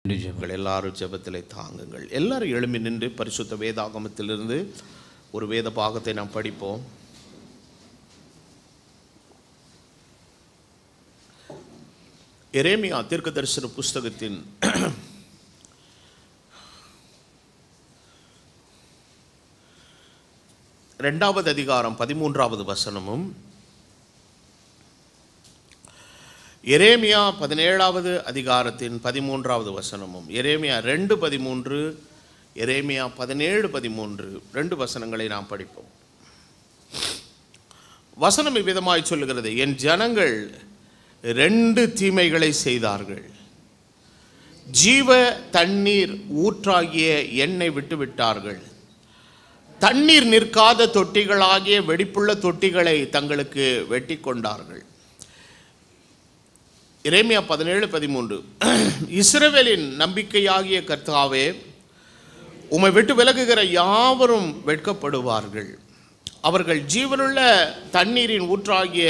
எல்லாரும் ஜெபத்திலே தாங்குங்கள். எல்லாரும் எழும்பி நின்று பரிசுத்த வேதாகமத்திலிருந்து ஒரு வேத பாகத்தை நாம் படிப்போம். எரேமியா தீர்க்கதரிசன புஸ்தகத்தின் 2வது அதிகாரம் 13வது வசனமும், எரேமியா 17வது அதிகாரத்தின் 13வது வசனமும், எரேமியா 2:13, எரேமியா 17:13 2 வசனங்களை நாம் படிப்போம். வசனம் இவ்விதமாய் சொல்லுகிறது: என் ஜனங்கள் 2 தீமைகளை செய்தார்கள். ஜீவ தண்ணீர் ஊற்றாகிய எண்ணெய் விட்டுவிட்டார்கள். தண்ணீர் நிற்காத தொட்டிகளாகிய வெடிப்புள்ள தொட்டிகளை தங்களுக்கு வெட்டி கொண்டார்கள். எரேமியா 17:13 இஸ்ரவேலின் நம்பிக்கையாகிய கர்த்தாவே, உம்மை விட்டு விலகுகிற யாவரும் வெட்கப்படுவார்கள். அவர்கள் ஜீவனுள்ள தண்ணீரின் ஊற்றாகிய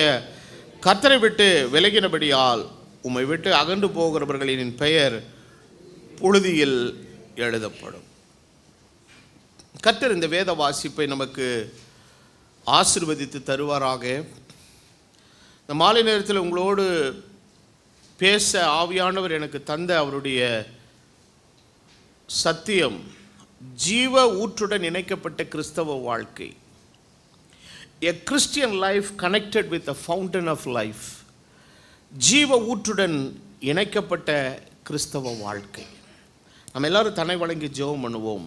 கர்த்தரை விட்டு விலகினபடியால் உம்மை விட்டு அகன்று போகிறவர்களின் பெயர் புழுதியில் எழுதப்படும். கர்த்தர் இந்த வேத வாசிப்பை நமக்கு ஆசீர்வதித்து தருவாராக. இந்த மாலை நேரத்தில் உங்களோடு பேச ஆவியானவர் எனக்கு தந்த அவருடைய சத்தியம், ஜீவ ஊற்றுடன் இணைக்கப்பட்ட கிறிஸ்தவ வாழ்க்கை. A Christian life connected with the fountain of life. ஜீவ ஊற்றுடன் இணைக்கப்பட்ட கிறிஸ்தவ வாழ்க்கை. நம்ம எல்லாரும் தன்னை வழங்கி ஜெபம் பண்ணுவோம்.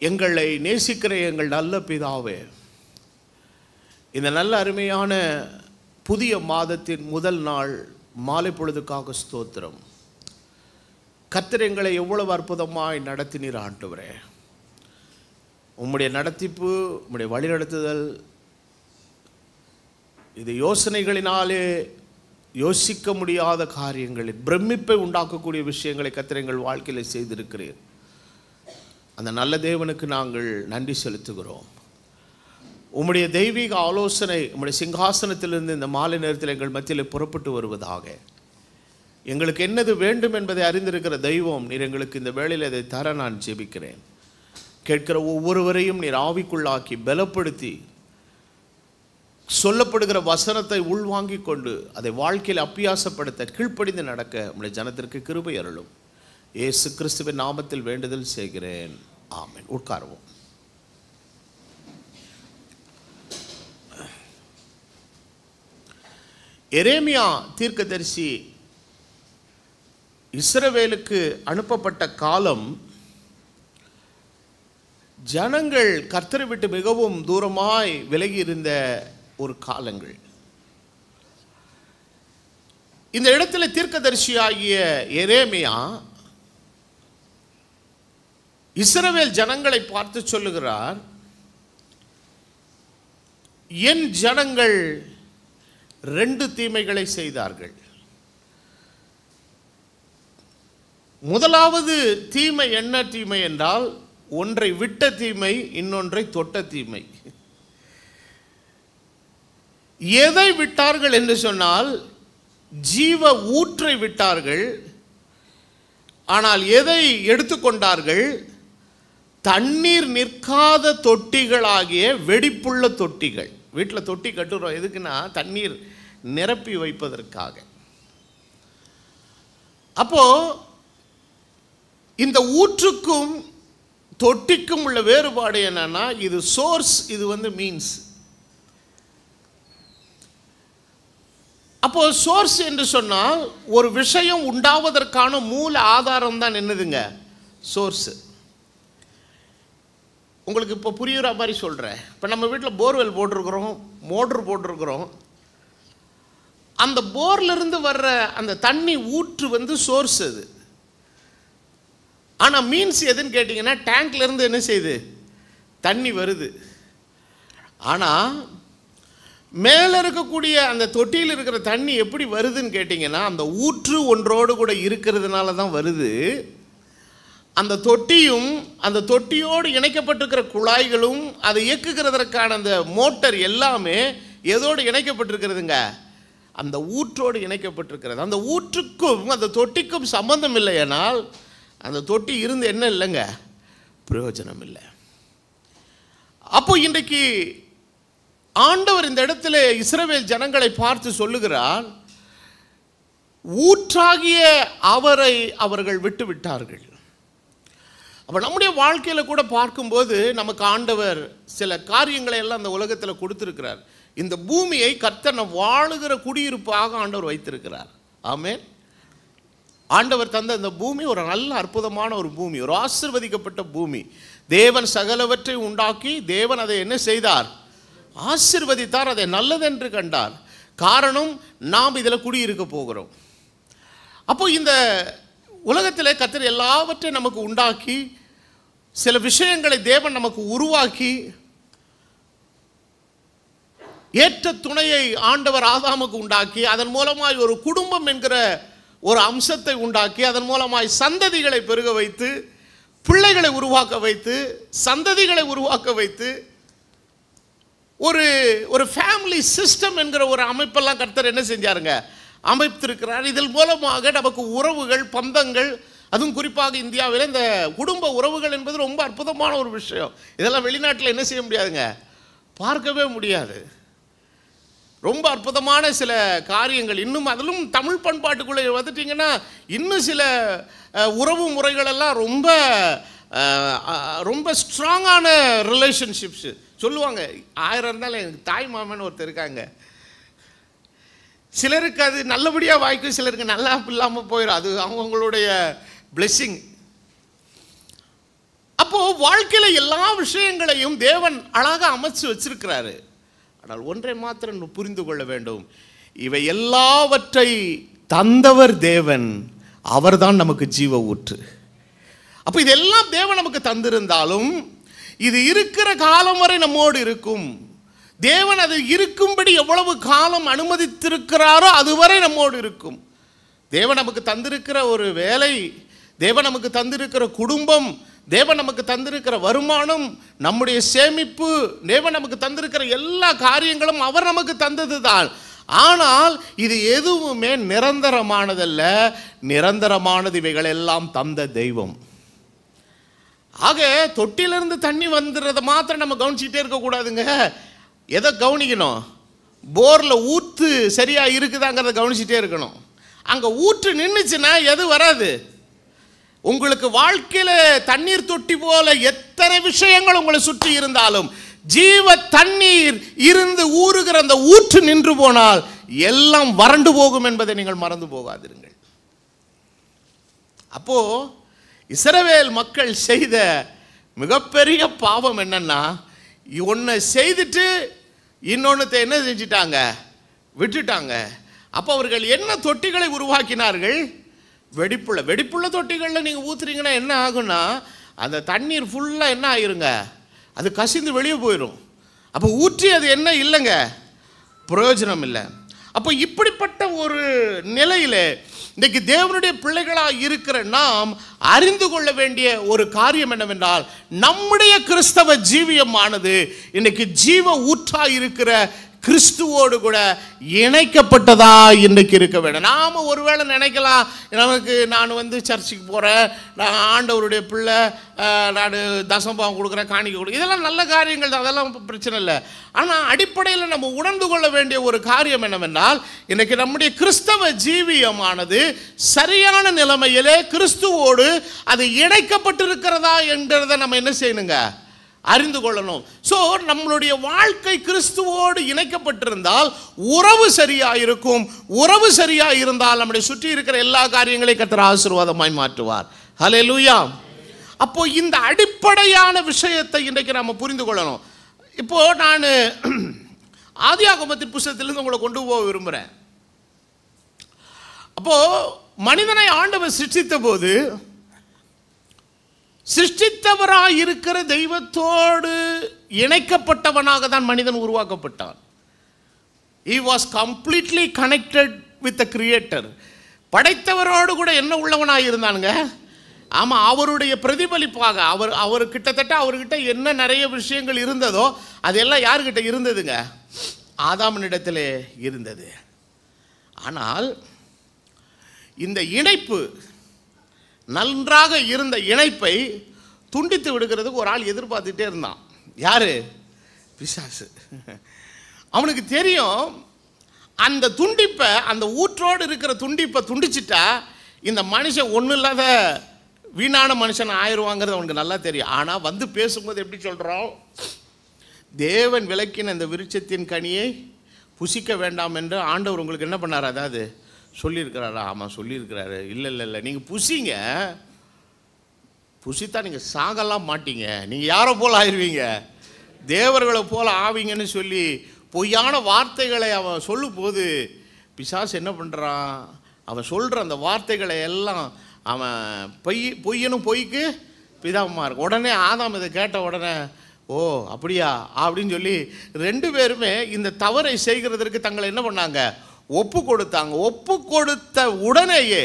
எங்களை நேசிக்கிற எங்கள் நல்ல பிதாவே, இந்த நல்ல அருமையான புதிய மாதத்தின் முதல் நாள் மாலை பொழுதுக்காக ஸ்தோத்திரம். கர்த்தர் எங்களை எவ்வளவு அற்புதமாய் நடத்தினீர் ஆண்டவரே. உம்முடைய நடத்திப்பு, உம்முடைய வழிநடத்துதல், இது யோசனைகளினாலே யோசிக்க முடியாத காரியங்களில் பிரமிப்பை உண்டாக்கக்கூடிய விஷயங்களை கர்த்தர் எங்கள் வாழ்க்கையில் செய்திருக்கிறீர். அந்த நல்ல தேவனுக்கு நாங்கள் நன்றி செலுத்துகிறோம். உம்முடைய தெய்வீக ஆலோசனை உம்முடைய சிங்காசனத்திலிருந்து இந்த மாலை நேரத்தில் எங்கள் மத்தியில் புறப்பட்டு வருவதாக. எங்களுக்கு என்னது வேண்டும் என்பதை அறிந்திருக்கிற தெய்வம் நீர் எங்களுக்கு இந்த வேளையில் அதை தர நான் ஜெபிக்கிறேன். கேட்கிற ஒவ்வொருவரையும் நீர் ஆவிக்குள்ளாக்கி பலப்படுத்தி சொல்லப்படுகிற வசனத்தை உள்வாங்கிக் கொண்டு அதை வாழ்க்கையில் அப்பியாசப்படுத்த கீழ்ப்படிந்து நடக்க உம்முடைய ஜனத்திற்கு கிருபை அருளும். இயேசு கிறிஸ்துவின் நாமத்தில் வேண்டுதல் செய்கிறேன், ஆமென். உட்காருவோம். எரேமியா தீர்க்கதரிசி இஸ்ரவேலுக்கு அனுப்பப்பட்ட காலம், ஜனங்கள் கர்த்தரை விட்டு மிகவும் தூரமாய் விலகி இருந்த ஒரு காலங்கள். இந்த இடத்துல தீர்க்கதரிசியாகிய எரேமியா இஸ்ரவேல் ஜனங்களை பார்த்து சொல்லுகிறார், என் ஜனங்கள் 2 தீமைகளை செய்தார்கள். முதலாவது தீமை என்ன தீமை என்றால், ஒன்றை விட்ட தீமை, இன்னொன்றை தொட்ட தீமை. எதை விட்டார்கள் என்று சொன்னால், ஜீவ ஊற்றை விட்டார்கள். ஆனால் எதை எடுத்துக்கொண்டார்கள்? தண்ணீர் நிற்காத தொட்டிகளாகிய வெடிப்புள்ள தொட்டிகள். வீட்டில் தொட்டி கட்டுறோம் எதுக்குன்னா தண்ணீர் நிரப்பி வைப்பதற்காக. அப்போ இந்த ஊற்றுக்கும் தொட்டிக்கும் உள்ள வேறுபாடு என்னன்னா, இது சோர்ஸ், இது மீன்ஸ். அப்போ சோர்ஸ் என்று சொன்னால் ஒரு விஷயம் உண்டாவதற்கான மூல ஆதாரம் தான் என்னதுங்க? சோர்ஸ். உங்களுக்கு இப்போ புரியுற மாதிரி சொல்கிறேன். இப்போ நம்ம வீட்டில் போர்வெல் போட்டிருக்கிறோம், மோட்ரு போட்டிருக்கிறோம். அந்த போர்லேருந்து வர்ற அந்த தண்ணி ஊற்று சோர்ஸ் அது. ஆனால் மீன்ஸ் எதுன்னு கேட்டிங்கன்னா, டேங்க்லேருந்து என்ன செய்யுது? தண்ணி வருது. ஆனால் மேலே இருக்கக்கூடிய அந்த தொட்டியில் இருக்கிற தண்ணி எப்படி வருதுன்னு கேட்டிங்கன்னா, அந்த ஊற்று ஒன்றோடு கூட இருக்கிறதுனால தான் வருது. அந்த தொட்டியும் அந்த தொட்டியோடு இணைக்கப்பட்டிருக்கிற குழாய்களும் அதை இயக்குகிறதற்கான அந்த மோட்டர் எல்லாமே எதோடு இணைக்கப்பட்டிருக்கிறதுங்க? அந்த ஊற்றோடு இணைக்கப்பட்டிருக்கிறது. அந்த ஊற்றுக்கும் அந்த தொட்டிக்கும் சம்பந்தம் இல்லையானால் அந்த தொட்டி இருந்து என்ன இல்லைங்க, பிரயோஜனம் இல்லை. அப்போ இன்றைக்கு ஆண்டவர் இந்த இடத்துல இஸ்ரவேல் ஜனங்களை பார்த்து சொல்லுகிறார், ஊற்றாகிய அவரை அவர்கள் விட்டு விட்டார்கள். அப்போ நம்முடைய வாழ்க்கையில் கூட பார்க்கும்போது நமக்கு ஆண்டவர் சில காரியங்களை எல்லாம் அந்த உலகத்தில் கொடுத்துருக்கிறார். இந்த பூமியை கர்த்தர் வாழுகிற குடியிருப்பாக ஆண்டவர் வைத்திருக்கிறார். ஆமென். ஆண்டவர் தந்த இந்த பூமி ஒரு நல்ல அற்புதமான ஒரு பூமி, ஒரு ஆசீர்வதிக்கப்பட்ட பூமி. தேவன் சகலவற்றை உண்டாக்கி தேவன் அதை என்ன செய்தார், ஆசீர்வதித்தார், அதை நல்லதென்று கண்டார். காரணம், நாம் இதில் குடியிருக்க போகிறோம். அப்போ இந்த உலகத்தில் கர்த்தர் எல்லாவற்றையும் நமக்கு உண்டாக்கி, சில விஷயங்களை தேவன் நமக்கு உருவாக்கி, ஏற்ற துணையை ஆண்டவர் ஆதாமுக்கு உண்டாக்கி, அதன் மூலமாய் ஒரு குடும்பம் என்கிற ஒரு அம்சத்தை உண்டாக்கி, அதன் மூலமாய் சந்ததிகளை பெருக வைத்து, பிள்ளைகளை உருவாக்க வைத்து, சந்ததிகளை உருவாக்க வைத்து, ஒரு ஃபேமிலி சிஸ்டம் என்கிற ஒரு அமைப்பெல்லாம் கர்த்தர் என்ன செஞ்சாருங்க, அமைத்திருக்கிறார். இதன் மூலமாக நமக்கு உறவுகள், பந்தங்கள், அதுவும் குறிப்பாக இந்தியாவில் இந்த குடும்ப உறவுகள் என்பது ரொம்ப அற்புதமான ஒரு விஷயம். இதெல்லாம் வெளிநாட்டில் என்ன செய்ய முடியாதுங்க, பார்க்கவே முடியாது. ரொம்ப அற்புதமான சில காரியங்கள் இன்னும், அதிலும் தமிழ் பண்பாட்டுக்குள்ளே வந்துட்டிங்கன்னா இன்னும் சில உறவு முறைகளெல்லாம் ரொம்ப ரொம்ப ஸ்ட்ராங்கான ரிலேஷன்ஷிப்ஸு சொல்லுவாங்க. 1000 இருந்தாலும் எனக்கு தாய் மாமன் ஒருத்தர் இருக்காங்க. சிலருக்கு அது நல்லபடியாக வாய்க்கும், சிலருக்கு நல்லா இல்லாமல் போயிடும். அது அவங்களுடைய பிளெஸ்ஸிங். அப்போது வாழ்க்கையில் எல்லா விஷயங்களையும் தேவன் அழகாக அமைச்சு வச்சிருக்கிறாரு. ஆனால் ஒன்றை மாத்திரம் புரிந்து கொள்ள வேண்டும், இவை எல்லாவற்றை தந்தவர் தேவன், அவர்தான் நமக்கு ஜீவ ஊற்று. அப்போ இதெல்லாம் தேவன் நமக்கு தந்திருந்தாலும் இது இருக்கிற காலம் வரை நம்மோடு இருக்கும். தேவன் அது இருக்கும்படி எவ்வளவு காலம் அனுமதித்திருக்கிறாரோ அதுவரை நம்மோடு இருக்கும். தேவன் நமக்கு தந்திருக்கிற ஒரு வேலை, தேவன் நமக்கு தந்திருக்கிற குடும்பம், தேவன் நமக்கு தந்திருக்கிற வருமானம், நம்முடைய சேமிப்பு, தேவன் நமக்கு தந்திருக்கிற எல்லா காரியங்களும் அவர் நமக்கு தந்தது தான். ஆனால் இது எதுவுமே நிரந்தரமானதல்ல. நிரந்தரமானது இவைகள் எல்லாம் தந்த தெய்வம். ஆக தொட்டிலிருந்து தண்ணி வந்துடுறத மாத்திரம் நம்ம கவனிச்சுட்டே இருக்கக்கூடாதுங்க. எதை கவனிக்கணும், போரில் ஊற்று சரியாக இருக்குதாங்கிறத கவனிச்சுட்டே இருக்கணும். அங்கே ஊற்று நின்றுச்சுன்னா எது வராது. உங்களுக்கு வாழ்க்கையில் தண்ணீர் தொட்டி போல எத்தனை விஷயங்கள் உங்களை சுற்றி இருந்தாலும் ஜீவ தண்ணீர் இருந்து ஊறுகிற அந்த ஊற்று நின்று போனால் எல்லாம் வறண்டு போகும் என்பதை நீங்கள் மறந்து போகாதிருங்கள். அப்போ இஸ்ரவேல் மக்கள் செய்த மிகப்பெரிய பாவம் என்னன்னா, ஒன்றை செய்துட்டு இன்னொன்னத்தை என்ன செஞ்சிட்டாங்க, விட்டுட்டாங்க. அப்போ அவர்கள் என்ன தொட்டிகளை உருவாக்கினார்கள், வெடிப்புள்ள தொட்டிகளில் நீங்கள் ஊற்றுறீங்கன்னா என்ன ஆகுன்னா, அந்த தண்ணீர் ஃபுல்லாக என்ன ஆயிருங்க, அது கசிந்து வெளியே போயிடும். அப்போ ஊற்றி அது என்ன இல்லைங்க, பிரயோஜனம் இல்லை. அப்போ இப்படிப்பட்ட ஒரு நிலையில் இன்றைக்கு தேவனுடைய பிள்ளைகளாக இருக்கிற நாம் அறிந்து கொள்ள வேண்டிய ஒரு காரியம் என்னவென்றால், நம்முடைய கிறிஸ்தவ ஜீவியமானது இன்றைக்கு ஜீவ ஊற்றாக இருக்கிற கிறிஸ்துவோடு கூட இணைக்கப்பட்டதா இன்றைக்கு இருக்க வேண்டும். நாம் ஒருவேளை நினைக்கலாம், நமக்கு நான் சர்ச்சுக்கு போகிறேன், நான் ஆண்டவருடைய பிள்ளை, நான் தசம்பாவம் கொடுக்குறேன், காணிக்கை கொடுக்குறேன், இதெல்லாம் நல்ல காரியங்கள் தான், அதெல்லாம் பிரச்சனை இல்லை. ஆனால் அடிப்படையில் நம்ம உணர்ந்து கொள்ள வேண்டிய ஒரு காரியம் என்னவென்றால், இன்றைக்கு நம்முடைய கிறிஸ்தவ ஜீவியமானது சரியான நிலைமையிலே கிறிஸ்துவோடு அது இணைக்கப்பட்டிருக்கிறதா என்கிறத நம்ம என்ன செய்யணுங்க, அறிந்து கொள்ளணும். ஸோ நம்மளுடைய வாழ்க்கை கிறிஸ்துவோடு இணைக்கப்பட்டிருந்தால் உறவு சரியாக இருக்கும். உறவு சரியாக இருந்தால் நம்முடைய சுற்றி இருக்கிற எல்லா காரியங்களையும் கர்த்தர் ஆசீர்வாதமாய் மாற்றுவார். ஹல்லேலூயா. அப்போ இந்த அடிப்படையான விஷயத்தை இன்றைக்கு நம்ம புரிந்து கொள்ளணும். இப்போ நான் ஆதியாகமத்தின் புத்தகத்திலிருந்து உங்களை கொண்டு போக விரும்புகிறேன். அப்போ மனிதனை ஆண்டவர் சிருஷ்டித்த போது சிருஷ்டித்தவராக இருக்கிற தெய்வத்தோடு இணைக்கப்பட்டவனாக தான் மனிதன் உருவாக்கப்பட்டான். He was completely connected with the creator. படைத்தவரோடு கூட என்ன உள்ளவனாக இருந்தானுங்க, ஆமாம், அவருடைய பிரதிபலிப்பாக அவர் கிட்டத்தட்ட அவர்கிட்ட என்ன நிறைய விஷயங்கள் இருந்ததோ அதெல்லாம் யார்கிட்ட இருந்ததுங்க, ஆதாமினிடத்திலே இருந்தது. ஆனால் இந்த இணைப்பு, நன்றாக இருந்த இணைப்பை துண்டித்து விடுகிறதுக்கு ஒரு ஆள் எதிர்பார்த்துட்டே இருந்தான். யாரு? பிசாசு. அவனுக்கு தெரியும் அந்த துண்டிப்பை, அந்த ஊற்றோடு இருக்கிற துண்டிப்பை துண்டிச்சிட்டா இந்த மனுஷன் ஒன்றும் இல்லாத வீணான மனுஷன் ஆயிடுவாங்கிறது அவனுக்கு நல்லா தெரியும். ஆனால் வந்து பேசும்போது எப்படி சொல்கிறோம்? தேவன் விலக்கின இந்த விருட்சத்தின் கனியை புசிக்க வேண்டாம் என்று ஆண்டவர் உங்களுக்கு என்ன பண்ணார்? அதாவது சொல்லியிருக்கிறாரா? ஆமாம் சொல்லியிருக்கிறாரு. இல்லை இல்லை இல்லை, நீங்கள் புசிங்க, புசித்தா நீங்கள் சாகலாம் மாட்டீங்க, நீங்கள் யாரை போல் ஆயிடுவீங்க, தேவர்களை போல் ஆவீங்கன்னு சொல்லி பொய்யான வார்த்தைகளை அவன் சொல்லும் போது பிசாசு என்ன பண்ணுறான்? அவன் சொல்கிற அந்த வார்த்தைகளை எல்லாம் அவன் பொய்யனும் பொய்க்கு பிதாமா இருக்கும். உடனே ஆதாம் இதை கேட்ட உடனே, ஓ அப்படியா அப்படின்னு சொல்லி ரெண்டு பேருமே இந்த தவறை செய்கிறதற்கு தங்களை என்ன பண்ணாங்க? ஒப்பு கொடுத்தாங்க. ஒப்பு கொடுத்த உடனேயே,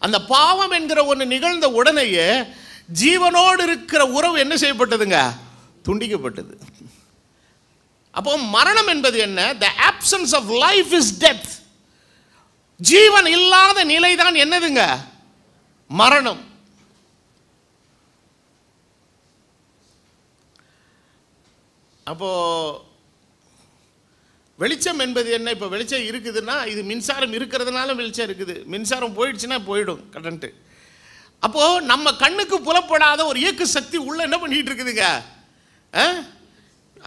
அந்த பாவம் என்கிற ஒன்று நிகழ்ந்த உடனேயே ஜீவனோடு இருக்கிற உறவு என்ன செய்யப்பட்டதுங்க? துண்டிக்கப்பட்டது. அப்போ மரணம் என்பது என்ன? The absence of life is death. ஜீவன் இல்லாத நிலைதான் என்னதுங்க? மரணம். அப்போ வெளிச்சம் என்பது என்ன? இப்போ வெளிச்சம் இருக்குதுன்னா இது மின்சாரம் இருக்கிறதுனால வெளிச்சம் இருக்குது. மின்சாரம் போயிடுச்சுன்னா போயிடும் கரண்ட்டு. அப்போது நம்ம கண்ணுக்கு புலப்படாத ஒரு இயக்கு சக்தி உள்ள என்ன பண்ணிகிட்டு இருக்குதுங்க?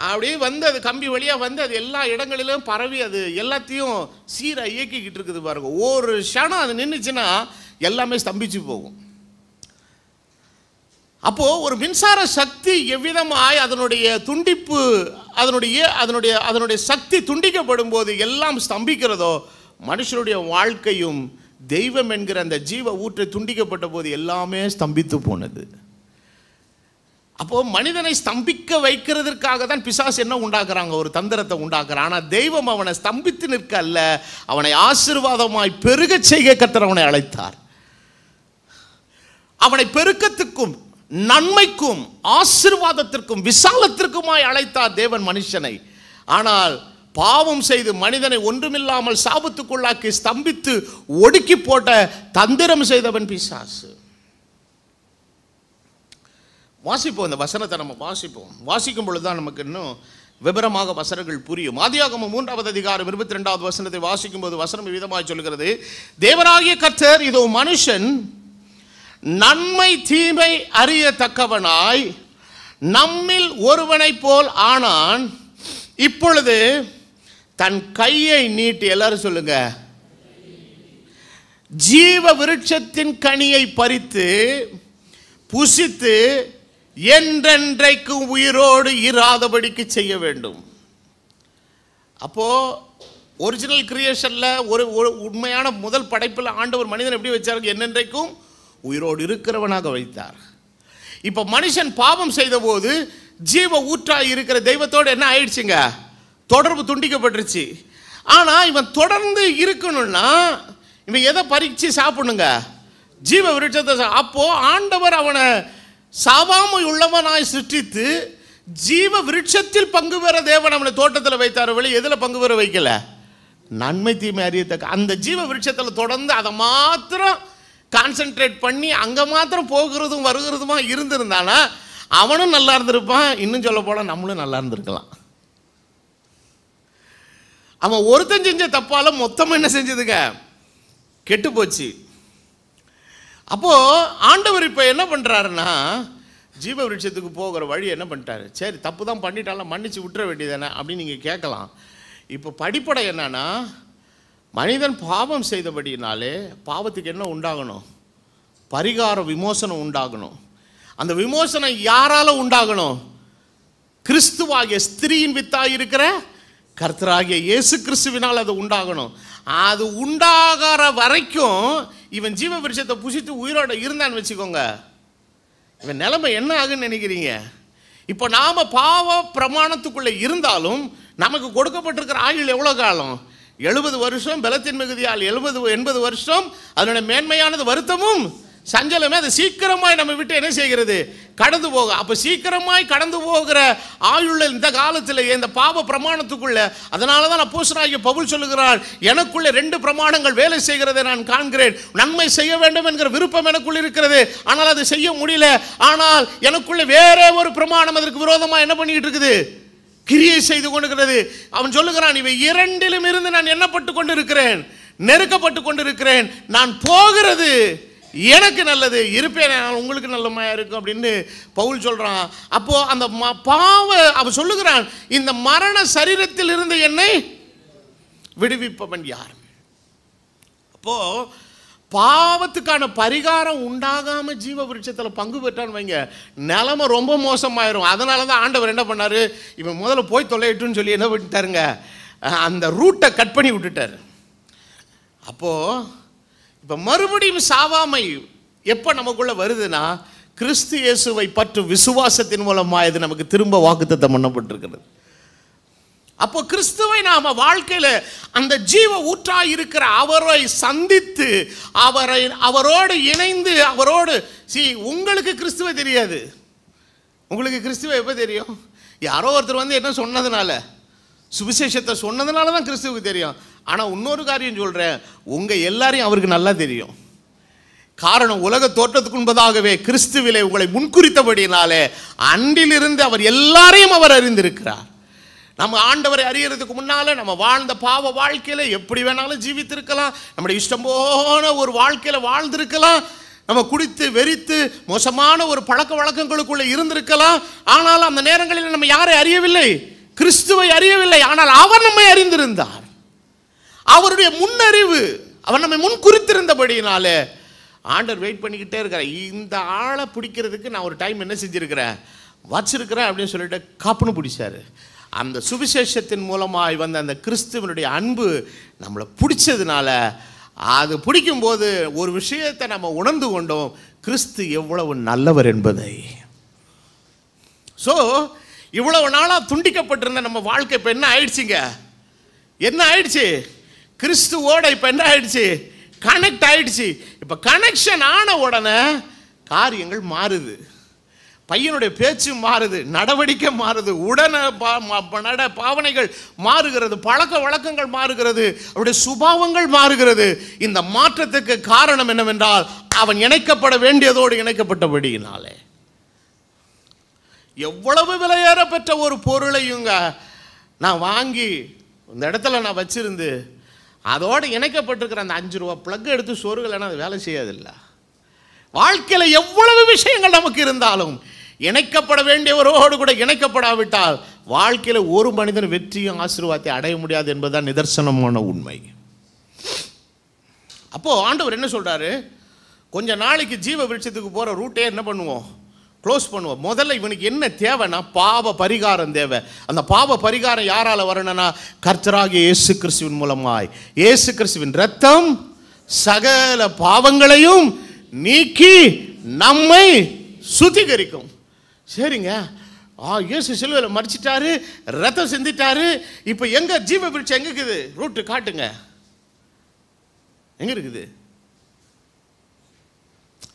அப்படியே வந்து அது கம்பி வழியாக வந்து அது எல்லா இடங்களிலும் பரவி அது எல்லாத்தையும் சீராக இயக்கிக்கிட்டு இருக்குது பாருங்க. ஒரு க்ஷணம் அது நின்றுச்சுன்னா எல்லாமே ஸ்தம்பிச்சு போகும். அப்போது ஒரு மின்சார சக்தி எவ்விதமாய் அதனுடைய துண்டிப்பு, அதனுடைய சக்தி துண்டிக்கப்படும் போது எல்லாம் ஸ்தம்பிக்கிறதோ, மனுஷனுடைய வாழ்க்கையும் தெய்வம் என்கிற அந்த ஜீவ ஊற்றை துண்டிக்கப்பட்ட போது எல்லாமே ஸ்தம்பித்து போனது. அப்போது மனிதனை ஸ்தம்பிக்க வைக்கிறதுக்காக தான் பிசாசு என்ன உண்டாக்குறாங்க? ஒரு தந்திரத்தை உண்டாக்குறான். ஆனால் தெய்வம் அவனை ஸ்தம்பித்து நிற்க அல்ல, அவனை ஆசீர்வாதமாய் பெருக செய்ய கர்த்தர் அவனை அழைத்தார். அவனை பெருக்கத்துக்கும் நன்மைக்கும் ஆசீர்வாதத்திற்கும் விசாலத்திற்குமாய் அழைத்தார் தேவன் மனுஷனை. ஆனால் பாவம் செய்து மனிதனை ஒன்றுமில்லாமல் சாபத்துக்குள்ளாக்கி ஸ்தம்பித்து ஒடுக்கி போட்ட தந்திரம் செய்தவன் பிசாசு. வாசிப்போம், இந்த வசனத்தை நம்ம வாசிப்போம். வாசிக்கும் பொழுது தான் நமக்கு இன்னும் விபரமாக வசனங்கள் புரியும். ஆதியாகமம் 3வது அதிகாரம் 22வது வசனத்தை வாசிக்கும் போது வசனம் விதமாக சொல்கிறது, தேவனாகிய கர்த்தர் இதோ மனுஷன் நன்மை தீமை அறியத்தக்கவனாய் நம்மில் ஒருவனைப் போல் ஆனான். இப்பொழுது தன் கையை நீட்டி, எல்லாரும் சொல்லுங்க, ஜீவ விருட்சத்தின் கனியை பறித்து புசித்து என்றென்றைக்கும் உயிரோடு இராதபடிக்கு செய்ய வேண்டும். அப்போ ஒரிஜினல் கிரியேஷன்ல ஒரு உண்மையான முதல் படைப்பில் ஆண்டவர் மனிதன் எப்படி வச்சாரு? என்னென்றைக்கும் உயிரோடு இருக்கிறவனாக வைத்தார். இப்போ மனுஷன் பாவம் செய்த போது ஜீவ ஊற்றாய் இருக்கிற தெய்வத்தோடு என்ன ஆயிடுச்சுங்க? தொடர்பு துண்டிக்கப்பட்டுருச்சு. ஆனால் இவன் தொடர்ந்து இருக்கணும்னா இவன் எதை பறித்து சாப்பிடணுங்க? ஜீவ விருட்சத்தை. அப்போ ஆண்டவர் அவனை சாவாமை உள்ளவனாய் சிருஷ்டித்து ஜீவ விருட்சத்தில் பங்கு பெற தேவன் அவனை தோட்டத்தில் வைத்தார். வெளி எதில் பங்கு பெற வைக்கல? நன்மை தீமை அறியத்தக்க அந்த ஜீவ விருட்சத்தில் தொடர்ந்து அதை மாத்திரம் கான்சென்ட்ரேட் பண்ணி அங்கே மாத்திரம் போகிறதும் வருகிறதுமா இருந்திருந்தானா அவனும் நல்லா இருந்திருப்பான். இன்னும் சொல்ல போனால் நம்மளும் நல்லா இருந்திருக்கலாம். அவன் ஒருத்தன் செஞ்ச தப்பால மொத்தம் என்ன செஞ்சதுங்க? கெட்டு போச்சு. அப்போது ஆண்டவர் இப்போ என்ன பண்ணுறாருன்னா, ஜீவ விருட்சத்துக்கு போகிற வழி என்ன பண்ணிட்டாரு? சரி தப்பு தான் பண்ணிட்டாலும் மன்னிச்சு விட்டுற வேண்டியதானே அப்படின்னு நீங்கள் கேட்கலாம். இப்போ படிப்படை என்னன்னா, மனிதன் பாவம் செய்தபடினாலே பாவத்துக்கு என்ன உண்டாகணும்? பரிகார விமோசனம் உண்டாகணும். அந்த விமோசனம் யாரால உண்டாகணும்? கிறிஸ்துவாகிய ஸ்திரீயின் வித்தாய் இருக்கிற கர்த்தராகிய இயேசு கிறிஸ்துவினால் அது உண்டாகணும். அது உண்டாகிற வரைக்கும் இவன் ஜீவ விருட்சத்தை புசித்து உயிரோட இருந்தான்னு வச்சுக்கோங்க, இவன் நிலைமை என்ன ஆகுன்னு நினைக்கிறீங்க? இப்போ நாம் பாவ பிரமாணத்துக்குள்ளே இருந்தாலும் நமக்கு கொடுக்கப்பட்டிருக்கிற ஆயுள் எவ்வளோ காலம்? 70 வருஷம். பலத்தின் மிகுதியால் 80 வருஷம். அதனுடைய மேன்மையானது வருத்தமும் சஞ்சலமே அது சீக்கிரமாய் நம்ம விட்டு என்ன செய்கிறது, கடந்து போக. அப்போ சீக்கிரமாய் கடந்து போகிற ஆயுள்ள இந்த காலத்தில் இந்த பாவ பிரமாணத்துக்குள்ள, அதனால தான் அப்போஸ்தலனாகிய பவுல் சொல்லுகிறார், எனக்குள்ளே 2 பிரமாணங்கள் வேலை செய்கிறதை நான் காண்கிறேன். நன்மை செய்ய வேண்டும் என்கிற விருப்பம் எனக்குள்ள இருக்கிறது, ஆனால் அது செய்ய முடியல. ஆனால் எனக்குள்ளே வேற ஒரு பிரமாணம் அதற்கு விரோதமாக என்ன பண்ணிட்டு இருக்குது, கிரியை செய்து கொண்டிருக்கிறது. அவன் சொல்லுகிறான், இவை 2லும் இருந்து நான் எண்ணப்பட்டு கொண்டு இருக்கிறேன், நெருக்கப்பட்டு கொண்டு இருக்கிறேன். நான் போகிறது எனக்கு நல்லது, இருப்பேன் உங்களுக்கு நல்லமையா இருக்கும் அப்படின்னு பவுல் சொல்றான். அப்போ அந்த பாவ அவன் சொல்லுகிறான், இந்த மரண சரீரத்தில் இருந்து என்னை விடுவிப்பவன் யார்? அப்போ பாவத்துக்கான பரிகாரம் உண்டாகாம ஜீவ விருட்சத்தில் பங்கு பெற்றான்னு வைங்க, நிலைமை ரொம்ப மோசமாயிரும். அதனால தான் ஆண்டவர் என்ன பண்ணாரு, இவன் முதல்ல போய் தொலையிட்டுன்னு சொல்லி என்ன பண்ணிட்டாருங்க, அந்த ரூட்டை கட் பண்ணி விட்டுட்டார். அப்போ இப்போ மறுபடியும் சாவாமை எப்போ நமக்குள்ள வருதுன்னா, கிறிஸ்து இயேசுவை பற்றும் விசுவாசத்தின் மூலமாக இது நமக்கு திரும்ப வாக்குத்தத்தம் பண்ணப்பட்டிருக்கிறது. அப்போ கிறிஸ்துவை நாம வாழ்க்கையில் அந்த ஜீவ ஊற்றாய் இருக்கிற அவரை சந்தித்து அவரோடு இணைந்து அவரோடு உங்களுக்கு கிறிஸ்துவை தெரியாது. உங்களுக்கு கிறிஸ்துவை எப்போ தெரியும்? யாரோ ஒருத்தர் வந்து என்ன சொன்னதுனால, சுவிசேஷத்தை சொன்னதுனால தான் கிறிஸ்துவுக்கு தெரியும். ஆனால் இன்னொரு காரியம் சொல்கிறேன், உங்கள் எல்லாரையும் அவருக்கு நல்லா தெரியும். காரணம், உலக தோற்றத்துக்கு முன்பதாகவே கிறிஸ்துவிலே உங்களை முன்குறித்தபடினாலே அன்றிலிருந்து அவர் எல்லாரையும் அவர் அறிந்திருக்கிறார். நம்ம ஆண்டவரை அறியறதுக்கு முன்னால் நம்ம வாழ்ந்த பாவ வாழ்க்கையில் எப்படி வேணாலும் ஜீவித்திருக்கலாம், நம்முடைய இஷ்டம் போன ஒரு வாழ்க்கையில் வாழ்ந்திருக்கலாம், நம்ம குடித்து வெறித்து மோசமான ஒரு பழக்க வழக்கங்களுக்குள்ளே இருந்திருக்கலாம். ஆனாலும் அந்த நேரங்களில் நம்ம யாரை அறியவில்லை, கிறிஸ்துவை அறியவில்லை. ஆனால் அவர் நம்மை அறிந்திருந்தார். அவருடைய முன்னறிவு, அவர் நம்மை முன் குறித்திருந்தபடினாலே ஆண்டவர் வெயிட் பண்ணிக்கிட்டே இருக்கிறார். இந்த ஆளை பிடிக்கிறதுக்கு நான் ஒரு டைம் என்ன செஞ்சுருக்கிறேன், வச்சிருக்கிறேன் அப்படின்னு சொல்லிட்டு காப்புன்னு பிடிச்சாரு. அந்த சுவிசேஷத்தின் மூலமாய் வந்த அந்த கிறிஸ்துவனுடைய அன்பு நம்மளை பிடிச்சதுனால, அது பிடிக்கும்போது ஒரு விஷயத்தை நம்ம உணர்ந்து கொண்டோம், கிறிஸ்து எவ்வளவு நல்லவர் என்பதை. ஸோ இவ்வளவு நாளாக துண்டிக்கப்பட்டிருந்த நம்ம வாழ்க்கை இப்போ என்ன ஆயிடுச்சுங்க, என்ன ஆயிடுச்சு, கிறிஸ்துவோட இப்போ என்ன ஆயிடுச்சு, கனெக்ட் ஆயிடுச்சு. இப்போ கனெக்ஷன் ஆன உடனே காரியங்கள் மாறுது, பையனுடைய பேச்சு மாறுது, நடவடிக்கை மாறுது, பாவனைகள் மாறுகிறது, பழக்க வழக்கங்கள் மாறுகிறது, அவருடைய சுபாவங்கள் மாறுகிறது. இந்த மாற்றத்துக்கு காரணம் என்னவென்றால், அவன் இணைக்கப்பட வேண்டியதோடு இணைக்கப்பட்டபடியினாலே. எவ்வளவு விலையேற பெற்ற ஒரு பொருளையுங்க நான் வாங்கி இந்த இடத்துல நான் வச்சிருந்து அதோடு இணைக்கப்பட்டிருக்கிற அந்த 5 ரூபா பிளக் எடுத்து சொருகலைன்னா அது வேலை செய்யாதில்லை. வாழ்க்கையில் எவ்வளவு விஷயங்கள் நமக்கு இருந்தாலும் இணைக்கப்பட வேண்டியவரோடு கூட இணைக்கப்படாவிட்டால் வாழ்க்கையில் ஒரு மனிதன் வெற்றியும் ஆசீர்வாதத்தை அடைய முடியாது என்பதுதான் நிதர்சனமான உண்மை. அப்போது ஆண்டவர் என்ன சொல்கிறாரு, கொஞ்ச நாளைக்கு ஜீவ விருட்சத்துக்கு போகிற ரூட்டே என்ன பண்ணுவோம், க்ளோஸ் பண்ணுவோம். முதல்ல இவனுக்கு என்ன தேவைன்னா பாவ பரிகாரம் தேவை. அந்த பாவ பரிகாரம் யாரால வரணும்னா, கர்த்தராகிய இயேசு கிறிஸ்துவின் மூலமாய். இயேசு கிறிஸ்துவின் இரத்தம் சகல பாவங்களையும் நீக்கி நம்மை சுத்திகரிக்கும். சரிங்க, இயேசு சிலுவையில் மரிச்சிட்டாரு, ரத்தம் சிந்திட்டாரு, இப்போ எங்க ஜீவ விருட்சம் எங்க இருக்குது, ரூட்டு காட்டுங்க, எங்க இருக்குது?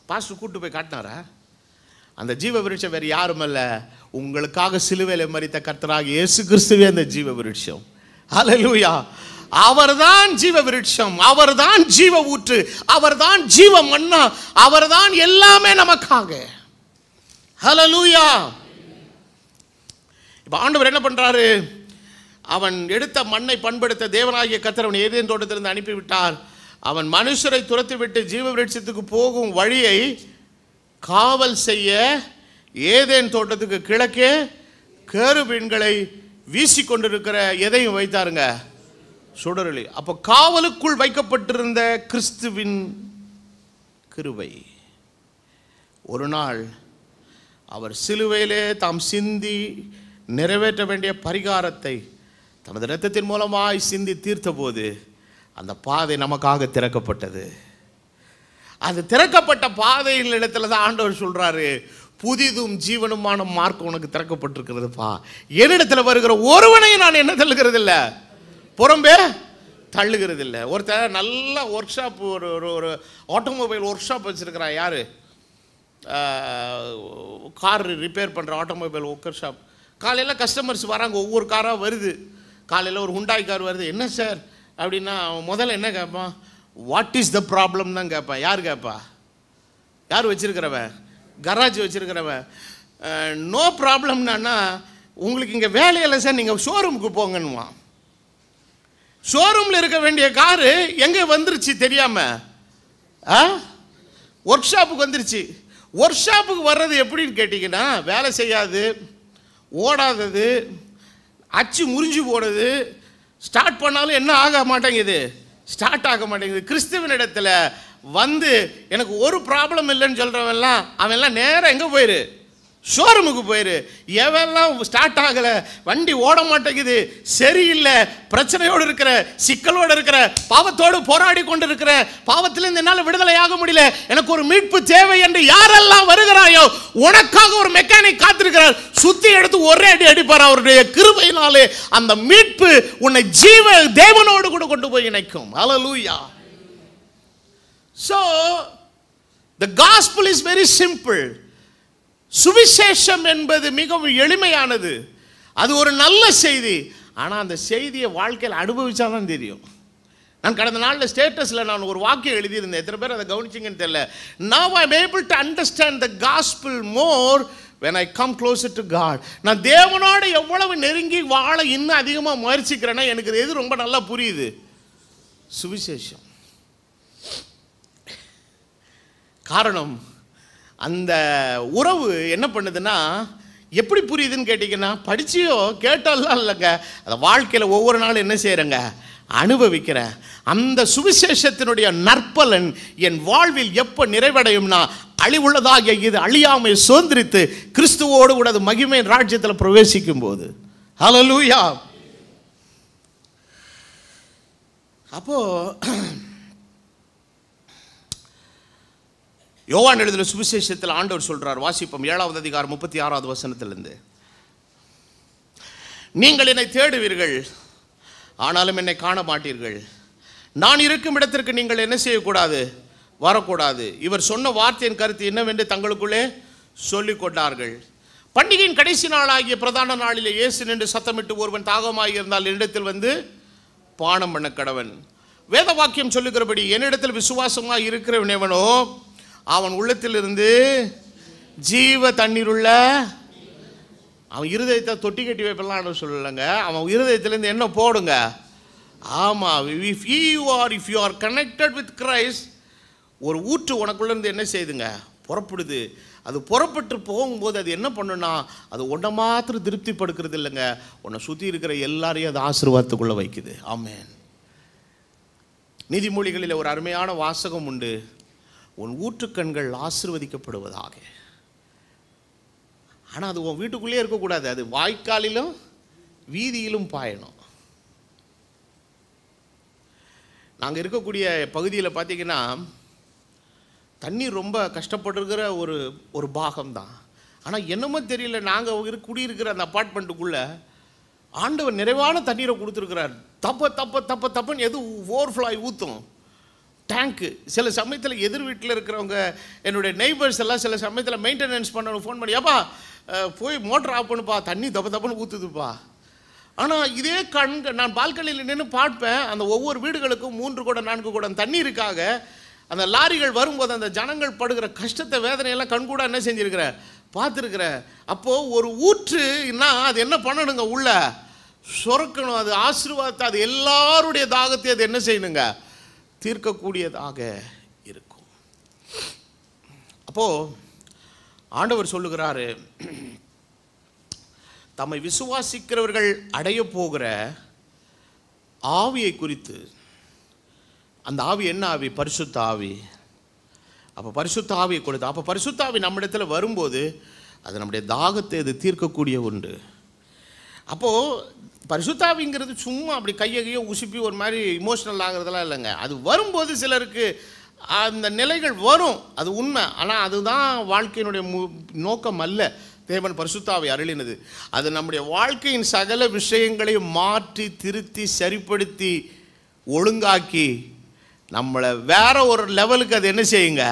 பாஸ்டர் கூட்டு போய் காட்டினாரா? அந்த ஜீவ விருட்சம் வேறு யாரும் அல்ல, உங்களுக்காக சிலுவையில் மரித்த கர்த்தராகிய இயேசு கிறிஸ்துவே அந்த ஜீவ விருட்சம். ஹல்லேலூயா! அவர்தான் ஜீவ விருட்சம், அவர்தான் ஜீவ ஊற்று, அவர்தான் ஜீவ மன்னா, அவர்தான் எல்லாமே நமக்காக. ஹல்லேலூயா! இப்போ ஆண்டவர் என்ன பண்றாரு, அவன் எடுத்த மண்ணை பண்படுத்த தேவனாகிய கர்த்தர் அவன் ஏதேன் தோட்டத்திலிருந்து அனுப்பிவிட்டார். அவன் மனுஷரை துரத்திவிட்டு ஜீவ விருட்சத்துக்கு போகும் வழியை காவல் செய்ய ஏதேன் தோட்டத்துக்கு கிழக்கே கேருபீன்களை வீசிக்கொண்டிருக்கிற எதையும் வைத்தாருங்க, சுடரொளி. அப்போ காவலுக்குள் வைக்கப்பட்டிருந்த கிறிஸ்துவின் கிருபை ஒரு நாள் அவர் சிலுவையிலே தாம் சிந்தி நிறைவேற்ற வேண்டிய பரிகாரத்தை தமது இரத்தத்தின் மூலமாய் சிந்தி தீர்த்த போது அந்த பாதை நமக்காக திறக்கப்பட்டது. அது திறக்கப்பட்ட பாதையின் இடத்துல தான் ஆண்டவர் சொல்றாரு, புதிதும் ஜீவனுமான மார்க்கம் உனக்கு திறக்கப்பட்டிருக்கிறதுப்பா. என்னிடத்துல வருகிற ஒருவனையும் நான் என்ன தள்ளுகிறது இல்லை, புறம்பே தள்ளுகிறது இல்லை. ஒருத்தர் நல்ல ஒர்க் ஷாப், ஒரு ஒரு ஒரு ஆட்டோமொபைல் ஒர்க் ஷாப் வச்சுருக்கிறான். யார்? கார் ரிப்பேர் பண்ணுற ஆட்டோமொபைல் ஒர்க் ஷாப். காலையில் கஸ்டமர்ஸ் வராங்க, ஒவ்வொரு காராக வருது. காலையில் ஒரு ஹுண்டாய் கார் வருது. என்ன சார் அப்படின்னா அவன் முதல்ல என்ன கேட்பான்? வாட் இஸ் த ப்ராப்ளம் தான் கேட்பான். யார் கேட்பா? யார் வச்சுருக்கிறவன்? கராஜ் வச்சுருக்கிறவன். நோ ப்ராப்ளம்னா உங்களுக்கு இங்கே வேலையில்லை சார், நீங்கள் ஷோரூமுக்கு போங்கன்னுவான். ஷோரூமில் இருக்க வேண்டிய காரு எங்கே வந்துருச்சு தெரியாமல் ஒர்க் ஷாப்புக்கு வந்துருச்சு. ஒர்க் ஷாப்புக்கு வர்றது எப்படின்னு கேட்டிங்கன்னா, வேலை செய்யாது, ஓடாதது, அச்சு முறிஞ்சு போடுது, ஸ்டார்ட் பண்ணாலும் என்ன ஆக மாட்டேங்குது, ஸ்டார்ட் ஆக மாட்டேங்குது. கிறிஸ்துவனிடத்தில் வந்து எனக்கு ஒரு ப்ராப்ளம் இல்லைன்னு சொல்கிறவன்லாம் அவன்லாம் நேராக எங்கே போயிரு? ஷோரூமுக்கு போயிரு. எவெல்லாம் ஸ்டார்ட் ஆகலை, வண்டி ஓட மாட்டேங்குது, சரியில்லை, பிரச்சனையோடு இருக்கிற, சிக்கலோடு இருக்கிற, பாவத்தோடு போராடி கொண்டு இருக்கிற, பாவத்திலிருந்து என்னால் விடுதலை ஆக முடியல, எனக்கு ஒரு மீட்பு தேவை என்று யாரெல்லாம் வருகிறாயோ உனக்காக ஒரு மெக்கானிக் காத்திருக்கிறார். சுத்தி எடுத்து ஒரே அடி அடிப்பார். அவருடைய கிருபையினாலே அந்த மீட்பு உன்னை ஜீவ தேவனோடு கூட கொண்டு போய் இணைக்கும். ஹல்லேலூயா. So the gospel is very simple. சுவிசேஷம் என்பது மிகவும் எளிமையானது. அது ஒரு நல்ல செய்தி. ஆனால் அந்த செய்தியை வாழ்க்கையில் அனுபவிச்சா தான் தெரியும். நான் கடந்த நாளில் ஸ்டேட்டஸில் நான் ஒரு வாக்கியம் எழுதியிருந்தேன். எத்தனை பேர் அதை கவனிச்சிங்கன்னு தெரியல. Now I am able to understand the gospel more when I come closer to God. நான் தேவனோடு எவ்வளவு நெருங்கி வாழ இன்னும் அதிகமாக முயற்சிக்கிறேன்னா எனக்கு எது ரொம்ப நல்லா புரியுது? சுவிசேஷம். காரணம், அந்த உறவு என்ன பண்ணுதுன்னா, எப்படி புரியுதுன்னு கேட்டிங்கன்னா, படிச்சியோ கேட்டாலாம் இல்லைங்க, அந்த வாழ்க்கையில் ஒவ்வொரு நாளும் என்ன செய்கிறேங்க, அனுபவிக்கிறேன். அந்த சுவிசேஷத்தினுடைய நற்பலன் என் வாழ்வில் எப்போ நிறைவடையும்னா, அழிவுள்ளதாக இது அழியாமை சுதந்திரித்து கிறிஸ்துவோடு கூட அது மகிமை ராஜ்யத்தில் பிரவேசிக்கும் போது. ஹல்லேலூயா. அப்போ யோவான் எழுதின சுவிசேஷத்தில் ஆண்டவர் சொல்றார், வாசிப்போம் 7வது அதிகாரம் 36வது வசனத்திலிருந்து. நீங்கள் என்னை தேடுவீர்கள், ஆனாலும் என்னை காண மாட்டீர்கள். நான் இருக்கும் இடத்திற்கு நீங்கள் என்ன செய்யக்கூடாது? வரக்கூடாது. இவர் சொன்ன வார்த்தையின் கருத்து என்னவென்று தங்களுக்குள்ளே சொல்லிக் கொண்டார்கள். பண்டிகையின் கடைசி நாளாகிய பிரதான நாளிலே இயேசு நின்று சத்தமிட்டு, ஒருவன் தாகமாய் இருந்தால் என்னிடத்தில் வந்து பானம் பண்ண கடவன். வேத வாக்கியம் சொல்லுகிறபடி என்னிடத்தில் விசுவாசமாக இருக்கிறவன் எவனோ அவன் உள்ளத்திலிருந்து ஜீவ தண்ணீருள்ள, அவன் இருதயத்தை தொட்டி கட்டி வைப்பெல்லாம் சொல்லலைங்க, அவன் இருதயத்திலேருந்து என்ன போடுங்க? ஆமாம், if you are connected with Christ, ஒரு ஊற்று உனக்குள்ளேருந்து என்ன செய்யுதுங்க? புறப்படுது. அது புறப்பட்டு போகும்போது அது என்ன பண்ணுன்னா, அது உன்னை மாத்திரம் திருப்திப்படுத்துறது இல்லைங்க, உன்னை சுற்றி இருக்கிற எல்லாரையும் அது ஆசீர்வாதத்துக்குள்ளே வைக்குது. ஆமென். நீதிமொழிகளில் ஒரு அருமையான வாசகம் உண்டு, உன் ஊற்றுக்கண்கள் ஆசீர்வதிக்கப்படுவதாக. ஆனால் அது உன் வீட்டுக்குள்ளேயே இருக்கக்கூடாது, அது வாய்க்காலிலும் வீதியிலும் பாயணும். நாங்கள் இருக்கக்கூடிய பகுதியில் பார்த்தீங்கன்னா தண்ணீர் ரொம்ப கஷ்டப்பட்டுருக்கிற ஒரு பாகம்தான். ஆனால் என்னமோ தெரியல, நாங்கள் குடியிருக்கிற அந்த அப்பார்ட்மெண்ட்டுக்குள்ளே ஆண்டவர் நிறைவான தண்ணீரை கொடுத்துருக்கிறார். தப்புன்னு எது ஓவர்ஃப்ளோ ஊற்றும் டேங்க்கு. சில சமயத்தில் எதிர் வீட்டில் இருக்கிறவங்க, என்னுடைய நெய்பர்ஸ் எல்லாம் சில சமயத்தில் மெயின்டெனன்ஸ் பண்ணணும் ஃபோன் பண்ணி, அப்பா போய் மோட்டர் ஆஃப் பண்ணுப்பா, தண்ணி தப்புன்னு ஊற்றுதுப்பா. ஆனால் இதே நான் பால்கனியில் நின்று பார்ப்பேன், அந்த ஒவ்வொரு வீடுகளுக்கும் 3 குடம் 4 குடம் தண்ணீருக்காக அந்த லாரிகள் வரும்போது அந்த ஜனங்கள் படுகிற கஷ்டத்தை வேதனையெல்லாம் கண்கூட என்ன செஞ்சுருக்கிறேன், பார்த்துருக்குறேன். அப்போது ஒரு ஊற்றுன்னா அது என்ன பண்ணணுங்க? உள்ள சுரக்கணும். அது ஆசீர்வாதத்தை, அது எல்லாருடைய தாகத்தையும் அது என்ன செய்யணுங்க? தீர்க்கக்கூடியதாக இருக்கும். அப்போது ஆண்டவர் சொல்லுகிறாரு, தம்மை விசுவாசிக்கிறவர்கள் அடைய போகிற ஆவியை குறித்து. அந்த ஆவி என்ன ஆவி? பரிசுத்த ஆவி. அப்போ பரிசுத்த ஆவியை கொடுத்து, அப்போ பரிசுத்த ஆவி நம்மிடத்தில் வரும்போது அது நம்முடைய தாகத்தை அது தீர்க்கக்கூடிய உண்டு. அப்போது பரிசுத்தாவிங்கிறது சும்மா அப்படி கையையோ உசுப்பி ஒரு மாதிரி இமோஷனல் ஆகிறதெல்லாம் இல்லைங்க. அது வரும்போது சிலருக்கு அந்த நிலைகள் வரும், அது உண்மை. ஆனால் அதுதான் வாழ்க்கையினுடைய நோக்கம் அல்ல. தேவன் பரிசுத்தாவை அருளினது அது நம்முடைய வாழ்க்கையின் சகல விஷயங்களையும் மாற்றி திருத்தி சரிப்படுத்தி ஒழுங்காக்கி நம்மளை வேற ஒரு லெவலுக்கு அது என்ன செய்யுங்க,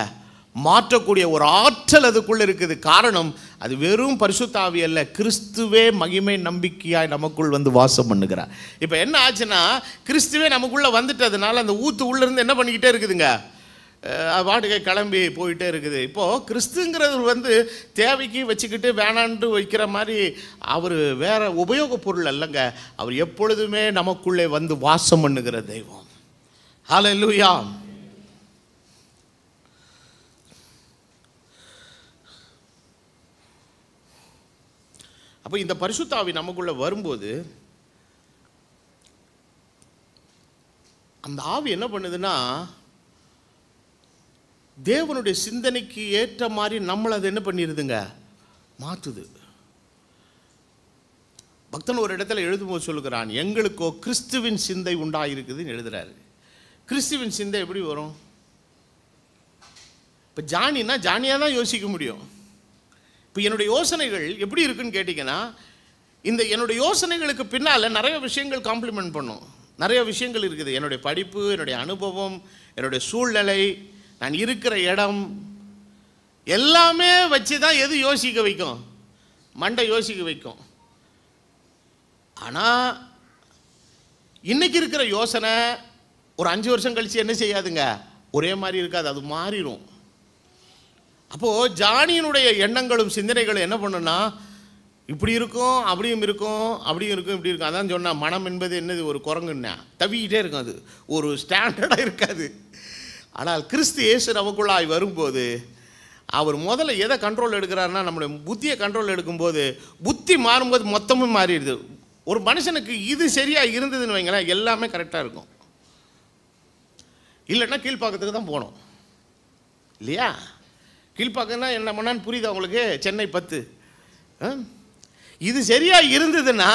மாற்றக்கூடிய ஒரு ஆற்றல் அதுக்குள்ளே இருக்குது. காரணம், அது வெறும் பரிசுத்த ஆவி அல்ல, கிறிஸ்துவே மகிமை நம்பிக்கையாய் நமக்குள் வந்து வாசம் பண்ணுகிறார். இப்போ என்ன ஆச்சுன்னா, கிறிஸ்துவே நமக்குள்ளே வந்துட்டதுனால அந்த ஊத்து உள்ளேருந்து என்ன பண்ணிக்கிட்டே இருக்குதுங்க, வாடகை கிளம்பி போயிட்டே இருக்குது. இப்போது கிறிஸ்துங்கிறது வந்து தேவைக்கு வச்சுக்கிட்டு வேணான்ட்டு வைக்கிற மாதிரி அவர் வேற உபயோக பொருள் அல்லங்க. அவர் எப்பொழுதுமே நமக்குள்ளே வந்து வாசம் பண்ணுகிற தெய்வம். ஹல்லேலூயா. அப்போ இந்த பரிசுத்த ஆவி நமக்குள்ளே வரும்போது அந்த ஆவி என்ன பண்ணுதுன்னா, தேவனுடைய சிந்தனைக்கு ஏற்ற மாதிரி நம்மளை அது என்ன பண்ணிடுதுங்க, மாற்றுது. பக்தன் ஒரு இடத்துல எழுதும்போது சொல்லுகிறான், எங்களுக்கோ கிறிஸ்துவின் சிந்தை உண்டாயிருக்குதுன்னு எழுதுறாரு. கிறிஸ்துவின் சிந்தை எப்படி வரும்? இப்போ ஜானின்னா ஜானியாக தான் யோசிக்க முடியும். இப்போ என்னுடைய யோசனைகள் எப்படி இருக்குன்னு கேட்டிங்கன்னா, இந்த என்னுடைய யோசனைகளுக்கு பின்னால் நிறைய விஷயங்கள் காம்ப்ளிமெண்ட் பண்ணும். நிறைய விஷயங்கள் இருக்குது. என்னுடைய படிப்பு, என்னுடைய அனுபவம், என்னுடைய சூழ்நிலை, நான் இருக்கிற இடம், எல்லாமே வச்சு தான் எது யோசிக்க வைக்கும், மண்டை யோசிக்க வைக்கும். ஆனால் இன்றைக்கி இருக்கிற யோசனை ஒரு 5 வருஷம் கழித்து என்ன செய்யாதுங்க, ஒரே மாதிரி இருக்காது, அது மாறிடும். அப்போது ஜானியினுடைய எண்ணங்களும் சிந்தனைகளும் என்ன பண்ணுன்னா, இப்படி இருக்கும், அப்படியும் இருக்கும், அப்படியும் இருக்கும், இப்படி இருக்கும். அதான் சொன்னால் மனம் என்பது என்னது, ஒரு குரங்குன்னா தவிக்கிட்டே இருக்கும், அது ஒரு ஸ்டாண்டர்டாக இருக்காது. ஆனால் கிறிஸ்து இயேசு நமக்குள்ளாய் வரும்போது அவர் முதல்ல எதை கண்ட்ரோல் எடுக்கிறாருன்னா, நம்முடைய புத்தியை கண்ட்ரோல் எடுக்கும்போது புத்தி மாறும்போது மொத்தமும் மாறிடுது. ஒரு மனுஷனுக்கு இது சரியாக இருந்ததுன்னு வைங்களேன், எல்லாமே கரெக்டாக இருக்கும். இல்லைன்னா கீழ்ப்பாக்கத்துக்கு தான் போகணும் இல்லையா? கீழ்ப்பாக்கம்னா என்ன பண்ணான்னு புரியுது அவங்களுக்கு? சென்னை 10. இது சரியாக இருந்ததுன்னா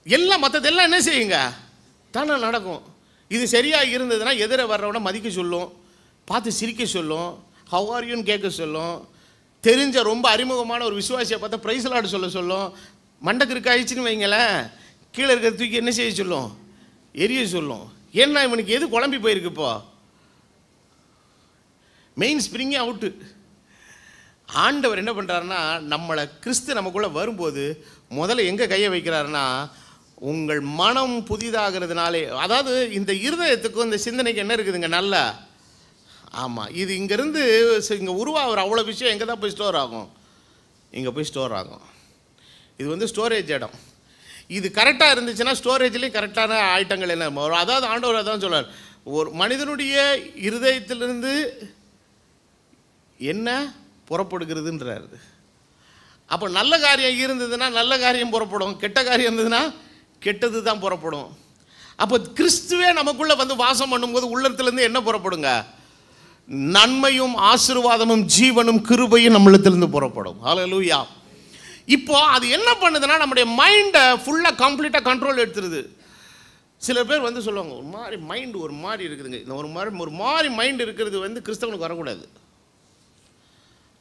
எல்லாம் மற்றதெல்லாம் என்ன செய்யுங்க, தானே நடக்கும். இது சரியாக இருந்ததுன்னா எதிர வர்றவனை மதிக்க சொல்லும், பார்த்து சிரிக்க சொல்லும், ஹவ் ஆர் யூன்னு கேட்க சொல்லும், தெரிஞ்ச ரொம்ப அறிமுகமான ஒரு விசுவாசியை பார்த்தா ப்ரைஸ் லார்ட் சொல்லும், மண்டக்கு இருக்காயிடுச்சுன்னு வைங்களேன், கீழே இருக்கிற தூக்கி என்ன செய்ய சொல்லும், எரிய சொல்லும். ஏன்னா இவனுக்கு எது குழம்பி போயிருக்கு, இப்போ மெயின் ஸ்ப்ரிங்கே அவுட்டு. ஆண்டவர் என்ன பண்ணுறாருன்னா, நம்மளை கிறிஸ்து நமக்குள்ளே வரும்போது முதல்ல எங்கே கையை வைக்கிறாருன்னா, உங்கள் மனம் புதிதாகிறதுனாலே, அதாவது இந்த இருதயத்துக்கும் இந்த சிந்தனைக்கு என்ன இருக்குதுங்க, நல்லா, ஆமாம், இது இங்கேருந்து இங்கே உருவாகிற அவ்வளோ விஷயம் எங்கே தான் போய் ஸ்டோர் ஆகும், இங்கே போய் ஸ்டோர் ஆகும். இது வந்து ஸ்டோரேஜ் இடம். இது கரெக்டாக இருந்துச்சுன்னா ஸ்டோரேஜ்லேயும் கரெக்டான ஐட்டங்கள் என்ன வரும். அதாவது ஆண்டவர் அதான் சொல்கிறார், ஒரு மனிதனுடைய இருதயத்திலிருந்து என்ன புறப்படுகிறதுன்றாரு. அப்போ நல்ல காரியம் இருந்ததுன்னா நல்ல காரியம் புறப்படும், கெட்ட காரியம் இருந்ததுன்னா கெட்டது தான் புறப்படும். அப்போ கிறிஸ்துவே நமக்குள்ளே வந்து வாசம் பண்ணும்போது உள்ளத்திலேருந்து என்ன புறப்படுங்க, நன்மையும் ஆசீர்வாதமும் ஜீவனும் கிருபையும் நம்மளத்திலிருந்து புறப்படும். ஹல்லேலூயா. இப்போ அது என்ன பண்ணுதுன்னா, நம்முடைய மைண்டை ஃபுல்லாக கம்ப்ளீட்டாக கண்ட்ரோல் எடுத்துருது. சில பேர் வந்து சொல்லுவாங்க, ஒரு மாதிரி மைண்டு ஒரு மாதிரி இருக்குதுங்க, இந்த ஒரு மாதிரி மைண்டு இருக்கிறது வந்து கிறிஸ்தவனுக்கு வரக்கூடாது.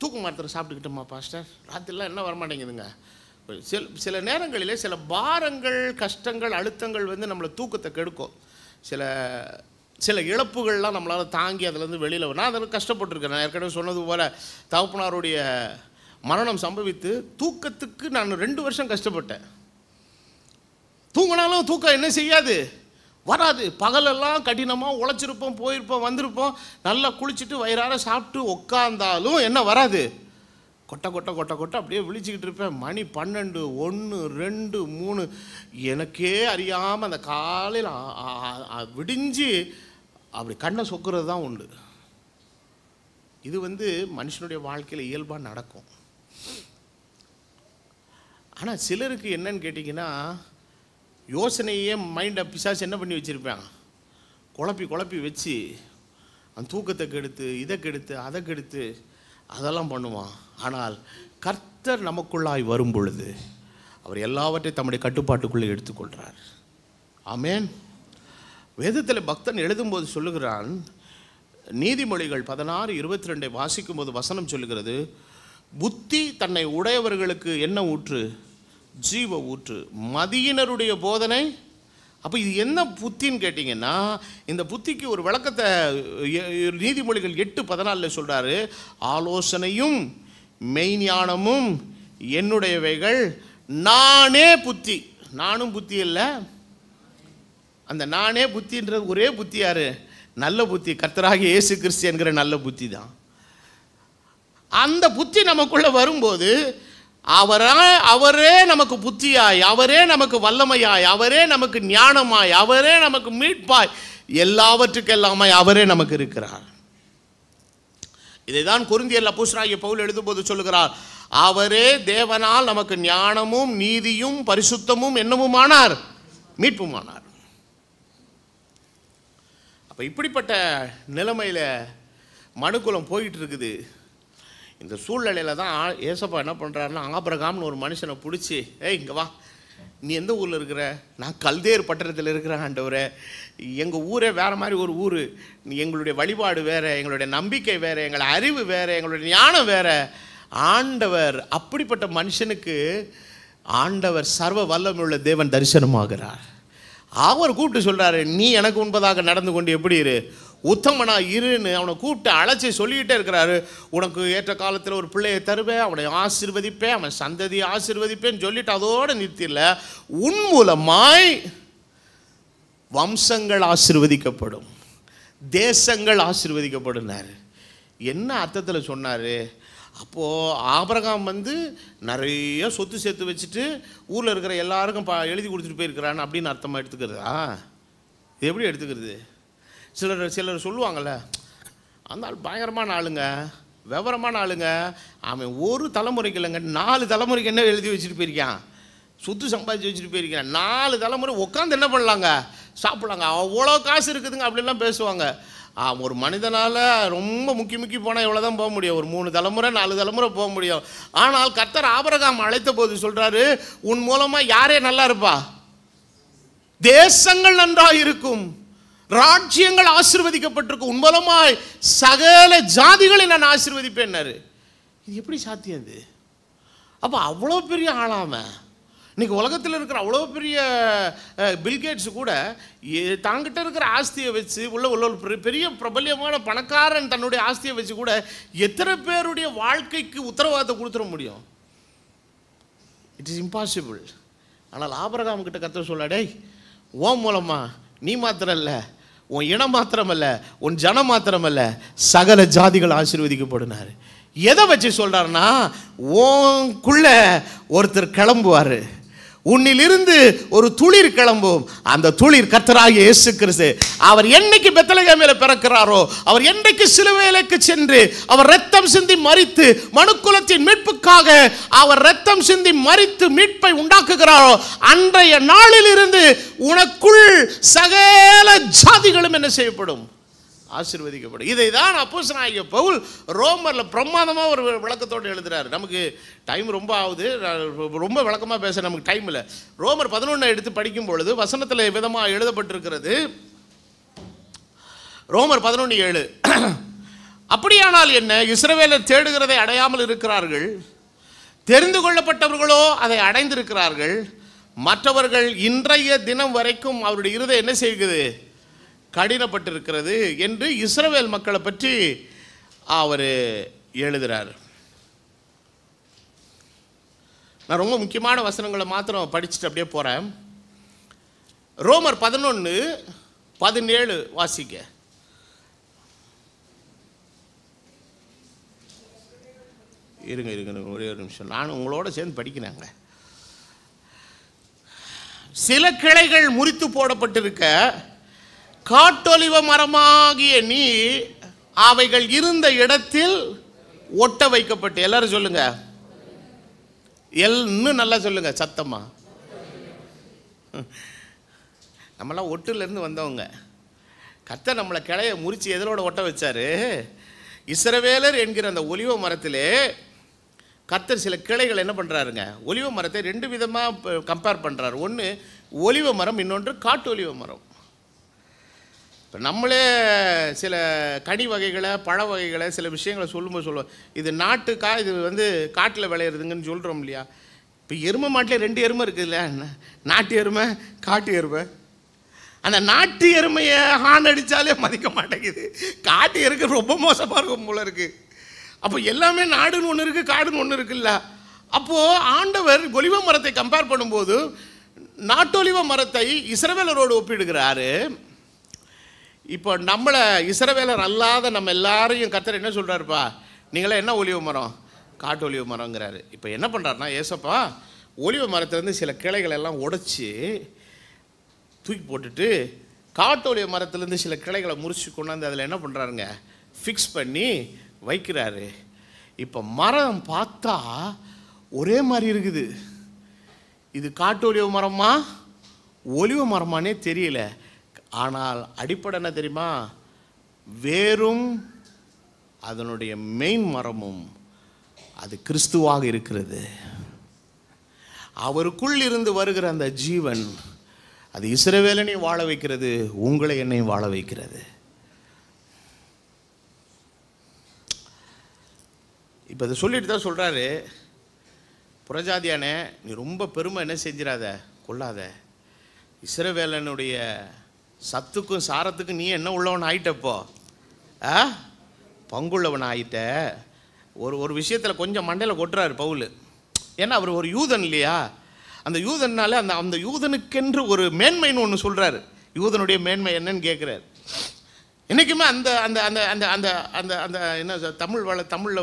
தூக்க மாத்திரை சாப்பிட்டுக்கிட்டோமா பாஸ்டர், ராத்திரிலாம் என்ன வரமாட்டேங்குதுங்க. சில நேரங்களில் சில பாரங்கள், கஷ்டங்கள், அழுத்தங்கள் வந்து நம்மளை தூக்கத்தை கெடுக்கும். சில இழப்புகள்லாம் நம்மளால் தாங்கி அதிலேருந்து வெளியில் நான் அதில் கஷ்டப்பட்டுருக்கேன். நான் ஏற்கனவே சொன்னது போல் தகப்பனாருடைய மரணம் சம்பவித்து தூக்கத்துக்கு நான் 2 வருஷம் கஷ்டப்பட்டேன். தூங்கினாலும் தூக்கம் என்ன செய்யாது, வராது. பகலெல்லாம் கடினமாக உழைச்சிருப்போம், போயிருப்போம், வந்திருப்போம், நல்லா குளிச்சுட்டு வயிறார சாப்பிட்டு உட்காந்தாலும் என்ன வராது, கொட்டை கொட்டை கொட்டை கொட்டை அப்படியே விழிச்சிக்கிட்டு இருப்பேன். மணி 12, 1, 2, 3 எனக்கே அறியாமல் அந்த காலையில் விடிஞ்சு அப்படி கண்ணை சொக்குறது தான் உண்டு. இது வந்து மனுஷனுடைய வாழ்க்கையில் இயல்பாக நடக்கும். ஆனால் சிலருக்கு என்னன்னு கேட்டிங்கன்னா, யோசனையே மைண்டை பிசாசு என்ன பண்ணி வச்சுருப்பேன், குழப்பி வச்சு அந்த தூக்கத்தை கெடுத்து, இதை கெடுத்து, அதை கெடுத்து அதெல்லாம் பண்ணுவான். ஆனால் கர்த்தர் நமக்குள்ளாய் வரும் பொழுது அவர் எல்லாவற்றையும் தம்முடைய கட்டுப்பாட்டுக்குள்ளே எடுத்துக்கொள்கிறார். ஆமேன். வேதத்தில் பக்தன் எழுதும்போது சொல்லுகிறான், நீதிமொழிகள் 16:22 வாசிக்கும்போது வசனம் சொல்லுகிறது, புத்தி தன்னை உடையவர்களுக்கு என்ன ஊற்று, ஜீவ ஊற்று, மதியினருடைய போதனை அப்போ இது என்ன புத்தின்னு கேட்டிங்கன்னா, இந்த புத்திக்கு ஒரு விளக்கத்தை நீதிமொழிகள் 8:14 சொல்கிறாரு. ஆலோசனையும் மெய்ஞானமும் என்னுடையவைகள், நானே புத்தி. நானும் புத்தி இல்லை, அந்த நானே புத்தின்றது ஒரே புத்தி யாரு? நல்ல புத்தி, கர்த்தராகிய இயேசு கிறிஸ்து என்கிற நல்ல புத்தி தான். அந்த புத்தி நமக்குள்ளே வரும்போது அவரே நமக்கு புத்தியாய், அவரே நமக்கு வல்லமையாய், அவரே நமக்கு ஞானமாய், அவரே நமக்கு மீட்பாய், எல்லாவற்றுக்கெல்லாமாய் அவரே நமக்கு இருக்கிறார். இதைதான் கொரிந்தியர் அப்போஸ்தலனாகிய பவுல் எழுதும்போது சொல்லுகிறார், அவரே தேவனால் நமக்கு ஞானமும் நீதியும் பரிசுத்தமும் என்னமுமானார், மீட்புமானார். அப்போ இப்படிப்பட்ட நிலைமையில் மனுக்குலம் போயிட்டு இருக்குது. இந்த சூழ்நிலையில் தான் ஏசப்பா என்ன பண்ணுறாருன்னா, ஆபிரகாம்னு ஒரு மனுஷனை பிடிச்சி, இங்கே வா, நீ எந்த ஊரில் இருக்கிற? நான் கல்தேர் பட்டணத்தில் இருக்கிறேன் ஆண்டவரே, எங்கள் ஊரே வேறு மாதிரி ஒரு ஊர், எங்களுடைய வழிபாடு வேறு, எங்களுடைய நம்பிக்கை வேறு, எங்களை அறிவு வேறு, எங்களுடைய ஞானம் வேறு. ஆண்டவர் அப்படிப்பட்ட மனுஷனுக்கு ஆண்டவர் சர்வ வல்லமையுள்ள தேவன் தரிசனமாகிறார். அவர் கூப்பிட்டு சொல்கிறாரு, நீ எனக்கு உண்பதாக நடந்து கொண்டு எப்படி இரு, உத்தமனா இருன்னு அவனை கூப்பிட்டு அழைச்சி சொல்லிக்கிட்டே இருக்கிறாரு. உனக்கு ஏற்ற காலத்தில் ஒரு பிள்ளையை தருவேன், அவனை ஆசீர்வதிப்பேன், அவன் சந்ததியை ஆசீர்வதிப்பேன்னு சொல்லிட்டு அதோடு நிறுத்தில, உன் மூலமாய் வம்சங்கள் ஆசீர்வதிக்கப்படும், தேசங்கள் ஆசீர்வதிக்கப்படுனார். என்ன அர்த்தத்தில் சொன்னார்? அப்போது ஆபிரகாம் நிறைய சொத்து சேர்த்து வச்சுட்டு ஊரில் இருக்கிற எல்லாருக்கும் எழுதி கொடுத்துட்டு போயிருக்கிறான்னு அப்படின்னு அர்த்தமாக எடுத்துக்கிறதா? எப்படி எடுத்துக்கிறது? சிலர் சொல்லுவாங்கள்ல, அந்த ஆள் பயங்கரமான ஆளுங்க, விவரமான ஆளுங்க, அவன் ஒரு தலைமுறைக்கு இல்லைங்க 4 தலைமுறைக்கு என்ன எழுதி வச்சுட்டு போயிருக்கான், சொத்து சம்பாதிச்சு வச்சுட்டு போயிருக்கான், 4 தலைமுறை உட்காந்து என்ன பண்ணலாங்க, சாப்பிட்லாங்க, அவ்வளோ காசு இருக்குதுங்க அப்படிலாம் பேசுவாங்க. ஒரு மனிதனால் ரொம்ப முக்கி போனால் எவ்வளோ தான் போக முடியும், ஒரு 3 தலைமுறை 4 தலைமுறை போக முடியும். ஆனால் கர்த்தர் ஆபிரகாம் அழைத்த போது சொல்கிறாரு, உன் மூலமாக யாரே நல்லா இருப்பா, தேசங்கள் நன்றாக இருக்கும், ராஜ்யங்கள் ஆசீர்வதிக்கப்பட்டிருக்கும், உன் மூலமாய் சகல ஜாதிகளை நான் ஆசீர்வதிப்பேன்னாரு. இது எப்படி சாத்தியம்? இது அப்போ அவ்வளோ பெரிய ஆளாம இன்னைக்கு உலகத்தில் இருக்கிற அவ்வளோ பெரிய பில்கேட்ஸ் கூட தாங்கிட்ட இருக்கிற ஆஸ்தியை வச்சு உள்ள பெரிய பிரபல்யமான பணக்காரன் தன்னுடைய ஆஸ்தியை வச்சு கூட எத்தனை பேருடைய வாழ்க்கைக்கு உத்தரவாதத்தை கொடுத்துட முடியும்? It is impossible. ஆனால் ஆபிரகாம் கிட்ட கர்த்தர் சொல்லாடே, உன் மூலமா நீ மாத்திரம் இல்லை, உன் இனம் மாத்திரமல்ல, உன் ஜனம் மாத்திரமல்ல, சகல ஜாதிகள் ஆசீர்வதிக்கப்படுனாரு. எதை வச்சு சொல்றாருன்னா, உனக்குள்ள ஒருத்தர் கிளம்புவார், உன்னிலிருந்து ஒரு துளிர் கிளம்பும், அந்த துளிர் கர்த்தராகிய இயேசு கிறிஸ்து. அவர் என்னைக்கு பெத்லகேமிலே பிறக்கிறாரோ, அவர் என்னைக்கு சிலுவையிലേക്ക് சென்று அவர் ரத்தம் சிந்தி மரித்து மனுக்குலத்தின் மீட்புக்காக அவர் ரத்தம் சிந்தி மரித்து மீட்பை உண்டாக்குகிறாரோ, அன்றைய நாளில் இருந்து உனக்குள் சகல ஜாதிகளும் என்ன செய்யப்படும், ஆசீர்வதிக்கப்படும். இதை தான் அப்போஸ்தலனாகிய பவுல் ரோமரில் பிரமாதமாக ஒரு விளக்கத்தோடு எழுதுகிறார். நமக்கு டைம் ரொம்ப ஆகுது, ரொம்ப விளக்கமாக பேச நமக்கு டைம் இல்லை. ரோமர் 11 எடுத்து படிக்கும் பொழுது வசனத்தில் விதமாக எழுதப்பட்டிருக்கிறது. ரோமர் 11:7, அப்படியானால் என்ன, இஸ்ரவேலர் தேடுகிறதை அடையாமல் இருக்கிறார்கள், தெரிந்து கொள்ளப்பட்டவர்களோ அதை அடைந்திருக்கிறார்கள், மற்றவர்கள் இன்றைய தினம் வரைக்கும் அவருடைய இருதயம் என்ன செய்கிறது, கடினப்பட்டிருக்கிறது என்று இஸ்ரவேல் மக்களை பற்றி அவர் எழுதுகிறார். நான் ரொம்ப முக்கியமான வசனங்களை மாத்திரம் படிச்சுட்டு அப்படியே போகிறேன். ரோமர் 11:17 வாசிக்க. இருங்க ஒரே ஒரு நிமிஷம், நானும் உங்களோட சேர்ந்து படிக்கிறேங்க. சில கிளைகள் முறித்து போடப்பட்டிருக்க, காட்டொலிவ மரமாகிய நீ அவைகள் இருந்த இடத்தில் ஒட்ட வைக்கப்பட்டு, எல்லாரும் சொல்லுங்க, இன்னும் நல்லா சொல்லுங்க சத்தமா. நம்மளாம் ஒட்டுலேருந்து வந்தவங்க. கர்த்தர் நம்மளை கிளைய முறிச்சு எதனோட ஒட்ட வச்சாரு, இஸ்ரவேலர் என்கிற அந்த ஒலிவ மரத்திலே கர்த்தர் சில கிளைகள் என்ன பண்ணுறாருங்க, ஒலிவ மரத்தை 2 விதமாக கம்பேர் பண்ணுறாரு. ஒன்று ஒலிவ மரம், இன்னொன்று காட்டு ஒலிவ மரம். இப்போ நம்மளே சில கனி வகைகளை பழ வகைகளை சில விஷயங்களை சொல்லும்போது சொல்லுவோம், இது இது காட்டில் விளையிறதுங்கன்னு சொல்கிறோம் இல்லையா. இப்போ எருமை மாட்டில் 2 எருமை இருக்குதுல்ல, நாட்டு எருமை காட்டு எருமை. அந்த நாட்டு எருமையை ஹார்ன் அடித்தாலே மதிக்க மாட்டேங்குது. காட்டு எருக்க ரொம்ப மோசமாக இருக்கும் போல இருக்குது. அப்போ எல்லாமே நாடுன்னு ஒன்று இருக்குது, காடுன்னு ஒன்று இருக்குல்ல. அப்போது ஆண்டவர் ஒலிவ மரத்தை கம்பேர் பண்ணும்போது நாட்டொலிவ மரத்தை இஸ்ரவேலரோடு ஒப்பிடுகிறாரு. இப்போ நம்மளை இஸ்ரவேலர் அல்லாத நம்ம எல்லாரையும் கர்த்தர் என்ன சொல்கிறாருப்பா, நீங்களே என்ன ஒலிவ மரம், காட்டு ஒலிவ மரங்கிறாரு. இப்போ என்ன பண்ணுறாருனா, ஏசப்பா ஒலிவ மரத்துலேருந்து சில கிளைகள் எல்லாம் உடைச்சி தூக்கி போட்டுட்டு காட்டு ஒலிவ மரத்துலேருந்து சில கிளைகளை முறிச்சு கொண்டாந்து அதில் என்ன பண்ணுறாருங்க, ஃபிக்ஸ் பண்ணி வைக்கிறாரு. இப்போ மரம் பார்த்தா ஒரே மாதிரி இருக்குது. இது காட்டு ஒலிவ மரமா ஒலிவ மரமானே தெரியல. ஆனால் அடிப்படை என்ன தெரியுமா, வேரும் அதனுடைய மெயின் மரமும் அது கிறிஸ்துவாக இருக்கிறது. அவருக்குள் இருந்து வருகிற அந்த ஜீவன் அது இஸ்ரவேலனையும் வாழ வைக்கிறது, உங்களை என்னையும் வாழ வைக்கிறது. இப்போ அதை சொல்லிட்டு தான் சொல்கிறாரு, புறஜாதியானே நீ ரொம்ப பெருமை என்ன செஞ்சிடாத, கொள்ளாத. இஸ்ரவேலனுடைய சத்துக்கும் சாரத்துக்கும் நீ என்ன உள்ளவன் ஆயிட்டப்போ, பங்குள்ளவன் ஆயிட்ட. ஒரு விஷயத்தில் கொஞ்சம் மண்டையில் கொட்டுறாரு பவுல். ஏன்னா அவர் ஒரு யூதன் இல்லையா, அந்த யூதன்னால அந்த யூதனுக்கென்று ஒரு மேன்மைன்னு ஒன்று சொல்கிறாரு. யூதனுடைய மேன்மை என்னன்னு கேட்குறாரு. என்றைக்குமே அந்த அந்த அந்த அந்த அந்த அந்த அந்த என்ன தமிழில்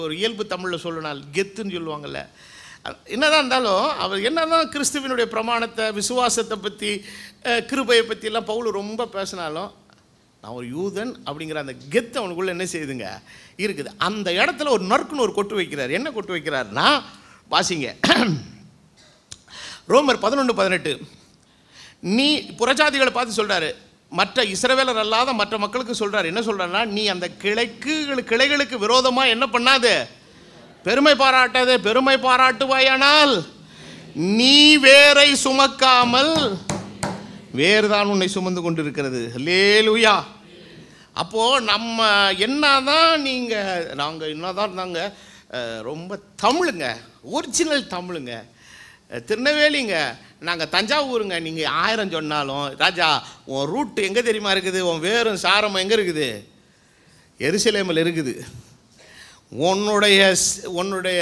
ஒரு இயல்பு தமிழில் சொல்லனால் கெத்துன்னு சொல்லுவாங்கள்ல. என்னதான் இருந்தாலும் அவர் என்னதான் கிறிஸ்துவனுடைய பிரமாணத்தை, விசுவாசத்தை பற்றி, கிருபையை பற்றிலாம் பவுல் ரொம்ப பேசினாலும் நான் ஒரு யூதன் அப்படிங்கிற அந்த கெத்து அவனுக்குள்ளே என்ன செய்யுதுங்க இருக்குது. அந்த இடத்துல ஒரு நறுக்குன்னு ஒரு கொட்டு வைக்கிறார். என்ன கொட்டு வைக்கிறார்னா, வாசிங்க ரோமர் 11:18. நீ புறஜாதிகளை பார்த்து சொல்கிறாரு, மற்ற இஸ்ரவேலர் அல்லாத மற்ற மக்களுக்கு சொல்கிறார். என்ன சொல்கிறாருன்னா, நீ அந்த கிளைகளுக்கு விரோதமாக என்ன பண்ணாது, பெருமை பாராட்டாதே. பெருமை பாராட்டுவாயானால் நீ வேரை சுமக்காமல் வேறுதான் உன்னை சுமந்து கொண்டு இருக்கிறது. அல்லேலூயா. அப்போது நம்ம என்னதான் நாங்கள் என்னதான் இருந்தாங்க ரொம்ப தமிழுங்க, ஒரிஜினல் தமிழுங்க, திருநெல்வேலிங்க, நாங்கள் தஞ்சாவூருங்க. நீங்கள் 1000 சொன்னாலும் ராஜா உன் ரூட்டு எங்கே தெரியுமா இருக்குது, உன் வேரும் சாரமும் எங்கே இருக்குது, எருசலேமில் இருக்குது. உன்னுடைய உன்னுடைய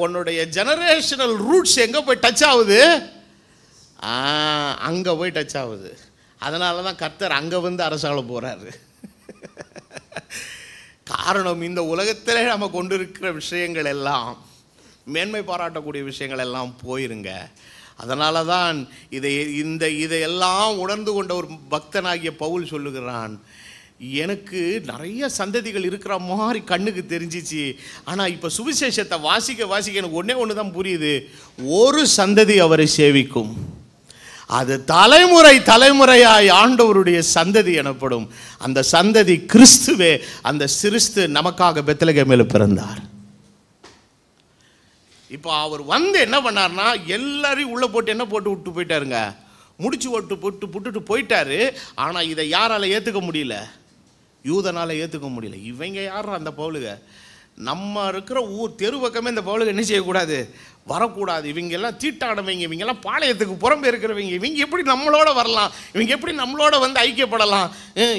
உன்னுடைய ஜெனரேஷனல் ரூட்ஸ் எங்கே போய் டச் ஆகுது, அங்கே போய் டச் ஆகுது. அதனால தான் கர்த்தர் அங்கே வந்து அரசாள போகிறாரு. காரணம், இந்த உலகத்திலே நம்ம கொண்டு இருக்கிற விஷயங்கள் எல்லாம், மேன்மை பாராட்டக்கூடிய விஷயங்கள் எல்லாம் போயிருங்க. அதனால தான் இதையெல்லாம் உணர்ந்து கொண்ட ஒரு பக்தனாகிய பவுல் சொல்லுகிறான், எனக்கு நிறைய சந்ததிகள் இருக்கிற மாதிரி கண்ணுக்கு தெரிஞ்சிச்சு. ஆனால் இப்போ சுவிசேஷத்தை வாசிக்க எனக்கு ஒன்று தான் புரியுது, ஒரு சந்ததி அவரை சேவிக்கும். அது தலைமுறையாய் ஆண்டவருடைய சந்ததி எனப்படும். அந்த சந்ததி கிறிஸ்துவே. அந்த கிறிஸ்து நமக்காக பெத்லகேமில் பிறந்தார். இப்போ அவர் வந்து என்ன பண்ணார்னா, எல்லாரையும் உள்ளே போட்டு என்ன போட்டு விட்டு போயிட்டாருங்க, முடிச்சு போட்டுட்டு போயிட்டாரு. ஆனால் இதை யாரால் ஏற்றுக்க முடியல, யூதனால் ஏற்றுக்க முடியல. இவங்க யார் அந்த பவுலுக, நம்ம இருக்கிற ஊர் தெரு பக்கமே இந்த பவுலுக்கு என்ன செய்யக்கூடாது, வரக்கூடாது. இவங்கெல்லாம் தீட்டானவங்க, இவங்கெல்லாம் பாளையத்துக்கு புறம்பே இருக்கிறவங்க, இவங்க எப்படி நம்மளோட வரலாம், இவங்க எப்படி நம்மளோட வந்து ஐக்கியப்படலாம்.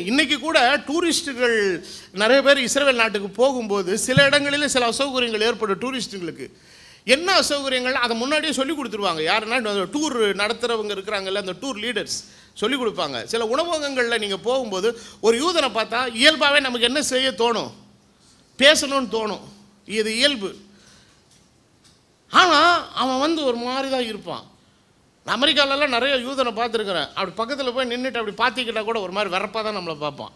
இன்றைக்கி கூட டூரிஸ்ட்டுகள் நிறைய பேர் இஸ்ரவேல் நாட்டுக்கு போகும்போது சில இடங்களில் சில அசௌகரியங்கள் ஏற்படும். டூரிஸ்ட்டுங்களுக்கு என்ன அசௌகரியங்கள் அதை முன்னாடியே சொல்லி கொடுத்துருவாங்க. யாருன்னா டூர் நடத்துகிறவங்க இருக்கிறாங்கல்ல, அந்த டூர் லீடர்ஸ் சொல்லிக் கொடுப்பாங்க. சில உணவகங்களில் நீங்கள் போகும்போது ஒரு யூதனை பார்த்தா இயல்பாகவே நமக்கு என்ன செய்ய தோணும், பேசணும்னு தோணும், இது இயல்பு. ஆனால் அவன் வந்து ஒரு மாதிரி தான் இருப்பான். அமெரிக்காலெல்லாம் நிறைய யூதனை பார்த்துருக்குறேன். அப்படி பக்கத்தில் போய் நின்றுட்டு அப்படி பார்த்திக்கிட்டா கூட ஒரு மாதிரி வெறப்பாக தான் நம்மளை பார்ப்பான்.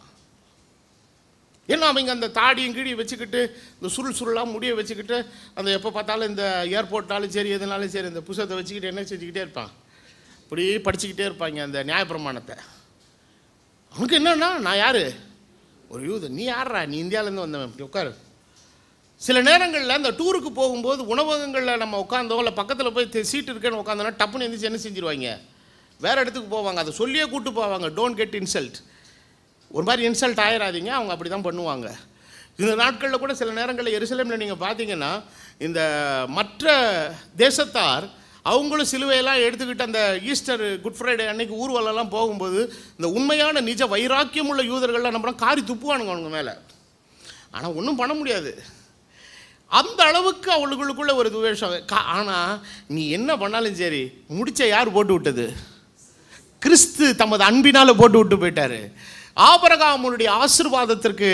ஏன்னா அவங்க அந்த தாடியும் கீடியும் வச்சுக்கிட்டு, இந்த சுருளாக முடியை வச்சுக்கிட்டு, அந்த எப்போ பார்த்தாலும் இந்த ஏர்போர்ட்டாலும் சரி எதுனாலும் சரி இந்த புத்தகத்தை வச்சுக்கிட்டு என்ன செஞ்சுக்கிட்டே இருப்பான், இப்படி படிச்சுக்கிட்டே இருப்பாங்க அந்த நியாயப்பிரமாணத்தை. அவனுக்கு என்னன்னா, நான் யார், ஒரு யூதன், நீ யாரா, நீ இந்தியாவிலேருந்து வந்தவன், உட்காரு. சில நேரங்களில் அந்த டூருக்கு போகும்போது உணவகங்களில் நம்ம உட்காந்தோம், இல்லை பக்கத்தில் போய் சீட்டு இருக்கேன்னு உட்காந்தோன்னா டப்புன்னு எழுந்திரிச்சு என்ன செஞ்சுருவாங்க, வேறு இடத்துக்கு போவாங்க. அதை சொல்லியே கூப்பிட்டு போவாங்க, டோன்ட் கெட் இன்சல்ட், ஒரு மாதிரி இன்சல்ட் ஆயிடாதீங்க. அவங்க அப்படி தான் பண்ணுவாங்க. இந்த நாட்களில் கூட சில நேரங்களில் எருசலேமில் நீங்கள் பார்த்தீங்கன்னா இந்த மற்ற தேசத்தார் அவங்களும் சிலுவையெல்லாம் எடுத்துக்கிட்டு அந்த ஈஸ்டர் குட் ஃப்ரைடே அன்னைக்கு ஊர்வலம்லாம் போகும்போது இந்த உண்மையான நிஜ வைராக்கியம் உள்ள யூதர்கள்லாம் நம்ம காரி துப்புவானுங்க அவங்க மேலே. ஆனால் ஒன்றும் பண்ண முடியாது. அந்த அளவுக்கு அவளுக்குள்ள ஒரு துவேஷம். ஆனால் நீ என்ன பண்ணாலும் சரி, முடிச்ச யார் போட்டு விட்டது? கிறிஸ்து தமது அன்பினால் போட்டு விட்டு போயிட்டாரு. ஆபிரகாமுடைய ஆசீர்வாதத்திற்கு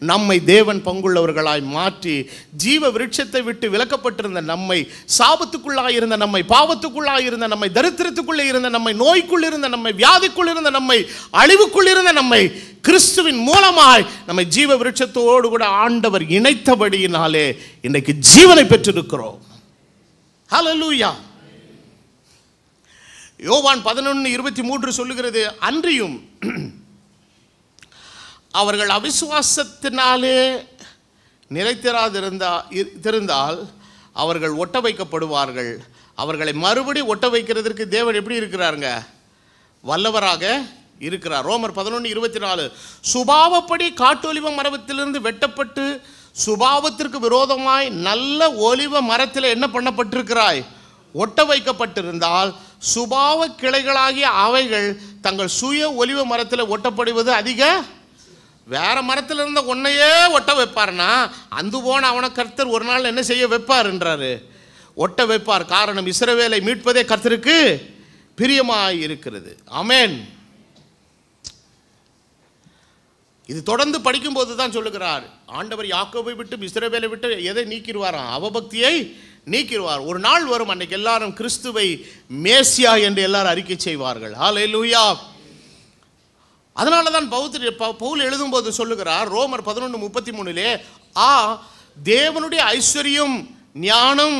நம்மை தேவன் பங்குள்ளவர்களாய் மாற்றி, ஜீவ விருட்சத்தை விட்டு விலக்கப்பட்டிருந்த நம்மை, சாபத்துக்குள்ளாய் இருந்த நம்மை, பாவத்துக்குள்ளாய் இருந்த நம்மை, தரித்திரத்துக்குள்ளே இருந்த நம்மை, நோய்க்குள் இருந்த நம்மை, வியாதிக்குள் இருந்த நம்மை, அழிவுக்குள் இருந்த நம்மை கிறிஸ்துவின் மூலமாய் நம்மை ஜீவ விருட்சத்தோடு கூட ஆண்டவர் இணைத்தபடியினாலே இன்றைக்கு ஜீவனை பெற்றிருக்கிறோம். ஹல்லேலூயா. யோவான் 11:23 சொல்லுகிறது, அன்றியும் அவர்கள் அவிசுவாசத்தினாலே நிலைத்திராதிருந்தால் அவர்கள் ஒட்ட வைக்கப்படுவார்கள். அவர்களை மறுபடி ஒட்ட வைக்கிறதற்கு தேவன் எப்படி இருக்கிறாருங்க? வல்லவராக இருக்கிறார். ரோமர் 11:24 சுபாவப்படி காட்டு ஒலிவ மரத்திலிருந்து வெட்டப்பட்டு சுபாவத்திற்கு விரோதமாய் நல்ல ஒலிவ மரத்தில் என்ன பண்ணப்பட்டிருக்கிறாய்? ஒட்ட வைக்கப்பட்டிருந்தால் சுபாவ கிளைகளாகிய அவைகள் தங்கள் சுய ஒலிவ மரத்தில் ஒட்டப்படுவது அதிக. வேற மரத்தில் இருந்த ஒன்னையே ஒட்ட வைப்பார்னா அந்து போன அவனை கர்த்தர் ஒரு நாள் என்ன செய்ய வைப்பார் என்றாரு? ஒட்ட வைப்பார். காரணம், இஸ்ரவேலை மீட்பதே கர்த்தருக்கு பிரியமாய் இருக்கிறது. ஆமென். இது தொடர்ந்து படிக்கும்போது தான் சொல்லுகிறார், ஆண்டவர் யாக்கோபை விட்டு இஸ்ரவேலை விட்டு எதை நீக்கிடுவாராம்? அவபக்தியை நீக்கிடுவார். ஒரு நாள் வரும், அன்னைக்கு எல்லாரும் கிறிஸ்துவை மேசியா என்று எல்லாரும் அறிக்கை செய்வார்கள். ஹல்லேலூயா. அதனால தான் பவுல் எழுதும்போது சொல்லுகிறார், ரோமர் 11:33 தேவனுடைய ஐஸ்வர்யம், ஞானம்,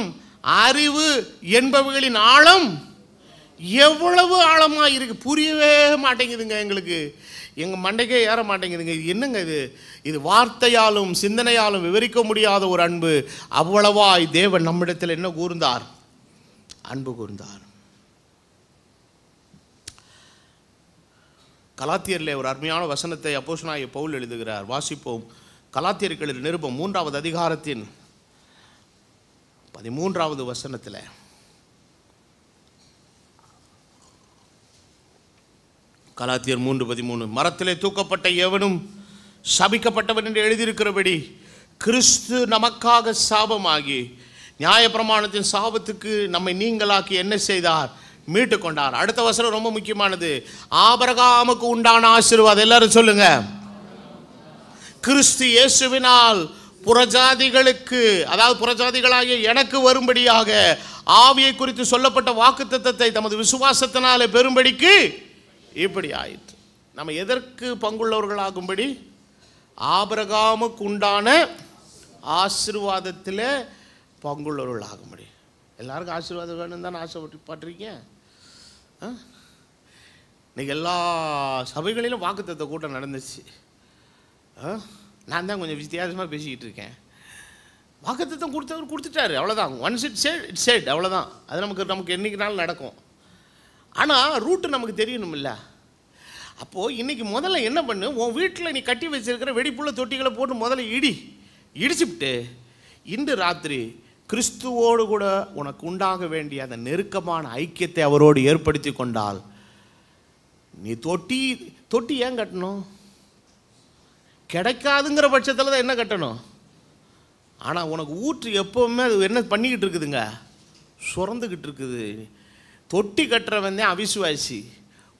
அறிவு என்பவைகளின் ஆழம் எவ்வளவு ஆழமாக இருக்கு, புரியவே மாட்டேங்குதுங்க. எங்களுக்கு எங்கள் மண்டைக்கே ஏற மாட்டேங்குதுங்க. இது என்னங்க இது வார்த்தையாலும் சிந்தனையாலும் விவரிக்க முடியாத ஒரு அன்பு. அவ்வளவாய் தேவன் நம்மிடத்தில் என்ன கூர்ந்தார்? அன்பு கூர்ந்தார். கலாத்தியரிலே ஒரு அருமையான வசனத்தை அப்போஸ்தலனாகிய பவுல் எழுதுகிறார். வாசிப்போம். கலாத்தியர்கள் நிருபம் 3வது அதிகாரத்தின் 13வது வசனத்தில், கலாத்தியர் 3:13 மரத்திலே தூக்கப்பட்ட எவனும் சபிக்கப்பட்டவன் என்று எழுதியிருக்கிறபடி கிறிஸ்து நமக்காக சாபமாகி நியாயப்பிரமாணத்தின் சாபத்துக்கு நம்மை நீங்களாக்கி என்ன செய்தார்? மீட்டு கொண்டார். அடுத்த வசனம் ரொம்ப முக்கியமானது. ஆபிரகாமுக்கு உண்டான ஆசீர்வாதம், எல்லாரும் சொல்லுங்க, கிறிஸ்து இயேசுவினால் புறஜாதிகளுக்கு, அதாவது புறஜாதிகளாகிய எனக்கு வரும்படியாக ஆவியை குறித்து சொல்லப்பட்ட வாக்குத்தத்தத்தை தமது விசுவாசத்தினாலே பெறும்படிக்கு இப்படி ஆயிற்று. நம்ம எதற்கு பங்குள்ளவர்களாகும்படி? ஆபிரகாமுக்கு உண்டான ஆசீர்வாதத்தில் பங்குள்ளவர்களாகும்படி. எல்லாருக்கும் ஆசீர்வாதம் வேணும்னு தானே ஆசைப்பட்டுறீங்க. இன்னைக்கு எல்லா சபைகளிலும் வாக்குத்தத்த கூட்டம் நடந்துச்சு. நான் தான் கொஞ்சம் வித்தியாசமாக பேசிக்கிட்டு இருக்கேன். வாக்குத்தத்தம் கொடுத்தவர் கொடுத்துட்டாரு, அவ்வளோதான். ஒன்ஸ் இட் செட், அவ்வளோதான். அது நமக்கு என்றைக்குனாலும் நடக்கும். ஆனால் ரூட்டு நமக்கு தெரியணுமில்ல. அப்போது இன்றைக்கி முதல்ல என்ன பண்ணு, உன் வீட்டில் நீ கட்டி வச்சிருக்கிற வெடிப்புள்ள தொட்டிகளை போட்டு முதல்ல இடிச்சுவிட்டு இன்று ராத்திரி கிறிஸ்துவோடு கூட உனக்கு உண்டாக வேண்டிய அந்த நெருக்கமான ஐக்கியத்தை அவரோடு ஏற்படுத்தி கொண்டால், நீ தொட்டி ஏன் கட்டணும்? கிடைக்காதுங்கிற பட்சத்தில் தான் என்ன கட்டணும். ஆனால் உனக்கு ஊற்று எப்போவுமே அது என்ன பண்ணிக்கிட்டு இருக்குதுங்க? சுரந்துக்கிட்டு இருக்குது. தொட்டி கட்டுறவன் தான் அவிசுவாசி,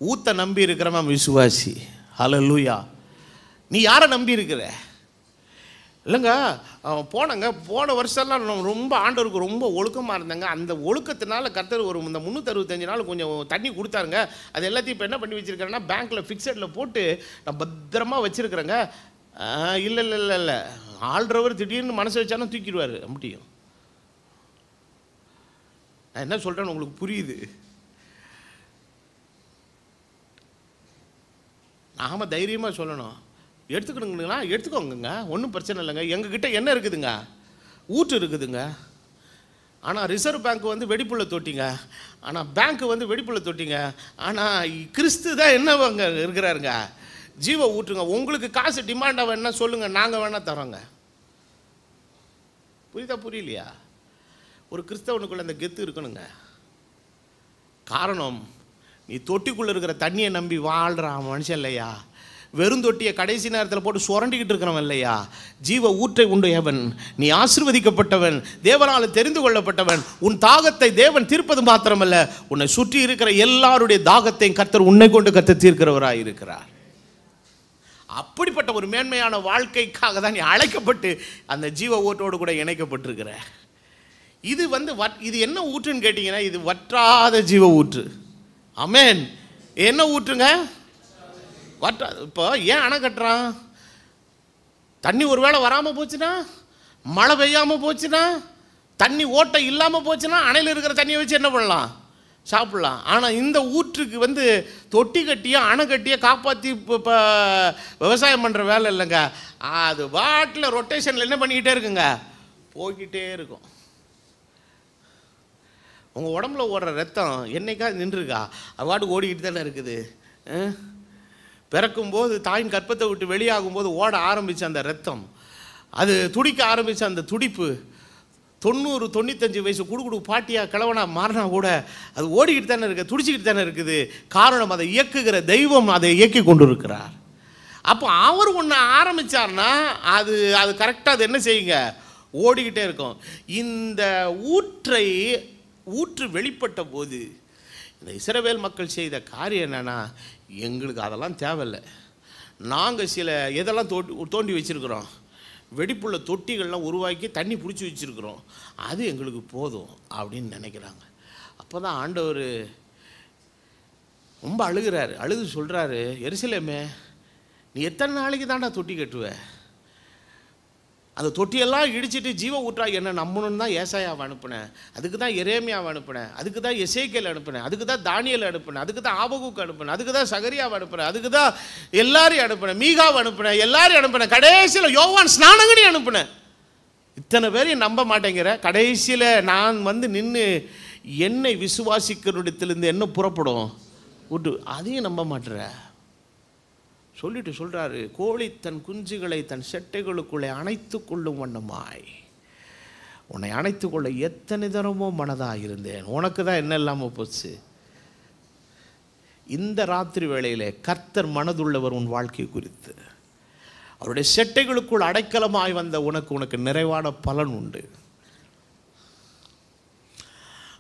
ஊத்த நம்பி இருக்கிறவன் விசுவாசி. ஹல்லேலூயா. நீ யாரை நம்பி இருக்கிற? இல்லைங்க, போன வருஷம்லாம் ரொம்ப ஆண்டவருக்கு ரொம்ப ஒழுக்கமாக இருந்தாங்க. அந்த ஒழுக்கத்தினால கர்த்தர் ஒரு இந்த 365 நாள் கொஞ்சம் தண்ணி கொடுத்தாருங்க. அது எல்லாத்தையும் இப்போ என்ன பண்ணி வச்சுருக்கிறேன்னா, பேங்க்கில் ஃபிக்ஸடில் போட்டு நான் பத்திரமா வச்சுருக்கிறேங்க. இல்லை ஆள்றவர் திடீர்னு மனசு வச்சாலும் தூக்கிடுவார் முடியும். நான் என்ன சொல்கிறேன்னு உங்களுக்கு புரியுது? நாம தைரியமாக சொல்லணும், எடுத்துக்கணுங்களா எடுத்துக்கோங்க, ஒன்றும் பிரச்சனை இல்லைங்க. எங்ககிட்ட என்ன இருக்குதுங்க? ஊற்று இருக்குதுங்க. ஆனால் ரிசர்வ் பேங்க் வந்து வெடிப்புள்ள தொட்டிங்க. ஆனால் பேங்க் வந்து வெடிப்புள்ள தொட்டிங்க. ஆனால் கிறிஸ்து தான் என்னவங்க இருக்கிறாருங்க, ஜீவ ஊற்றுங்க. உங்களுக்கு காசு டிமாண்டாக வேணா சொல்லுங்கள், நாங்கள் வேணால் தரோங்க. புரியுதா? புரியலையா? ஒரு கிறிஸ்தவனுக்குள்ள அந்த கெத்து இருக்கணுங்க. காரணம், நீ தொட்டிக்குள்ளே இருக்கிற தண்ணியை நம்பி வாழ்கிற மனுஷன் இல்லையா, வெறும் தொட்டியை கடைசி நேரத்தில் போட்டு சுரண்டிக்கிட்டு இருக்கிறவன் இல்லையா. ஜீவ ஊற்றை உண்டையவன், நீ ஆசீர்வதிக்கப்பட்டவன், தேவனால் தெரிந்து கொள்ளப்பட்டவன். உன் தாகத்தை தேவன் தீர்ப்பது மாத்திரமல்ல, உன்னை சுற்றி இருக்கிற எல்லாருடைய தாகத்தையும் கர்த்தர் உன்னை கொண்டு கர்த்தர் தீர்க்கிறவராக இருக்கிறார். அப்படிப்பட்ட ஒரு மேன்மையான வாழ்க்கைக்காக தான் நீ அழைக்கப்பட்டு அந்த ஜீவ ஊற்றோடு கூட இணைக்கப்பட்டிருக்கிற. இது இது என்ன ஊற்றுன்னு கேட்டிங்கன்னா, இது வற்றாத ஜீவ ஊற்று. ஆமென். என்ன ஊற்றுங்க? வற்றா. இப்போ ஏன் அணை கட்டுறான்? தண்ணி ஒரு வேளை வராமல் போச்சுன்னா, மழை பெய்யாமல் போச்சுன்னா, தண்ணி ஓட்டை இல்லாமல் போச்சுன்னா, அணையில் இருக்கிற தண்ணியை வச்சு என்ன பண்ணலாம்? சாப்பிட்லாம். ஆனால் இந்த ஊற்றுக்கு தொட்டி கட்டியா அணை கட்டியா காப்பாற்றி இப்போ விவசாயம் பண்ணுற வேலை இல்லைங்க. அது வாட்டில் ரொட்டேஷனில் என்ன பண்ணிக்கிட்டே இருக்குங்க, போய்கிட்டே இருக்கும். உங்கள் உடம்புல ஓடுற ரத்தம் என்னைக்காவது நின்றுருக்கா? அது வாட்டுக்கு ஓடிக்கிட்டு தானே இருக்குது. பிறக்கும்போது தாயின் கற்பத்தை விட்டு வெளியாகும்போது ஓட ஆரம்பித்த அந்த ரத்தம், அது துடிக்க ஆரம்பித்த அந்த துடிப்பு, 90-95 வயசு குடுகுடு பாட்டியாக கிழவனா மாறினா கூட அது ஓடிக்கிட்டு தானே இருக்குது, துடிச்சிக்கிட்டு தானே இருக்குது. காரணம், அதை இயக்குகிற தெய்வம் அதை இயக்கி கொண்டு இருக்கிறார். அப்போ அவர் ஒன்று ஆரம்பித்தார்னா அது கரெக்டாக அது என்ன செய்யுங்க, ஓடிக்கிட்டே இருக்கும். இந்த ஊற்று வெளிப்பட்ட போது இந்த இஸ்ரவேல் மக்கள் செய்த காரியம் என்னென்னா, எங்களுக்கு அதெல்லாம் தேவையில்லை, நாங்கள் சில எதெல்லாம் தோண்டி வச்சுருக்குறோம், வெடிப்புள்ள தொட்டிகள்லாம் உருவாக்கி தண்ணி பிடிச்சி வச்சுருக்குறோம், அது எங்களுக்கு போதும் அப்படின்னு நினைக்கிறாங்க. அப்போ தான் ஆண்டவர் ரொம்ப அழுகிறாரு. அழுது சொல்கிறாரு, எருசலேமே, நீ எத்தனை நாளைக்கு தான்டா தொட்டி கட்டுவ? அந்த தொட்டியெல்லாம் இடிச்சிட்டு ஜீவ ஊற்றா என்ன நம்பணுன்னு தான் ஏசாயாவை அனுப்பினேன், அதுக்கு தான் எரேமியாவை அனுப்பினேன், அதுக்கு தான் எசேக்கியேல் அனுப்பினேன், அதுக்கு தான் தானியேல் அனுப்பினேன், அதுக்கு தான் ஆபகுக்கு அனுப்பினேன், அதுக்கு தான் சகரியாவை அனுப்பினேன், அதுக்கு தான் எல்லாரையும் அனுப்பினேன், மீகாவை அனுப்பினேன், எல்லாரையும் அனுப்பினேன், கடைசியில் யோவான் ஸ்நானகனையும் அனுப்பினேன். இத்தனை பேரையும் நம்ப மாட்டேங்கிற. கடைசியில் நான் நின்று என்னை விசுவாசிக்கிறஇடத்திலிருந்து என்ன புறப்படும் விட்டு அதையும் நம்ப மாட்டேற சொல்லிட்டு சொல்கிறாரு, கோழி தன் குஞ்சுகளை தன் செட்டைகளுக்குள்ளே அணைத்து கொள்ளும் வண்ணமாய் உன்னை அணைத்து கொள்ள எத்தனை தரமோ மனதாக இருந்தேன், உனக்கு தான் என்ன இல்லாமல் போச்சு. இந்த ராத்திரி வேளையிலே கர்த்தர் மனதுள்ளவர் உன் வாழ்க்கை குறித்து. அவருடைய செட்டைகளுக்குள் அடைக்கலமாய் வந்த உனக்கு நிறைவான பலன் உண்டு.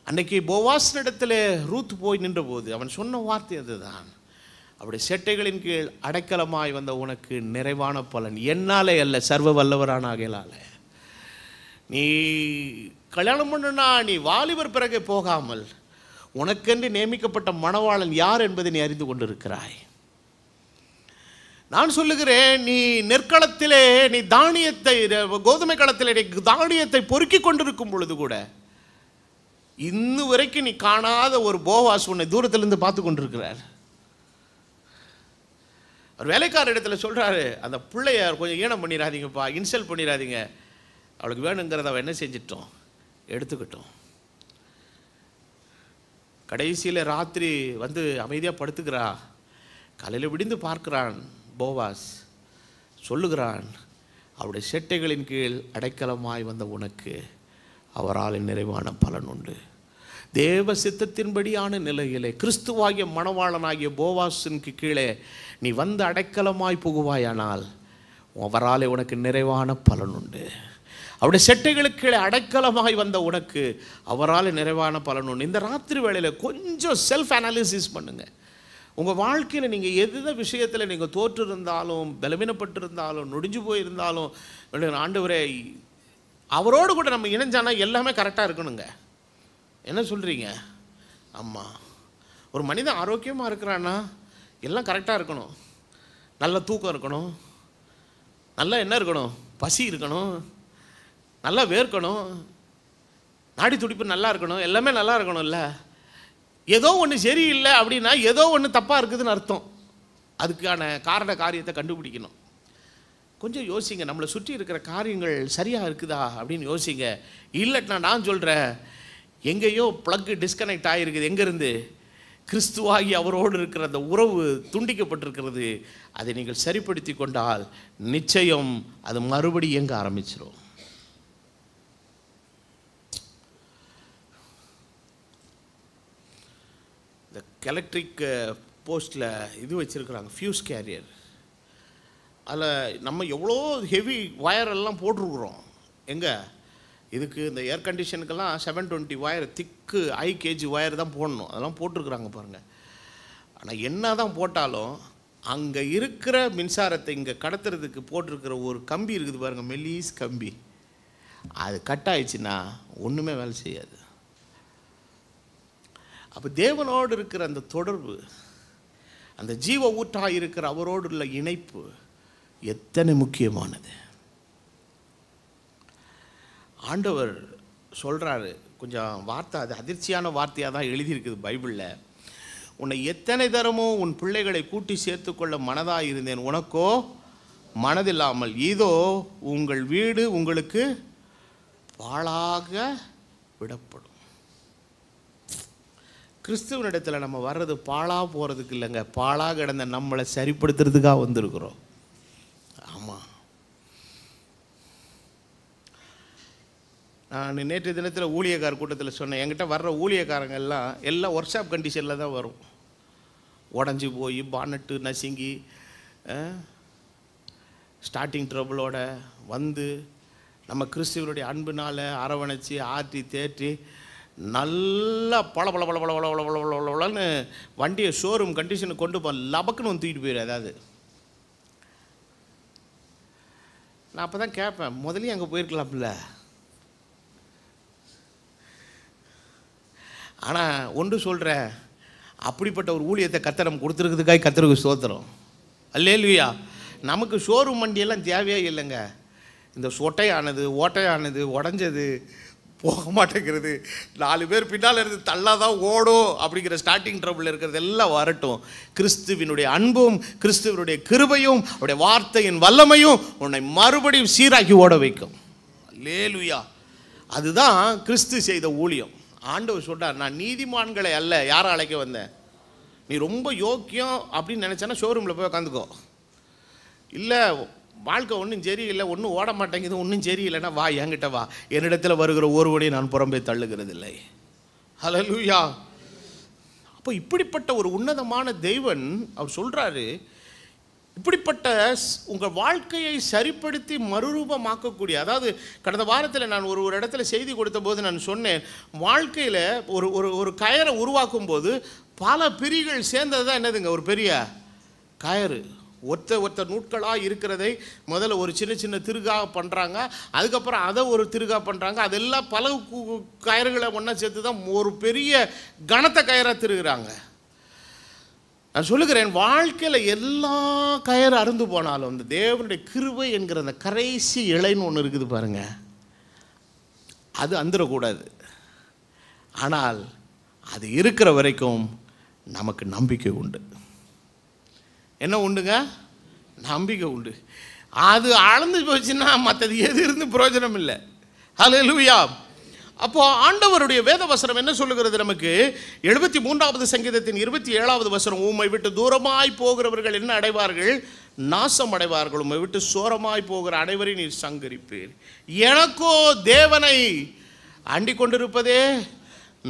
அன்னைக்கு போவாஸினிடத்தில் ரூத் போய் நின்ற போது அவன் சொன்ன வார்த்தை அதுதான், அவருடைய செட்டைகளின் கீழ் அடைக்கலமாய் வந்த உனக்கு நிறைவான பலன், என்னாலே அல்ல சர்வ வல்லவரான ஆகையால. நீ கல்யாணம் பண்ணுனா நீ வாலிபர் பிறகு போகாமல் உனக்கென்று நியமிக்கப்பட்ட மணவாளன் யார் என்பதை நீ அறிந்து கொண்டிருக்கிறாய். நான் சொல்லுகிறேன், நீ நெற்களத்திலே நீ தானியத்தை, கோதுமை களத்திலே நீ தானியத்தை பொறுக்கி கொண்டிருக்கும் பொழுது கூட இன்னும் வரைக்கும் நீ காணாத ஒரு போவாஸ் உன்னை தூரத்திலிருந்து பார்த்து கொண்டிருக்கிறார். அவர் வேலைக்கார இடத்துல சொல்கிறாரு, அந்த பிள்ளைய கொஞ்சம் ஈனம் பண்ணிடாதீங்கப்பா, இன்சல்ட் பண்ணிடாதீங்க, அவளுக்கு வேணுங்கிறத அவள் என்ன செஞ்சிட்டோம், எடுத்துக்கிட்டோம். கடைசியில் ராத்திரி அமைதியாக படுத்துக்கிறா. காலையில் விடிந்து பார்க்கிறான் போவாஸ், சொல்லுகிறான், அவருடைய செட்டைகளின் கீழ் அடைக்கலமாய் வந்த உனக்கு அவரால் நிறைவான பலன் உண்டு. தேவ சித்தத்தின்படியான நிலையிலே கிறிஸ்துவாகிய மணவாளனாகிய போவாஸிற்கு கீழே நீ அடைக்கலமாய் புகுவாயானால் அவராலே உனக்கு நிறைவான பலன் உண்டு. அவருடைய செட்டைகளுக்கு கீழே அடைக்கலமாய் வந்த உனக்கு அவரால் நிறைவான பலன் உண்டு. இந்த ராத்திரி வேளையில் கொஞ்சம் செல்ஃப் அனாலிசிஸ் பண்ணுங்கள். உங்கள் வாழ்க்கையில் நீங்கள் எந்த விஷயத்தில் நீங்கள் தோற்று இருந்தாலும், பலவீனப்பட்டிருந்தாலும், நொடிஞ்சு போயிருந்தாலும், ஆண்டவரே அவரோடு கூட நம்ம இணைஞ்சானா எல்லாமே கரெக்டாக இருக்கணுங்க. என்ன சொல்கிறீங்க? ஆமாம், ஒரு மனிதன் ஆரோக்கியமாக இருக்கிறான்னா எல்லாம் கரெக்டாக இருக்கணும். நல்ல தூக்கம் இருக்கணும், நல்லா என்ன இருக்கணும், பசி இருக்கணும், நல்லா வேர்க்கணும், நாடி துடிப்பு நல்லா இருக்கணும், எல்லாமே நல்லா இருக்கணும்ல. ஏதோ ஒன்று சரியில்லை அப்படின்னா ஏதோ ஒன்று தப்பாக இருக்குதுன்னு அர்த்தம். அதுக்கான காரியத்தை கண்டுபிடிக்கணும். கொஞ்சம் யோசிங்க, நம்மளை சுற்றி இருக்கிற காரியங்கள் சரியாக இருக்குதா அப்படின்னு யோசிங்க. இல்லைன்னா நான் சொல்கிறேன், எங்கேயோ ப்ளக்கு டிஸ்கனெக்ட் ஆகிருக்குது. எங்கேருந்து? கிறிஸ்துவாகி அவரோடு இருக்கிற அந்த உறவு துண்டிக்கப்பட்டிருக்கிறது. அதை நீங்கள் சரிப்படுத்தி கொண்டால் நிச்சயம் அது மறுபடி இயங்க ஆரம்பிச்சிடும். எலக்ட்ரிக் போஸ்ட்டில் இது வச்சுருக்குறாங்க, ஃபியூஸ் கேரியர். அதில் நம்ம எவ்வளோ ஹெவி வயரெல்லாம் போட்டிருக்குறோம். எங்கே இதுக்கு இந்த ஏர் கண்டிஷனுக்கெல்லாம் 720 வயர், திக்கு ஹை கேஜி வயர் தான் போடணும். அதெல்லாம் போட்டிருக்குறாங்க பாருங்கள். ஆனால் என்ன தான் போட்டாலும் அங்கே இருக்கிற மின்சாரத்தை இங்கே கடத்துறதுக்கு போட்டிருக்கிற ஒரு கம்பி இருக்குது பாருங்கள், மெல்லிஸ் கம்பி, அது கட் ஆயிடுச்சுன்னா ஒன்றுமே வேலை செய்யாது. அப்போ தேவனோடு இருக்கிற அந்த தொடர்பு, அந்த ஜீவ ஊற்றாக இருக்கிற அவரோடு உள்ள இணைப்பு எத்தனை முக்கியமானது. ஆண்டவர் சொல்கிறாரு, கொஞ்சம் வார்த்தை அது அதிர்ச்சியான வார்த்தையாக தான் எழுதியிருக்குது பைபிளில். உன்னை எத்தனை தரமோ உன் பிள்ளைகளை கூட்டி சேர்த்துக்கொள்ள மனதாக இருந்தேன், உனக்கோ மனதில்லாமல், இதோ உங்கள் வீடு உங்களுக்கு பாழாக விடப்படும். கிறிஸ்துவனிடத்தில் நம்ம வர்றது பாழாக போகிறதுக்கு இல்லைங்க, பாழாக கிடந்த நம்மளை சரிப்படுத்துறதுக்காக வந்திருக்கிறோம். ஆமாம், நான் நேற்று தினத்தில் ஊழியக்கார கூட்டத்தில் சொன்னேன், என்கிட்ட வர்ற ஊழியக்காரங்க எல்லாம் ஒர்க் ஷாப் கண்டிஷனில் தான் வரும். உடஞ்சி போய் பானட்டு நசுங்கி ஸ்டார்டிங் ட்ரபிளோட வந்து நம்ம கிறிஸ்துவனுடைய அன்புனால் அரவணைச்சி ஆற்றி தேற்றி நல்லா பல பல பல பல பல பல பல பல பலன்னு வண்டியை ஷோரூம் கண்டிஷனுக்கு கொண்டு போ லபக்குன்னு வந்து தூக்கிட்டு போயிடு. அதாவது நான் அப்போ தான் கேட்பேன், முதலே அங்கே போயிருக்கலாம்ல. ஆனால் ஒன்று சொல்கிறேன், அப்படிப்பட்ட ஒரு ஊழியத்தை கர்த்தர் நம்ம கொடுத்துருக்கிறதுக்காக கர்த்தருக்கு ஸ்தோத்திரம். அல்லேலூயா. நமக்கு ஷோரூம் வண்டியெல்லாம் தேவையே இல்லைங்க. இந்த சொட்டையானது ஓட்டையானது உடஞ்சது போக மாட்டேங்கிறது, 4 பேர் பின்னால் இருந்து தள்ளாதான் ஓடும் அப்படிங்கிற ஸ்டார்டிங் ட்ரபிள் இருக்கிறது எல்லாம் வரட்டும். கிறிஸ்துவினுடைய அன்பும் கிறிஸ்துவனுடைய கிருபையும் அவருடைய வார்த்தையின் வல்லமையும் உன்னை மறுபடியும் சீராக்கி ஓட வைக்கும். அல்லேலூயா. அதுதான் கிறிஸ்து செய்த ஊழியம். ஆண்டவர் சொல்றார், நான் நீதிமான்களை அல்ல யாரை அழைக்க வந்தேன். நீ ரொம்ப யோக்கியம் அப்படின்னு நினச்சானா ஷோரூமில் போய் உட்காந்துக்கோ. இல்லை வாழ்க்கை ஒன்றும் சரியில்லை, ஒன்றும் ஓட மாட்டேங்குது, ஒன்றும் சரியில்லைன்னா வா, என்கிட்ட வா. என்னிடத்தில் வருகிற ஒருவனையும் நான் புறம்பே தள்ளுகிறதில்லை. ஹல்லேலூயா. அப்போ இப்படிப்பட்ட ஒரு உன்னதமான தெய்வன் அவர் சொல்கிறாரு, இப்படிப்பட்ட உங்கள் வாழ்க்கையை சரிப்படுத்தி மறுரூபமாக்கக்கூடிய, அதாவது கடந்த வாரத்தில் நான் ஒரு இடத்துல செய்தி கொடுத்த போது நான் சொன்னேன், வாழ்க்கையில் ஒரு ஒரு ஒரு கயரை உருவாக்கும் போது பல பிரிகள் சேர்ந்தது தான் என்னதுங்க ஒரு பெரிய கயறு. ஒருத்தர் நூட்களாக இருக்கிறதை முதல்ல ஒரு சின்ன சின்ன திருகாக பண்ணுறாங்க, அதுக்கப்புறம் அதை ஒரு திருகாக பண்ணுறாங்க, அதெல்லாம் பல கயறுகளை ஒன்றா சேர்த்து தான் ஒரு பெரிய கனத்த கயராக திருகுறாங்க. நான் சொல்லுகிறேன், வாழ்க்கையில் எல்லா கயறு அறுந்து போனாலும் அந்த தேவனுடைய கிருபை என்கிற அந்த கடைசி இலைன்னு ஒன்று இருக்குது பாருங்க, அது அந்துடக்கூடாது. ஆனால் அது இருக்கிற வரைக்கும் நமக்கு நம்பிக்கை உண்டு. என்ன உண்டுங்க? நம்பிக்கை உண்டு. அது அளந்து போச்சுன்னா மற்றது எது இருந்து பிரயோஜனம் இல்லை. ஹல்லேலூயா. அப்போ ஆண்டவருடைய வேத வசனம் என்ன சொல்லுகிறது நமக்கு? 73வது சங்கீதத்தின் 27வது வசனம், உம்மை விட்டு தூரமாய் போகிறவர்கள் என்ன அடைவார்கள்? நாசம் அடைவார்கள். உம்மை விட்டு சோரமாய் போகிற அனைவரையும் நீர் சங்கரிப்பீர். எனக்கோ தேவனை அண்டிக் கொண்டிருப்பதே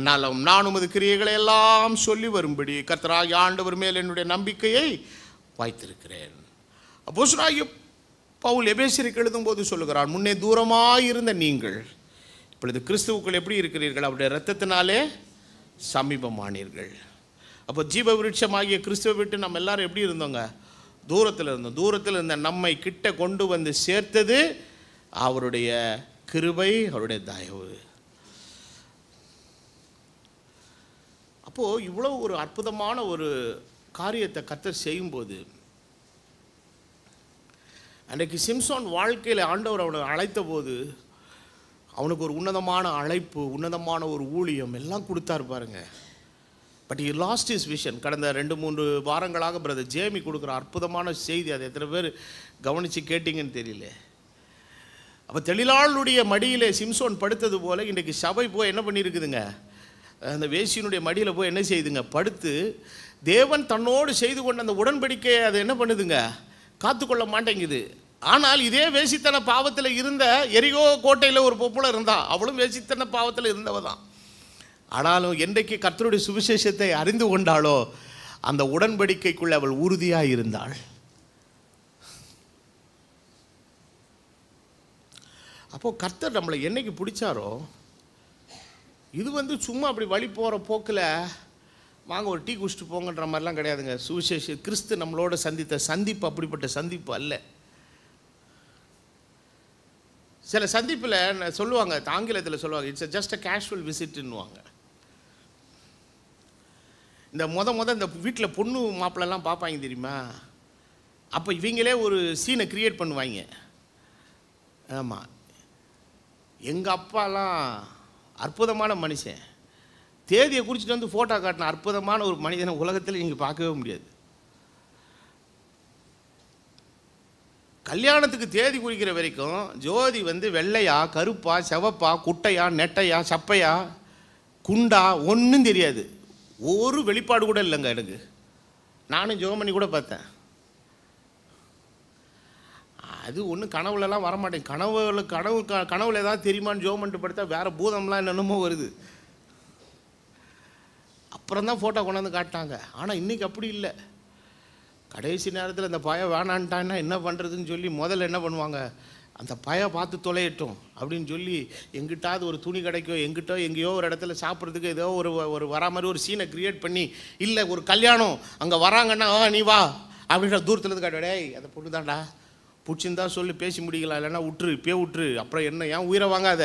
நலம். நான் உமது கிரியைகளை எல்லாம் சொல்லி வரும்படி கர்த்தராகிய ஆண்டவர் மேல் என்னுடைய நம்பிக்கையை வைத்திருக்கிறேன். அப்போஸ்தலனாகிய பவுல் எபேசியருக்கு எழுதும்போது சொல்லுகிறார், முன்னே தூரமாயிருந்த நீங்கள் இப்பொழுது கிறிஸ்துவுக்குள் எப்படி இருக்கிறீர்கள்? அவருடைய இரத்தத்தினாலே சமீபமானீர்கள். அப்போ ஜீவ விருட்சமாகிய கிறிஸ்துவை விட்டு நம்ம எல்லாரும் எப்படி இருந்தோங்க? தூரத்தில் இருந்தோம். தூரத்தில் இருந்த நம்மை கிட்ட கொண்டு வந்து சேர்த்தது அவருடைய கிருபை, அவருடைய தயவு. அப்போது இவ்வளோ ஒரு அற்புதமான ஒரு காரியத்தை கர்த்தர் செய்யும்போது, அன்றைக்கு சிம்சோன் வாழ்க்கையில் ஆண்டவர் அவனை அழைத்த போது அவனுக்கு ஒரு உன்னதமான அழைப்பு, உன்னதமான ஒரு ஊழியம் எல்லாம் கொடுத்தாரு பாருங்க. But he lost his vision. கடந்த 2-3 வாரங்களாக பிரதர் ஜேமி கொடுக்குற அற்புதமான செய்தி, அதை எத்தனை பேர் கவனித்து கேட்டிங்கன்னு தெரியல. அப்போ தெளிலாளுடைய மடியிலே சிம்சோன் படுத்தது போல் இன்றைக்கு சபை போய் என்ன பண்ணியிருக்குதுங்க? அந்த வேசியினுடைய மடியில் போய் என்ன செய்யுதுங்க? படுத்து தேவன் தன்னோடு செய்து கொண்ட அந்த உடன்படிக்கையை அது என்ன பண்ணுதுங்க? காத்துக்கொள்ள மாட்டேங்குது. ஆனால் இதே வேசித்தன பாவத்தில் இருந்த எரிகோ கோட்டையில் ஒரு பொப்புளை இருந்தா, அவளும் வேசித்தன பாவத்தில் இருந்தவ தான். ஆனாலும் என்றைக்கு கர்த்தருடைய சுவிசேஷத்தை அறிந்து கொண்டாலோ அந்த உடன்படிக்கைக்குள்ள அவள் உறுதியாக இருந்தாள். அப்போது கர்த்தர் நம்மளை என்னைக்கு பிடிச்சாரோ, இது சும்மா அப்படி வழி போகிற போக்கில் வாங்க ஒரு டீ குடிச்சிட்டு போங்கன்ற மாதிரிலாம் கிடையாதுங்க. சுவிசேஷ கிறிஸ்து நம்மளோட சந்தித்த சந்திப்பு அப்படிப்பட்ட சந்திப்பு அல்ல. சில சந்திப்பில் சொல்லுவாங்க, ஆங்கிலத்தில் சொல்லுவாங்க, இட்ஸ் ஜஸ்ட் அ கேஷுவல் விசிட்னுவாங்க. இந்த இந்த வீட்டில் பொண்ணு மாப்பிள்ளெல்லாம் பார்ப்பாங்க தெரியுமா, அப்போ இவங்களே ஒரு சீனை க்ரியேட் பண்ணுவாங்க. ஆமாம், எங்கள் அப்பாலாம் அற்புதமான மனுஷன், தேதியை குறிச்சிட்டு வந்து ஃபோட்டோ காட்டின அற்புதமான ஒரு மனிதனை உலகத்தில் நீங்கள் பார்க்கவே முடியாது. கல்யாணத்துக்கு தேதி குறிக்கிற வரைக்கும் ஜோதி வெள்ளையா, கருப்பா, செவப்பா, குட்டையா, நெட்டையா, சப்பையா, குண்டா, ஒன்றும் தெரியாது. ஒரு வெளிப்பாடு கூட இல்லைங்க எனக்கு. நானும் ஜோமணி கூட பார்த்தேன். அது ஒன்றும் கனவுலலாம் வரமாட்டேன். கனவுல ஏதாவது தெரியுமான்னு ஜோமன்ட்டு படுத்தா வேறு பூதம்லாம் என்னென்னமோ வருது. அப்புறம் தான் ஃபோட்டோ கொண்டாந்து காட்டினாங்க. ஆனால் இன்றைக்கி அப்படி இல்லை. கடைசி நேரத்தில் அந்த பய வேணான்ட்டான்னா என்ன பண்ணுறதுன்னு சொல்லி முதல்ல என்ன பண்ணுவாங்க, அந்த பய பார்த்து தொலையட்டும் அப்படின்னு சொல்லி எங்கிட்டாவது ஒரு துணி கடைக்கோ எங்கேயோ ஒரு இடத்துல சாப்பிட்றதுக்கு ஏதோ ஒரு வரா மாதிரி ஒரு சீனை க்ரியேட் பண்ணி, இல்லை ஒரு கல்யாணம் அங்கே வராங்கன்னா நீ வா அப்படின்ற தூரத்துலேருந்து காட்டுடே அதை பொண்ணு தான்டா பிடிச்சிருந்தா சொல்லி பேசி முடிக்கலாம், இல்லைன்னா விட்டுரு, இப்பயே விட்டுரு, அப்புறம் என்ன ஏன் உயிரை வாங்காத.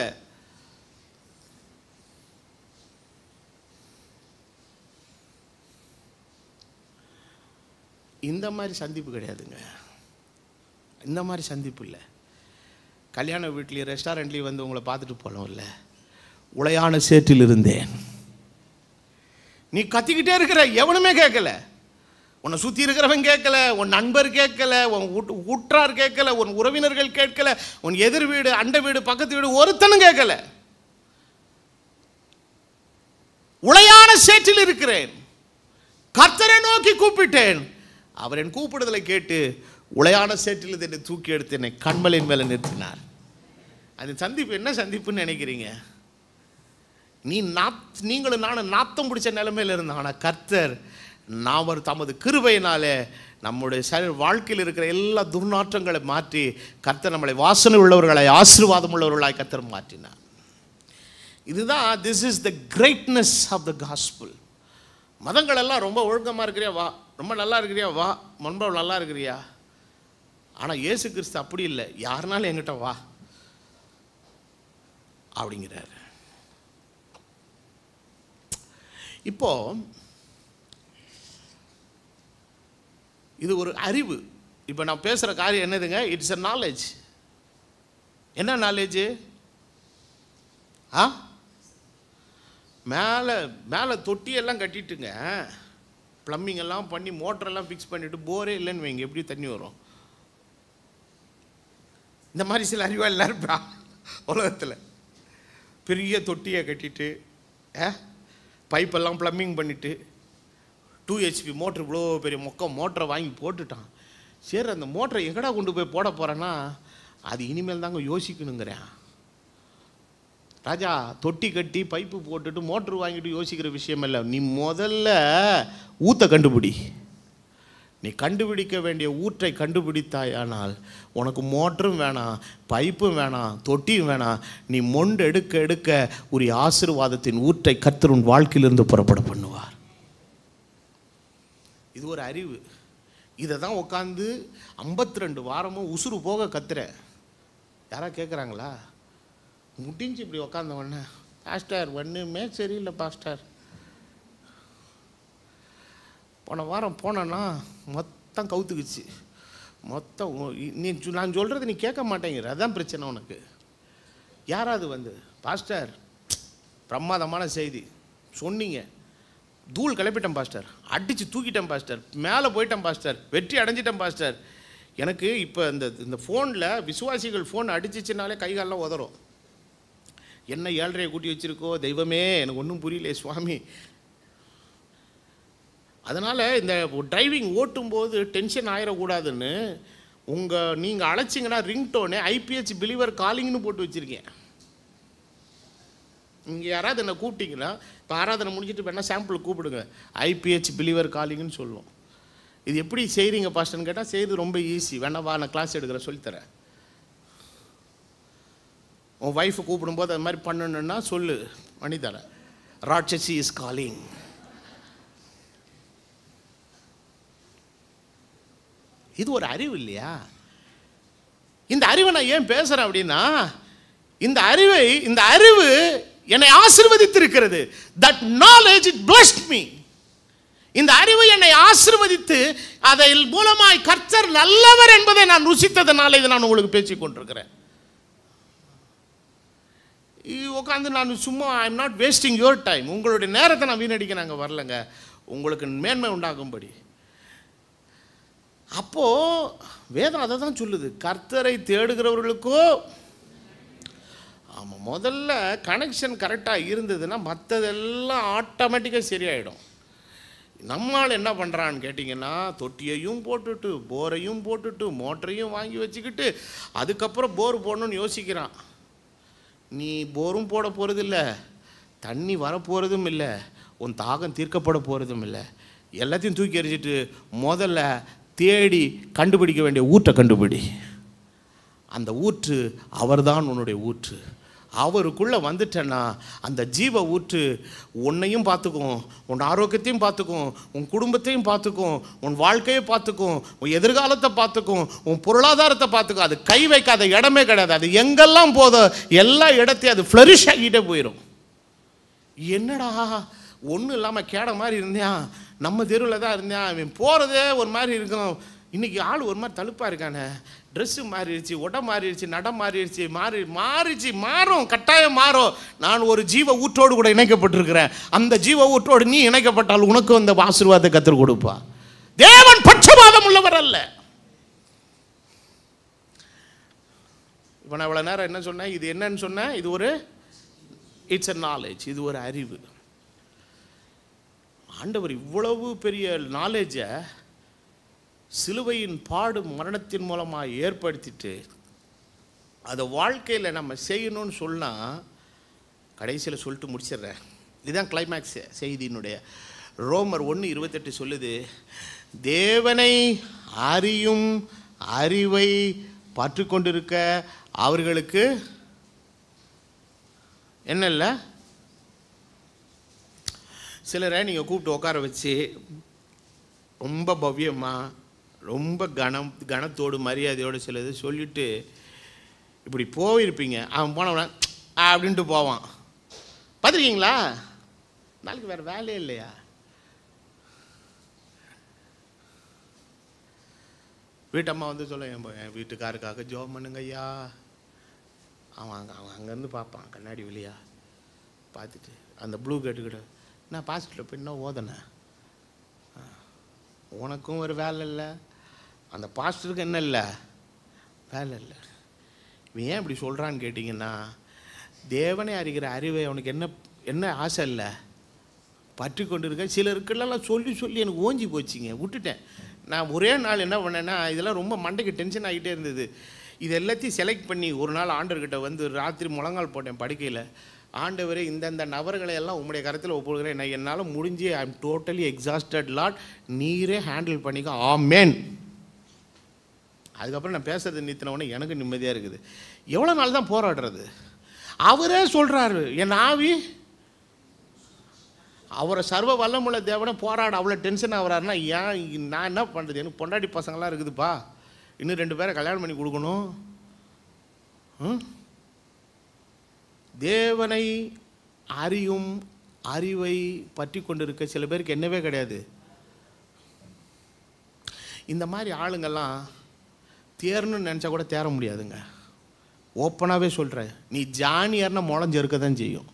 இந்த மாதிரி சந்திப்பு கிடையாதுங்க. இந்த மாதிரி சந்திப்பு இல்லை. கல்யாண வீட்லேயும் ரெஸ்டாரண்ட்லேயும் உங்களை பார்த்துட்டு போகலாம்ல. உளையான சேற்றில் இருந்தேன், நீ கத்திக்கிட்டே இருக்கிற, எவனுமே கேட்கல. உன்னை சுற்றி இருக்கிறவன் கேட்கல, உன் நண்பர் கேட்கல, உன் உற்றார் கேட்கல, உன் உறவினர்கள் கேட்கல, உன் எதிர் வீடு, அண்டை வீடு, பக்கத்து வீடு ஒருத்தனும் கேட்கல. உளையான சேற்றில் இருக்கிறேன், கர்த்தரை நோக்கி கூப்பிட்டேன், அவர் என் கூப்பிடுதலை கேட்டு உளையான சேற்றில் என்னை தூக்கி எடுத்து என்னை கண்மலையின் மேலே நிறுத்தினார். அது சந்திப்பு என்ன சந்திப்புன்னு நினைக்கிறீங்க? நீங்களும் நானும் நாத்தம் பிடிச்ச நிலைமையில் இருந்தோம். ஆனால் கர்த்தர் நாம் தமது கிருபையினாலே நம்முடைய வாழ்க்கையில் இருக்கிற எல்லா துர்நாற்றங்களை மாற்றி கர்த்தர் நம்மளை வாசனை உள்ளவர்களை ஆசீர்வாதம் உள்ளவர்களாய் கர்த்தர் மாற்றினார். இதுதான் this is the greatness of the gospel. மதங்கள் எல்லாம் ரொம்ப ஒழுக்கமாக இருக்கிறியா வா, ரொம்ப நல்லா இருக்கிறியா வா, ரொம்ப நல்லா இருக்கிறியா. ஆனால் இயேசு கிறிஸ்து அப்படி இல்லை, யாருனாலும் என்கிட்ட வா அப்படிங்கிறார். இப்போ இது ஒரு அறிவு. இப்போ நான் பேசுகிற காரியம் என்னதுங்க? It's a knowledge. என்ன நாலேஜ்? மேலே தொட்டியெல்லாம் கட்டிட்டுங்க, ப்ளம்பிங் எல்லாம் பண்ணி மோட்டரெல்லாம் ஃபிக்ஸ் பண்ணிவிட்டு போரே இல்லைன்னு வைங்க, எப்படி தண்ணி வரும்? இந்த மாதிரி சில அறிவாளி இருப்பா உலகத்தில். பெரிய தொட்டியை கட்டிட்டு பைப்பெல்லாம் ப்ளம்பிங் பண்ணிவிட்டு 2 HP மோட்ரு, இவ்வளோ பெரிய மோட்டரை வாங்கி போட்டுட்டான். சரி, அந்த மோட்டரை எங்கடா கொண்டு போய் போட போகிறேன்னா அது இனிமேல் தாங்க யோசிக்கணுங்கிறேன். ராஜா, தொட்டி கட்டி பைப்பு போட்டுட்டு மோட்ரு வாங்கிட்டு யோசிக்கிற விஷயம் இல்லை. நீ முதல்ல ஊற்றை கண்டுபிடி. நீ கண்டுபிடிக்க வேண்டிய ஊற்றை கண்டுபிடித்தாயானால் உனக்கு மோட்டரும் வேணாம், பைப்பும் வேணாம், தொட்டியும் வேணாம். நீ மொண்டு எடுக்க எடுக்க ஒரு ஆசீர்வாதத்தின் ஊற்றை கர்த்தர் உன் வாழ்க்கையிலிருந்து புறப்பட பண்ணுவார். இது ஒரு அறிவு. இதை தான் உட்காந்து 52 வாரமும் உசுறு போக கத்துறேன். யாராவது கேட்குறாங்களா? முடிஞ்சு இப்படி உக்காந்த உடனே, பாஸ்டர் ஒன்றுமே சரியில்லை பாஸ்டர். போன வாரம் போனேன்னா மொத்தம் கவுத்துக்குச்சு, மொத்தம். நான் சொல்கிறது நீ கேட்க மாட்டேங்கிற, அதுதான் பிரச்சனை உனக்கு. யாராவது பாஸ்டர் பிரமாதமான செய்தி சொன்னீங்க, தூள் கிளப்பிட்டேன் பாஸ்டர், அடித்து தூக்கிட்டேன் பாஸ்டர், மேலே போயிட்டேன் பாஸ்டர், வெற்றி அடைஞ்சிட்டேன் பாஸ்டர். எனக்கு இப்போ இந்த ஃபோனில் விசுவாசிகள் ஃபோன் அடிச்சிச்சுனாலே கைகாலெலாம் உதறும். என்ன 7:30 கூட்டி வச்சுருக்கோ தெய்வமே, எனக்கு ஒன்றும் புரியல சுவாமி. அதனால் இந்த டிரைவிங் ஓட்டும்போது டென்ஷன் ஆயிடக்கூடாதுன்னு நீங்கள் அழைச்சிங்கன்னா ரிங்டோனே IPH பிலீவர் காலிங்னு போட்டு வச்சுருக்கேன். இங்கே யாராவது என்னை கூப்பிட்டீங்கன்னா, இப்போ ஆராதனை முடிஞ்சிட்டு வேணால் சாம்பிள் கூப்பிடுங்க, IPH பிலீவர் காலிங்னு சொல்லுவோம். இது எப்படி செய்கிறீங்க பாஸ்டர்னு கேட்டால், செய்து ரொம்ப ஈஸி, வேணா வா நான் கிளாஸ் எடுக்கிறேன் சொல்லித்தரேன். உன் ஒய்ஃபை கூப்பிடும்போது அது மாதிரி பண்ணணுன்னா சொல்லு, பண்ணித்தரேன். ராட்சசி இஸ் காலிங். இது ஒரு அறிவு இல்லையா? இந்த அறிவை நான் ஏன் பேசுகிறேன் அப்படின்னா, இந்த அறிவு என்னை ஆசீர்வதித்திருக்கிறது. That knowledge it blessed me. இந்த அறிவு என்னை ஆசீர்வதித்து அதன் மூலமாய் கர்த்தர் நல்லவர் என்பதை நான் ருசித்ததனால இதை நான் உங்களுக்கு பேசிக் கொண்டிருக்கிறேன். உட்காந்து நான் சும்மா I am not wasting your time. உங்களுடைய நேரத்தை நான் வீணடிக்க நாங்கள் வரலங்க, உங்களுக்கு மேன்மை உண்டாகும்படி. அப்போது வேதம் அதை தான் சொல்லுது, கர்த்தரை தேடுகிறவர்களுக்கோ. ஆமாம், முதல்ல கனெக்ஷன் கரெக்டாக இருந்ததுன்னா மற்றதெல்லாம் ஆட்டோமேட்டிக்காக சரியாயிடும். நம்மால் என்ன பண்ணுறான்னு கேட்டிங்கன்னா, தொட்டியையும் போட்டுட்டு போரையும் போட்டுட்டு மோட்டரையும் வாங்கி வச்சுக்கிட்டு அதுக்கப்புறம் போர் போடணும்னு யோசிக்கிறான். நீ போரும் போட போகிறதில்ல, தண்ணி வரப்போகிறதும் இல்லை, உன் தாகம் தீர்க்கப்பட போகிறதும் இல்லை. எல்லாத்தையும் தூக்கி எறிஞ்சிட்டு முதல்ல தேடி கண்டுபிடிக்க வேண்டிய ஊற்றை கண்டுபிடி. அந்த ஊற்று அவர்தான் உன்னுடைய ஊற்று. அவருக்குள்ளே வந்துட்டேன்னா அந்த ஜீவ ஊற்று உன்னையும் பார்த்துக்கும், உன் ஆரோக்கியத்தையும் பார்த்துக்கும், உன் குடும்பத்தையும் பார்த்துக்கும், உன் வாழ்க்கையை பார்த்துக்கும், உன் எதிர்காலத்தை பார்த்துக்கும், உன் பொருளாதாரத்தை பார்த்துக்கும். அது கை வைக்காத இடமே கிடையாது. அது எங்கெல்லாம் போதோ எல்லா இடத்தையும் அது ஃப்ளரிஷ் ஆகிட்டே போயிடும். என்னடா ஒன்றும் இல்லாமல் கேட மாதிரி இருந்தேன், நம்ம தெருவில் தான் இருந்தேன், அவன் போகிறதே ஒரு மாதிரி இருக்கும், இன்றைக்கி ஆள் ஒரு மாதிரி தழுப்பாக இருக்கானே, ட்ரெஸ்ஸு மாறிடுச்சு, உடை மாறிடுச்சு, நடம் மாறிடுச்சு, மாறும், கட்டாயம் மாறும். நான் ஒரு ஜீவ ஊற்றோடு கூட இணைக்கப்பட்டிருக்கிறேன். அந்த ஜீவ ஊற்றோடு நீ இணைக்கப்பட்டால் உனக்கு அந்த ஆசீர்வாதத்தை கற்றுக் கொடுப்பா. தேவன் பட்சபாதம் உள்ளவர் அல்ல. இப்போ நான் இவ்வளோ நேரம் என்ன சொன்னேன், இது என்னன்னு சொன்னேன், இது ஒரு இட்ஸ் அ நாலேஜ், இது ஒரு அறிவு. ஆண்டவர் இவ்வளவு பெரிய நாலேஜை சிலுவையின் பாடு மரணத்தின் மூலமாக ஏற்படுத்திட்டு அதை வாழ்க்கையில் நம்ம செய்யணும்னு சொன்னால், கடைசியில் சொல்லிட்டு முடிச்சிடுறேன், இதுதான் கிளைமேக்ஸ் செய்தியினுடைய. ரோமர் 1:28 சொல்லுது, தேவனை அறியும் அறிவை பற்றி கொண்டிருக்க அவர்களுக்கு என்ன இல்லை. சிலரை நீங்கள் கூப்பிட்டு உட்கார வச்சு ரொம்ப பவ்யமாக ரொம்ப கனத்தோடு மரியாதையோடு சிலது சொல்லிவிட்டு இப்படி போயிருப்பீங்க. அவன் போனவன அப்படின்ட்டு போவான். பார்த்துருக்கீங்களா? நாளைக்கு வேறு வேலையே இல்லையா? வீட்டம்மா வந்து சொல்ல, என் வீட்டுக்காருக்காக ஜோம் பண்ணுங்க ஐயா. அவன் அங்கேருந்து பார்ப்பான் கண்ணாடி வெளியா பார்த்துட்டு அந்த ப்ளூ கேட்டுக்கிட்ட, நான் பாஸ்டரில் போய் இன்னும் ஓதனேன், உனக்கும் ஒரு வேலை இல்லை, அந்த பாஸ்டருக்கு என்ன இல்லை, வேலை இல்லை. இவன் ஏன் இப்படி சொல்கிறான்னு கேட்டிங்கன்னா, தேவனை அறிகிற அறிவை அவனுக்கு என்ன ஆசை இல்லை, பற்றி கொண்டு இருக்க. சிலருக்கெல்லாம் சொல்லி எனக்கு ஓஞ்சி போச்சுங்க, விட்டுட்டேன். நான் ஒரே நாள் என்ன பண்ணேன்னா, இதெல்லாம் ரொம்ப மண்டைக்கு டென்ஷன் ஆகிட்டே இருந்தது. இது எல்லாத்தையும் செலக்ட் பண்ணி ஒரு நாள் ஆண்டவர்கிட்ட வந்து ராத்திரி முழங்கால் போட்டேன் படுக்கையில். ஆண்டவரே, இந்தந்த நபர்களை எல்லாம் உங்களுடைய கருத்தில் ஒப்புக்கிறேன், நான் என்னால் முடிஞ்சு I am totally exhausted Lord, நீரே ஹேண்டில் பண்ணிக்க, ஆமேன். அதுக்கப்புறம் நான் பேசுறது நிறுத்தினவுடனே எனக்கு நிம்மதியாக இருக்குது. எவ்வளோ நாள் தான் போராடுறது? அவரே சொல்கிறாரு, என் ஆவி அவரை சர்வ வல்லமுள்ள தேவனை போராட அவ்வளோ டென்ஷன் ஆகிறாருன்னா ஏன் நான் என்ன பண்ணுறது? எனக்கு பொண்டாட்டி பசங்களாம் இருக்குதுப்பா, இன்னும் 2 பேரை கல்யாணம் பண்ணி கொடுக்கணும். தேவனை அறியும் அறிவை பற்றி கொண்டிருக்க சில பேருக்கு என்னவே கிடையாது. இந்த மாதிரி ஆளுங்கள்லாம் தேரணும்னு நினச்சா கூட தேர முடியாதுங்க. ஓப்பனாகவே சொல்கிறேன், நீ ஜானியர்னா முளைஞ்சு இருக்க தான் செய்யும்.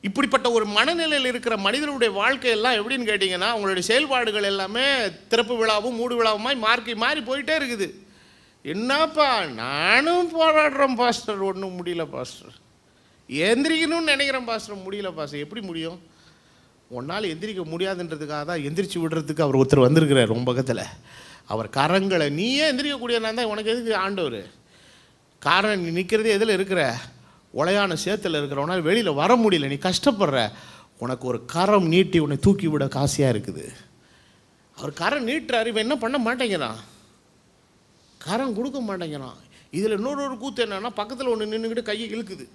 இப்படிப்பட்ட ஒரு மனநிலையில் இருக்கிற மனிதனுடைய வாழ்க்கையெல்லாம் எப்படின்னு கேட்டிங்கன்னா, அவங்களுடைய செயல்பாடுகள் எல்லாமே திறப்பு விழாவும் மூடு விழாவுமாய் மாறி போயிட்டே இருக்குது. என்னப்பா நானும் போராடுறேன் பாஸ்டர், ஒன்றும் முடியல பாஸ்டர், எந்திரிக்கணும்னு நினைக்கிறேன் பாஸ்டர், முடியல பாஸ்டர். எப்படி முடியும்? ஒன்றால் எந்திரிக்க முடியாதுன்றதுக்காக தான் எந்திரிச்சு விடுறதுக்கு அவர் ஒருத்தர் வந்திருக்கிறார் ரொம்ப பக்கத்தில். அவர் கரங்களை நீயே எந்திரிக்கக்கூடியனா தான் உனக்கு எதுக்கு ஆண்டவர்? காரணம் நீ நிற்கிறது எதில் இருக்கிற, உளையான சேத்துல இருக்கிறவனா வெளியில் வர முடியல, நீ கஷ்டப்படுற. உனக்கு ஒரு கரம் நீட்டி உன்னை தூக்கி விட காசியாக இருக்குது. அவர் கரம் நீட்டுறாரு, இவன் என்ன பண்ண மாட்டேங்கிறான், கரம் கொடுக்க மாட்டேங்கிறான். இதில் இன்னொரு கூத்து என்னன்னா, பக்கத்தில் ஒன்று நின்றுக்கிட்டு கையை இழுக்குது.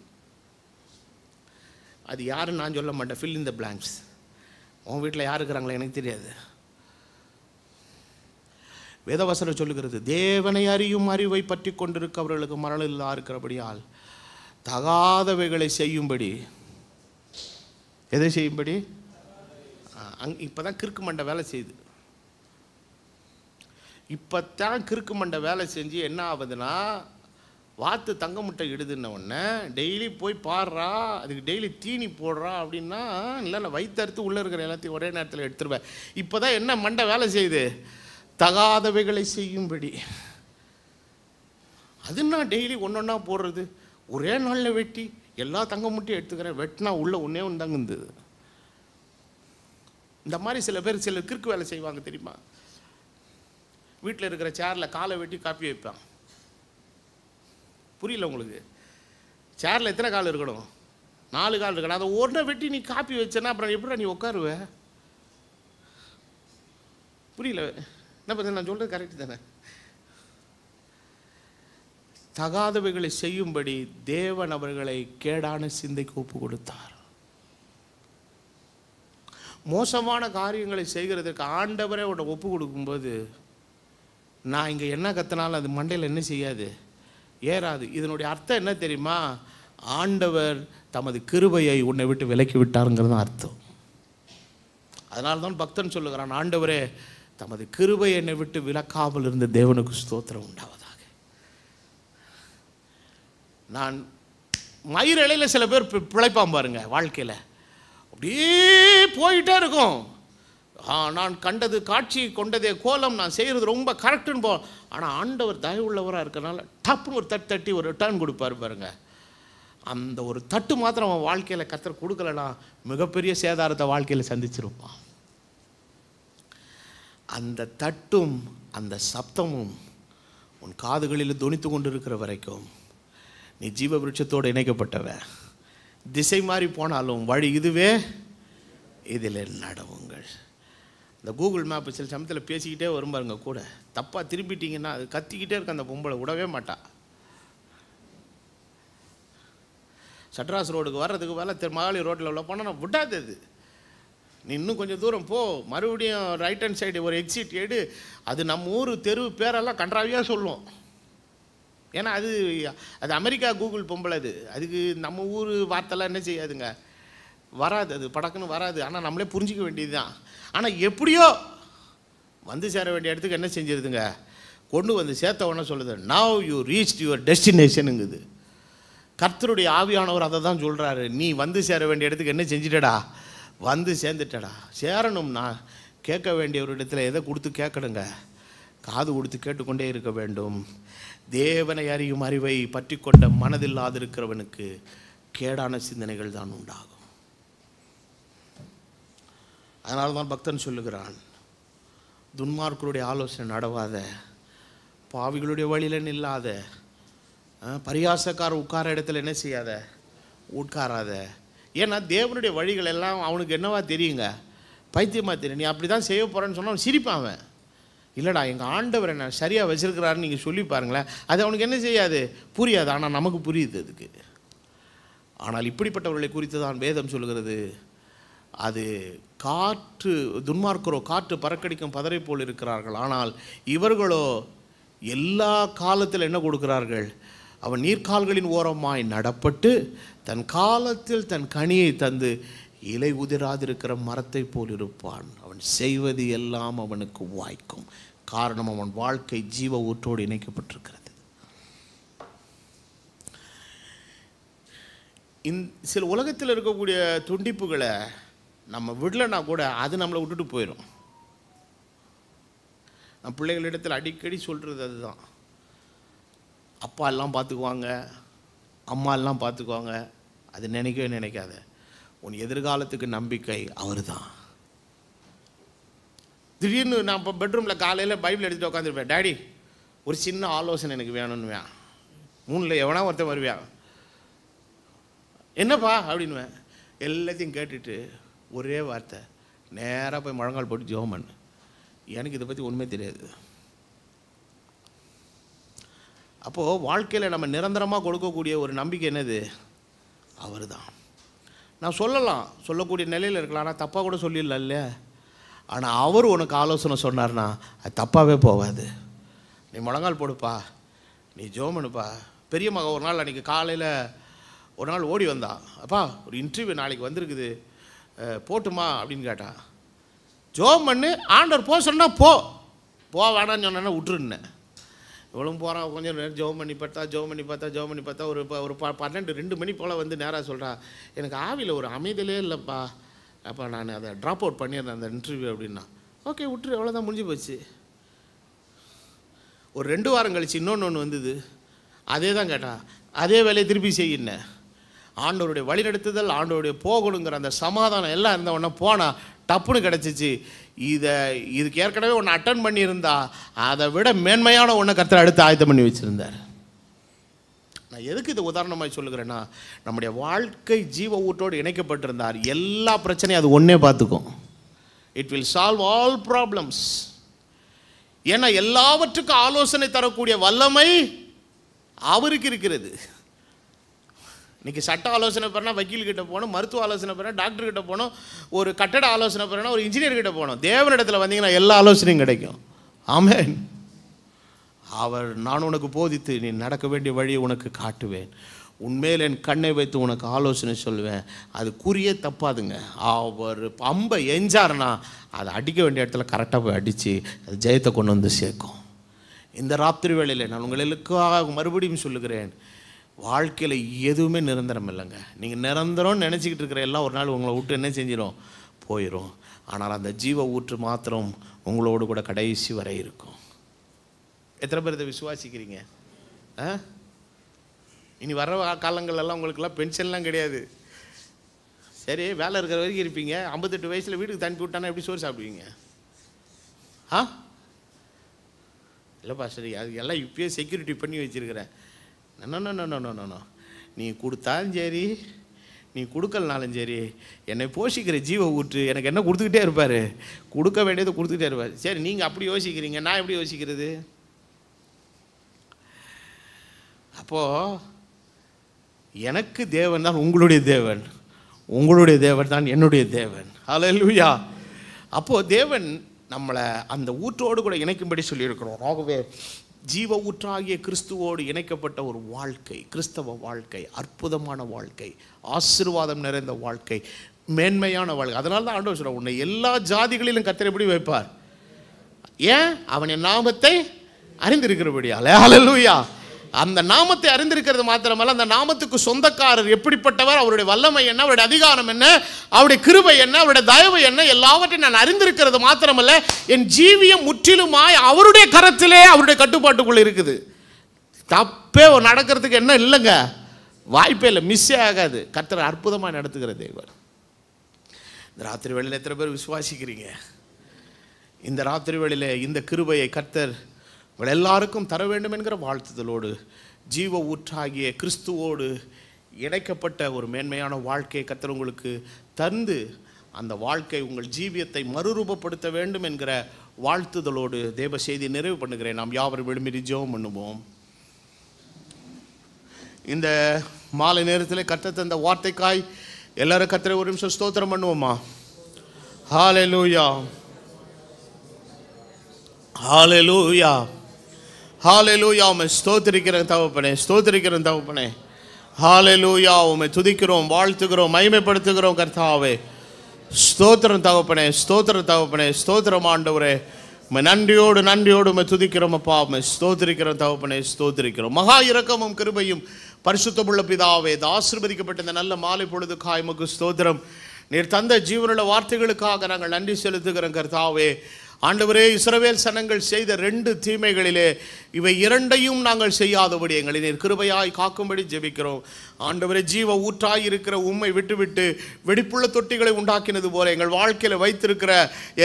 அது யாருன்னு நான் சொல்ல மாட்டேன், ஃபில் இன் த பிளாங்க்ஸ். உன் வீட்டில் யார் இருக்கிறாங்களோ எனக்கு தெரியாது. வேதவசனம் சொல்லுகிறது, தேவனை அறியும் அறிவை பற்றி கொண்டிருக்கவர்களுக்கு மரணம் இல்லா இருக்கிறபடியால் தகாதவைகளை செய்யும்படி. எதை செய்யும்படி? இப்போ தான் கிறுக்கு மண்டை வேலை செய்யுது. இப்போ தான் கிறுக்கு மண்டை வேலை செஞ்சு என்ன ஆகுதுன்னா, வாத்து தங்க முட்டை இடுதுன்ன உடனே டெய்லி போய் பாடுறா, அதுக்கு டெய்லி தீனி போடுறா அப்படின்னா, இல்லை வயிற்றறுத்து உள்ளே இருக்கிற எல்லாத்தையும் ஒரே நேரத்தில் எடுத்துருவேன். இப்போ தான் என்ன மண்டை வேலை செய்யுது, தகாதவைகளை செய்யும்படி. அதுன்னா டெய்லி ஒன்றொன்னா போடுறது, ஒரே நாளில் வெட்டி எல்லா தங்க முட்டையும் எடுத்துக்கிறேன், வெட்டினா உள்ளே ஒன்றே ஒன்று தாங்க இருந்தது. இந்த மாதிரி சில பேர் சில கிறுக்கு வேலை செய்வாங்க தெரியுமா. வீட்டில் இருக்கிற சேரில் காலை வெட்டி காப்பி வைப்பான். புரியல உங்களுக்கு? சேரில் எத்தனை கால் இருக்கணும்? 4 கால் இருக்கணும். அதை ஒன்றை வெட்டி நீ காப்பி வச்சேன்னா அப்புறம் எப்படி நீ உட்காருவ? புரியல என்ன பண்ண? நான் சொல்கிறது கரெக்டு தானே? தகாதவைகளை செய்யும்படி தேவன் அவர்களை கேடான சிந்தைக்கு ஒப்பு கொடுத்தார். மோசமான காரியங்களை செய்கிறதுக்கு ஆண்டவரே உன்னை ஒப்பு கொடுக்கும்போது, நான் இங்கே என்ன கத்தினாலும் அது மண்டையில் என்ன செய்யாது, ஏறாது. இதனுடைய அர்த்தம் என்ன தெரியுமா? ஆண்டவர் தமது கிருபையை உன்னை விட்டு விலக்கி விட்டாருங்கிறது தான் அர்த்தம். அதனால தான் பக்தன் சொல்லுகிறான், ஆண்டவரே தமது கிருபை என்னை விட்டு விலக்காமல் இருந்த தேவனுக்கு ஸ்தோத்திரம் உண்டாவதாக. நான் மயிரிழையில் சில பேர் பிழைப்பான் பாருங்க வாழ்க்கையில், அப்படியே போயிட்டே இருக்கும். நான் கண்டது காட்சி கொண்டதே கோலம், நான் செய்கிறது ரொம்ப கரெக்டுன்னு போ. ஆனால் ஆண்டவர் தயவுள்ளவராக இருக்கிறனால டப்புன்னு ஒரு தட்டி ஒரு டர்ன் கொடுப்பாரு பாருங்க. அந்த ஒரு தட்டு மாத்திரம் அவன் வாழ்க்கையில் கர்த்தர் கொடுக்கலனா மிகப்பெரிய சேதாரத்தை வாழ்க்கையில் சந்திச்சிருப்பான். அந்த தட்டும் அந்த சப்தமும் உன் காதுகளில் தொனித்து கொண்டு இருக்கிற வரைக்கும் நீ ஜீவ விருட்சத்தோடு இணைக்கப்பட்டவன். திசை மாறி போனாலும் வழி இதுவே, இதில் நடவுங்கள். இந்த கூகுள் மேப் சில சமயத்தில் பேசிக்கிட்டே வரும் பாருங்க, கூட தப்பாக திரும்பிட்டீங்கன்னா அது கத்திக்கிட்டே இருக்க, அந்த பொம்பளை விடவே மாட்டா. சட்ராஸ் ரோடுக்கு வர்றதுக்கு மேலே மகாலி ரோட்டில் உள்ள போனால் நான் விடாது. அது நீ இன்னும் கொஞ்சம் தூரம் போ, மறுபடியும் ரைட் ஹேண்ட் சைடு ஒரு எக்ஸிட் எடு. அது நம்ம ஊர் தெரு பேரெல்லாம் கன்றாவியாக சொல்லுவோம். ஏன்னா அது அது அமெரிக்கா கூகுள் பொம்பளை. அதுக்கு நம்ம ஊர் வார்த்தைலாம் என்ன செய்யாதுங்க, வராது, அது படக்குன்னு வராது. ஆனால் நம்மளே புரிஞ்சிக்க வேண்டியது தான். ஆனால் எப்படியோ வந்து சேர வேண்டிய இடத்துக்கு என்ன செஞ்சிருதுங்க, கொண்டு வந்து சேர்த்த உடனே சொல்லுது, நவ் யூ ரீச்ட் யுவர் டெஸ்டினேஷனுங்குது. கர்த்தருடைய ஆவியானவர் அதை தான் சொல்கிறாரு. நீ வந்து சேர வேண்டிய இடத்துக்கு என்ன செஞ்சிட்டடா, வந்து சேர்ந்துட்டடா. சேரணும்னா கேட்க வேண்டிய ஒரு இடத்துல எதை கொடுத்து கேட்கணுங்க, காது கொடுத்து கேட்டுக்கொண்டே இருக்க வேண்டும். தேவனை அறியும் அறிவை பற்றி கொண்ட மனதில்லாதிருக்கிறவனுக்கு கேடான சிந்தனைகள் தான் உண்டாகும். அதனால தான் பக்தன் சொல்லுகிறான், துன்மார்க்கருடைய ஆலோசனை நடவாத, பாவிகளுடைய வழியில் நில்லாத, பரியாசக்கார உட்கார இடத்துல என்ன செய்யாத, உட்காராத. ஏன்னா தேவனுடைய வழிகள் எல்லாம் அவனுக்கு என்னவா தெரியுங்க, பைத்தியமாக தெரியும். நீ அப்படி தான் செய்ய போகிறேன்னு சொன்னால் அவன் சிரிப்பான். அவன் இல்லைடா எங்கள் ஆண்டவர் என்ன சரியாக வச்சிருக்கிறாருன்னு நீங்கள் சொல்லி பாருங்களேன். அது அவனுக்கு என்ன செய்யாது, புரியாது. ஆனால் நமக்கு புரியுது அதுக்கு. ஆனால் இப்படிப்பட்டவர்களை குறித்து தான் வேதம் சொல்கிறது, அது காற்று, துன்மார்க்கரோ காற்று பறக்கடிக்கும் பதரை போல் இருக்கிறார்கள், ஆனால் இவர்களோ எல்லா காலத்தில் என்ன கொடுக்கிறார்கள், அவன் நீர்க்கால்களின் ஓரமாய் நடப்பட்டு தன் காலத்தில் தன் கனியை தந்து இலை உதிராதிருக்கிற மரத்தை போல் இருப்பான். அவன் செய்வது எல்லாம் அவனுக்கு வாய்க்கும். காரணம் அவன் வாழ்க்கை ஜீவ ஊற்றோடு இணைக்கப்பட்டிருக்கிறது. சில உலகத்தில் இருக்கக்கூடிய துண்டிப்புகளை நம்ம விடலைன்னா கூட அது நம்மளை விட்டுட்டு போயிடும். நம்ம பிள்ளைகளிடத்தில் அடிக்கடி சொல்கிறது அதுதான், அப்பா எல்லாம் பார்த்துக்குவாங்க, அம்மா எல்லாம் பார்த்துக்குவாங்க. அது நினைக்கவே நினைக்காத. உன் எதிர்காலத்துக்கு நம்பிக்கை அவர் தான். திடீர்னு நான் இப்போ பெட்ரூமில் காலையில் பைபிள் எடுத்துகிட்டு உட்காந்துருப்பேன், டேடி ஒரு சின்ன ஆலோசனை எனக்கு வேணும்னுவேன். 3ல் எவனா ஒருத்தன் வருவியான். என்னப்பா அப்படின்னுவேன். எல்லாத்தையும் கேட்டுட்டு ஒரே வார்த்தை, நேராக போய் முழங்கால் போட்டு ஜெபம் பண்ணு. எனக்கு இதை பற்றி ஒன்றுமே தெரியாது. அப்போது வாழ்க்கையில் நம்ம நிரந்தரமாக கொடுக்கக்கூடிய ஒரு நம்பிக்கை என்னது? அவர் தான். நான் சொல்லக்கூடிய நிலையில் இருக்கலாம், ஆனால் தப்பாக கூட சொல்லிடலாம் இல்லையா? ஆனால் அவர் உனக்கு ஆலோசனை சொன்னார்னா அது தப்பாகவே போகாது. நீ முழங்கால் போடுப்பா, நீ ஜெபம் பண்ணுப்பா. பெரிய மகன் ஒரு நாள் அன்றைக்கி காலையில் ஒரு நாள் ஓடி வந்தா, அப்பா ஒரு இன்டர்வியூ நாளைக்கு வந்திருக்குது, போட்டுமா அப்படின்னு கேட்டான். ஜெபம் பண்ணு, ஆண்டவர் போ சொன்னால் போ வேணான்னு சொன்னா விட்டுருன்னேன். இவ்வளோ போகிறான். கொஞ்சம் நேரம் ஜெபம் பண்ணி பார்த்தா ஒரு 12-2 மணி போல் வந்து நேராக சொல்கிறா, எனக்கு ஆவியில் ஒரு அமைதியிலே இல்லைப்பா, அப்போ நான் அதை ட்ராப் அவுட் பண்ணிடுறேன் அந்த இன்டர்வியூ அப்படின்னா. ஓகே விட்டுரு, எவ்வளோதான், முடிஞ்சு போச்சு. ஒரு 2 வாரம் கழிச்சு இன்னொன்று வந்தது. அதே தான் கேட்டா, அதே வேலையை திருப்பி செய்யினேன். ஆண்டவருடைய வழிநடத்துதல், ஆண்டவருடைய போகணுங்கிற அந்த சமாதானம் எல்லாம் இருந்தவொடனே போனால் டப்புன்னு கிடச்சிச்சு. இதுக்கு ஏற்கனவே ஒன்று அட்டன் பண்ணியிருந்தா அதை விட மேன்மையான ஒன்றை கர்த்தர் அடுத்து ஆயத்தம் பண்ணி வச்சுருந்தார். நான் எதுக்கு இது உதாரணமாக சொல்லுகிறேன்னா, நம்முடைய வாழ்க்கை ஜீவ ஊட்டோடு இணைக்கப்பட்டிருந்தார், எல்லா பிரச்சனையும் அது ஒன்றே பார்த்துக்கும். It will solve all problems. ஏன்னா எல்லாவற்றுக்கும் ஆலோசனை தரக்கூடிய வல்லமை அவருக்கு இருக்கிறது. இன்றைக்கி சட்ட ஆலோசனை பெறனா வக்கீல்கிட்ட போகணும், மருத்துவ ஆலோசனை பெறனா டாக்டர்கிட்ட போகணும், ஒரு கட்டட ஆலோசனை பெறனா ஒரு இன்ஜினியர்கிட்ட போகணும். தேவனிடத்தில் வந்தீங்கன்னா எல்லா ஆலோசனையும் கிடைக்கும். ஆமென். அவர், நான் உனக்கு போதித்து நீ நடக்க வேண்டிய வழியை உனக்கு காட்டுவேன், உன்மேல் என் கண்ணை வைத்து உனக்கு ஆலோசனை சொல்லுவேன். அது குறியே தப்பாதுங்க. அவர் அம்பை எஞ்சாருன்னா அதை அடிக்க வேண்டிய இடத்துல கரெக்டாக போய் அடித்து அது ஜெயத்தை கொண்டு வந்து சேர்க்கும். இந்த ராத்திரி வேளையில் நான் உங்களுக்காக மறுபடியும் சொல்லுகிறேன், வாழ்க்கையில் எதுவுமே நிரந்தரம் இல்லைங்க. நீங்கள் நிரந்தரம்னு நினச்சிக்கிட்டு இருக்கிற எல்லாம் ஒரு நாள் உங்களை விட்டு என்ன செஞ்சிடும், போயிடும். ஆனால் அந்த ஜீவ ஊற்று மாத்திரம் உங்களோடு கூட கடைசி வரை இருக்கும். எத்தனை பேர் இதை விசுவாசிக்கிறீங்க? இனி வர காலங்களெல்லாம் உங்களுக்கெல்லாம் பென்ஷன்லாம் கிடையாது. சரி, வேலை இருக்கிற வரைக்கும் இருப்பீங்க. 58 வயசில் வீட்டுக்கு தண்ணி விட்டானா எப்படி சோறு சாப்பிடுவீங்க? இல்லைப்பா சரி, அது எல்லாம் இப்பயே செக்யூரிட்டி பண்ணி வச்சுருக்கிறேன். நோ, நீ கொடுத்தாலும் சரி, நீ கொடுக்கலனாலும் சரி, என்னை போஷிக்கிற ஜீவ ஊற்று எனக்கு என்ன கொடுத்துக்கிட்டே இருப்பார், கொடுக்க வேண்டியதை கொடுத்துக்கிட்டே இருப்பார். சரி, நீங்கள் அப்படி யோசிக்கிறீங்க, நான் எப்படி யோசிக்கிறது? அப்போது எனக்கு தேவன் தான் உங்களுடைய தேவன், உங்களுடைய தேவன் தான் என்னுடைய தேவன். ஹல்லேலூயா. அப்போது தேவன் நம்மளை அந்த ஊற்றோடு கூட இணைக்கும்படி சொல்லியிருக்கிறோம். ஆகவே ஜீவ ஊற்றாகிய கிறிஸ்துவோடு இணைக்கப்பட்ட ஒரு வாழ்க்கை, கிறிஸ்தவ வாழ்க்கை, அற்புதமான வாழ்க்கை, ஆசீர்வாதம் நிறைந்த வாழ்க்கை, மேன்மையான வாழ்க்கை. அதனால தான் ஆண்டவர் சொல்றார், உன்னை எல்லா ஜாதிகளிலும் கர்த்தர் எப்படி வைப்பார்? ஏன்? அவன் என் நாமத்தை அறிந்திருக்கிறபடியால். ஹல்லேலூயா. அந்த நாமத்தை அறிந்திருக்கிறது மாத்திரமல்ல, அந்த நாமத்துக்கு சொந்தக்காரர் எப்படிப்பட்டவர், அவருடைய வல்லமை என்ன, அவருடைய அதிகாரம் என்ன, அவருடைய கிருபை என்ன, அவருடைய தயவு என்ன, எல்லாவற்றையும் நான் அறிந்திருக்கிறது மாத்திரமல்ல, என் ஜீவியம் முற்றிலுமாய் அவருடைய கரத்திலே, அவருடைய கட்டுப்பாட்டுக்குள்ள இருக்குது. தப்பே நடக்கிறதுக்கு என்ன இல்லைங்க, வாய்ப்பே இல்லை, மிஸ்ஸே ஆகாது. கர்த்தர் அற்புதமாக நடத்துகிற தேவன். இந்த ராத்திரி வேளையில் எத்தனை பேர் விசுவாசிக்கிறீங்க? இந்த ராத்திரி வேளையில் இந்த கிருபையை கர்த்தர் உங்கள் எல்லாருக்கும் தர வேண்டும் என்கிற வாழ்த்துதலோடு, ஜீவ ஊற்றாகிய கிறிஸ்துவோடு இணைக்கப்பட்ட ஒரு மேன்மையான வாழ்க்கையை கர்த்தர் உங்களுக்கு தந்து, அந்த வாழ்க்கை உங்கள் ஜீவியத்தை மறுரூபப்படுத்த வேண்டும் என்கிற வாழ்த்துதலோடு தேவ செய்தியை நிறைவு பண்ணுகிறேன். நாம் யாவரும் விரும்பி ஜெபம் பண்ணுவோம். இந்த மாலை நேரத்தில் கர்த்தர் தந்த வார்த்தைக்காய் எல்லாரும் கர்த்தரை ஒரு நிமிஷம் ஸ்தோத்திரம் பண்ணுவோமா? ஹல்லேலூயா, ஹல்லேலூயா, ஹல்லேலூயா. உம்மை ஸ்தோத்திரிக்கிறேன் தகப்பனே, ஸ்தோத்திரிக்கிறேன் தகப்பனே. ஹல்லேலூயா. உம்மை துதிக்கிறோம், வாழ்த்துகிறோம், மகிமைப்படுத்துகிறோம் கர்த்தாவே. ஸ்தோத்திரம் தகப்பனே, ஸ்தோத்திரம் தகப்பனே, ஸ்தோத்திரம் ஆண்டவரே. உம்மை நன்றியோடு உம்மை துதிக்கிறோம் அப்பா. உம்மை ஸ்தோத்திரிக்கிறோம் தகப்பனே, ஸ்தோத்திரிக்கிறோம். மகா இரக்கமும் கிருபையும் பரிசுத்தமுள்ள பிதாவே, ஆசீர்வதிக்கப்பட்ட இந்த நல்ல மாலை பொழுதுக்காய் உமக்கு ஸ்தோத்திரம். நீர் தந்த ஜீவனுள்ள வார்த்தைகளுக்காக நாங்கள் நன்றி செலுத்துகிறோம் கர்த்தாவே. ஆண்டவரே, இஸ்ரவேல் சனங்கள் செய்த 2 தீமைகளிலே இவை 2ஐயும் நாங்கள் செய்யாதபடி எங்களை நீர் கிருபையாய் காக்கும்படி ஜெபிக்கிறோம். ஆண்டவரே, ஜீவ ஊற்றாய் இருக்கிற உம்மை விட்டுவிட்டு வெடிப்புள்ள தொட்டிகளை உண்டாக்கினது போல எங்கள் வாழ்க்கையில் வைத்திருக்கிற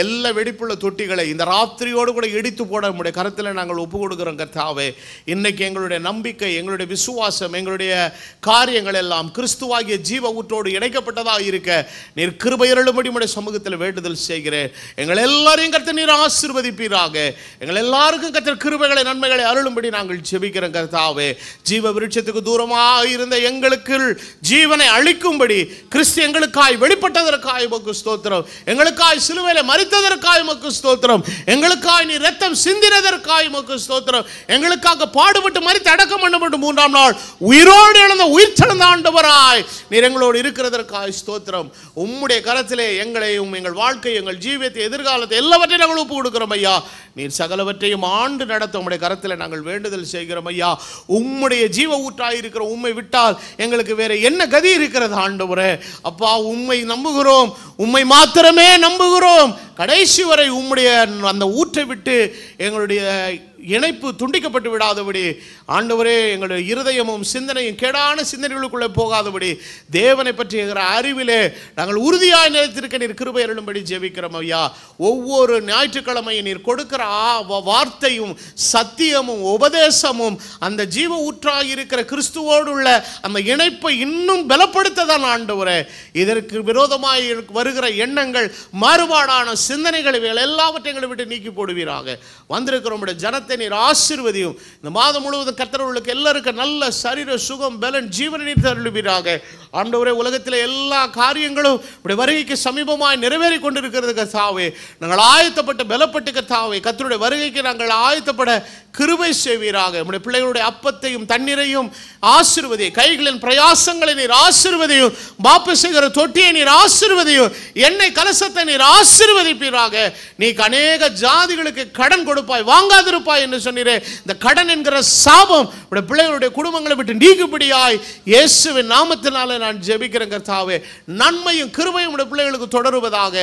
எல்லா வெடிப்புள்ள தொட்டிகளை இந்த ராத்திரியோடு கூட இடித்து போட நம்முடைய கரத்தில் நாங்கள் ஒப்பு கொடுக்கிறோம் கர்த்தாவே. இன்னைக்கு எங்களுடைய நம்பிக்கை, எங்களுடைய விசுவாசம், எங்களுடைய காரியங்கள் எல்லாம் கிறிஸ்துவாகிய ஜீவ ஊற்றோடு இணைக்கப்பட்டதாக இருக்க நீர் கிருபையருளும்படி உம்முடைய சமூகத்தில் வேண்டுதல் செய்கிறேன். எங்கள் எல்லாரையும் கர்த்தர் நீர் ஆசீர்வதிப்பீராக. எங்கள் எல்லாருக்கும் கர்த்தர் கிருபைகளை நன்மைகளை அருளும்படி நாங்கள் ஜெபிக்கிறோம் கர்த்தாவே. ஜீவ விருட்சத்துக்கு தூரமாக இருந்த எங்களுக்கு ஜீவனை அளிக்கும்படி கிறிஸ்து எங்களுக்காய் வெளிப்பட்டதற்காய் உமக்கு ஸ்தோத்திரம். எங்களுக்காய் சிலுவையிலே மரித்ததற்காய் உமக்கு ஸ்தோத்திரம். எங்களுக்காய் நீ இரத்தம் சிந்தினதற்காய் உமக்கு ஸ்தோத்திரம். எங்களுக்காக பாடுபட்டு மரித்து அடக்கம் பண்ணப்பட்டு 3ஆம் நாள் உயிரோடு எழுந்த உயிர்த்தெழுந்த ஆண்டவராய் நீர் எங்களோடு இருக்கிறதற்காய் ஸ்தோத்திரம். உம்முடைய கரத்திலே எங்களையும் எங்கள் வாழ்க்கை, எங்கள் ஜீவியத்தை, எதிர்காலத்தை எல்லாவற்றையும் நாங்கள் ஒப்பு கொடுக்கிறோம் ஐயா. நீர் சகலவற்றையும் ஆண்டு நடத்த உம்முடைய கரத்தில் நாங்கள் வேண்டுதல் செய்கிறோம் ஐயா. உம்முடைய ஜீவ ஊற்றாய் இருக்கிற உம்மை விட்டால் எங்களுக்கு வேற என்ன கதி இருக்கிறது ஆண்டவரே? அப்பா, உம்மை நம்புகிறோம், உம்மை மாத்திரமே நம்புகிறோம். கடைசி வரை உம்முடைய அந்த ஊற்றை விட்டு எங்களுடைய இணைப்பு துண்டிக்கப்பட்டு விடாதபடி ஆண்டவரே, எங்களுடைய இருதயமும் சிந்தனையும் கேடான சிந்தனைகளுக்குள்ளே போகாதபடி தேவனை பற்றிய அறிவிலே நாங்கள் உறுதியாய் நிலைத்திருக்க நீர் கிருபை அருளும்படி ஜெபிக்கிறோம் ஐயா. ஒவ்வொரு ஞாயிற்றுக்கிழமையும் நீர் கொடுக்கிற வார்த்தையும் சத்தியமும் உபதேசமும் அந்த ஜீவ ஊற்றாக இருக்கிற கிறிஸ்துவோடு உள்ள அந்த இணைப்பை இன்னும் பலப்படுத்ததான் ஆண்டவரே. இதற்கு விரோதமாய் வருகிற எண்ணங்கள், மாறுபாடான சிந்தனைகளை எல்லாவற்றையும் எங்களை விட்டு நீக்கி போடுவீராக. வந்திருக்கிற உம்முடைய ஜனத்தை நீர் ஆசீர்வதியும். இந்த மாதம் முழுவதும் கர்த்தர்களுக்கு எல்லாருக்கும் நல்ல சரீர சுகம், பலன், ஜீவனை நீர் அருளுவீராக. ஆண்டவரே, உலகத்தில் எல்லா காரியங்களும் உம்முடைய வருகைக்கு சமீபமாய் நிறைவேறி கொண்டிருக்கிறது கர்த்தாவே. நாங்கள் ஆயத்தப்பட்ட பலப்பட்டு கர்த்தாவே, கர்த்தருடைய வருகைக்கு நாங்கள் ஆயத்தப்பட கிருபை செய்வீராக. உம்முடைய பிள்ளைகளுடைய அப்பத்தையும் தண்ணீரையும் ஆசீர்வதி, கைகளின் பிரயாசங்களை நீர் ஆசீர்வதியும், பாப்பு செய்கிற தொட்டியை நீர் ஆசீர்வதியும், எண்ணெய் கலசத்தை நீர் ஆசீர்வதிப்பீராக. நீ அநேக ஜாதிகளுக்கு கடன் கொடுப்பாய், வாங்காதிருப்பாய் என்று சொன்னீரே. இந்த கடன் என்கிற சாபம் உடைய பிள்ளைகளுடைய குடும்பங்களை விட்டு நீக்கும்படியாய் இயேசுவின் நாமத்தினாலே நான் ஜெபிக்கிறேன் கர்த்தாவே. நன்மையும் கிருபையும் உடைய பிள்ளைகளுக்கு தொடருவதாக.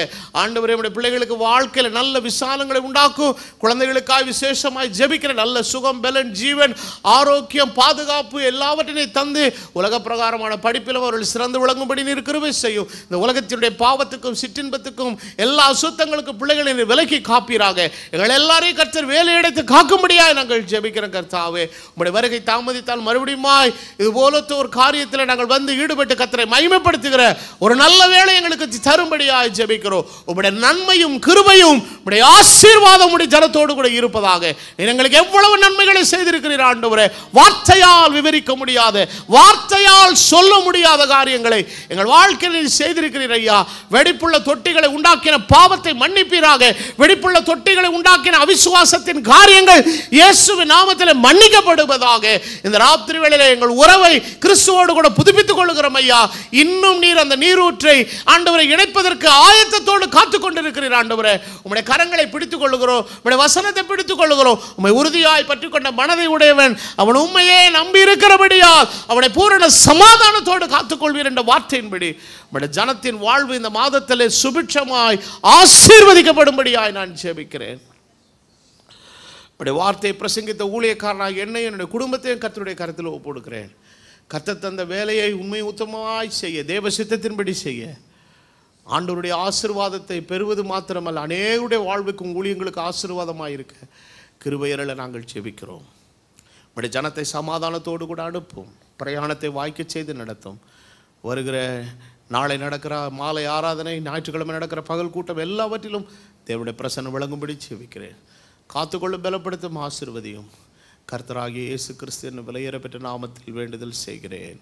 ஆண்டவரே, உடைய பிள்ளைகளுக்கு வாழ்க்கையில் நல்ல விசாலங்களை உண்டாக்கும். குழந்தைகளுக்காய் விசேஷமாய் ஜெபிக்கிறேன். நல்ல சுகம், பலன், ஜீவன், ஆரோக்கியம், பாதுகாப்பு எல்லாவற்றையும் தந்து உலக பிரகாரமான படிப்பில் அவர்கள் சிறந்து விளங்கும்படி நீர் கிருபை செய்யும். இந்த உலகத்தினுடைய பாவத்துக்கும் சிற்றின்பத்துக்கும் எல்லா அசுத்தங்களுக்கும் பிள்ளைகளை விலக்கி காப்பீராக. எங்கள் எல்லாரையும் கர்த்தர் வேலையடைத்து காக்கும்படியாய் நாங்கள் ஜெபிக்கிறோம் கர்த்தாவே. உம்முடைய வருகை தாமதித்தால் மறுபடியுமாய் இது போலத்த ஒரு காரியத்தில் நாங்கள் வந்து ஈடுபட்டு கர்த்தரை மகிமைப்படுத்துகிற ஒரு நல்ல வேலை எங்களுக்கு தரும்படியாய் ஜெபிக்கிறோம். உம்முடைய நன்மையும் கிருபையும் உம்முடைய ஆசீர்வாதம் உம்முடைய ஜனத்தோடு கூட இருப்பதாக. நீர் எங்களுக்கு எவ்வளவு நன்மைகளை செய்திருக்கிறீர் ஆண்டவரே. வார்த்தையால் விவரிக்க முடியாத, வார்த்தையால் சொல்ல முடியாத காரியங்களை எங்கள் வாழ்க்கையில் செய்திருக்கிறீர் ஐயா. வெடிப்புள்ள தொட்டிகளை உண்டாக்கின பாவத்தை மன்னிப்பீராக. வெடிப்புள்ள தொட்டிகளை உண்டாக்கின அவிசுவாசத்தின் காரியங்கள் இயேசுவின் நாமத்தில் மன்னிக்கப்படுவதாக. இந்த ராத்திரி வேளையிலே எங்கள் உறவை கிறிஸ்துவோடு கூட புதுப்பித்துக் கொள்கிறோம் ஐயா. இன்னும் நீர் அந்த நீரூற்றை ஆண்டவரை இணைப்பதற்கு ஆயத்தத்தோடு காத்துக் கொண்டிருக்கிறீர் ஆண்டவரே. உம்முடைய கரங்களை பிடித்துக் கொள்ளுகிறோம், உம்முடைய வசனத்தை பிடித்துக் கொள்ளுகிறோம். உம்மை உறுதியாய் பற்றிக் கொண்ட மனதை உடையவன் அவன் உண்மையே நம்பி இருக்கிறபடியால் அவனை பூரண சமாதானத்தோடு காத்துக்கொள்வீர் என்ற வார்த்தையின்படி உம்முடைய ஜனத்தின் வாழ்வு இந்த மாதத்திலே சுபிட்சமாய் ஆசீர்வதிக்கப்படும்படியாய் நான் ஜெபிக்கிறேன். உம்முடைய வார்த்தையை பிரசங்கித்த ஊழியக்காரனாக என்னையும் என்னுடைய குடும்பத்தையும் கர்த்தருடைய கருத்தில் ஒப்புக்கொடுக்கிறேன். கர்த்தர் தந்த வேலையை உண்மை உத்தமமாய் செய்ய, தேவ சித்தத்தின்படி செய்ய, ஆண்டவருடைய ஆசீர்வாதத்தை பெறுவது மாத்திரமல்ல, அநேகருடைய வாழ்வுக்கும் ஊழியங்களுக்கு ஆசீர்வாதமாக இருக்க கிருபையருள நாங்கள் ஜெபிக்கிறோம். உம்முடைய ஜனத்தை சமாதானத்தோடு கூட அனுப்பும், பிரயாணத்தை வாய்க்க செய்து நடத்தும். வருகிற நாளை நடக்கிற மாலை ஆராதனை, ஞாயிற்றுக்கிழமை நடக்கிற பகல் கூட்டம் எல்லாவற்றிலும் தேவனுடைய பிரசன்னம் விளங்கும்படி ஜெபிக்கிறேன். காத்துக்கொள்ளும் பலப்படுத்தும் ஆசீர்வதியும் கர்த்தராகிய இயேசு கிறிஸ்து என்னும் விலையேற பெற்ற நாமத்தில் வேண்டுதல் செய்கிறேன்.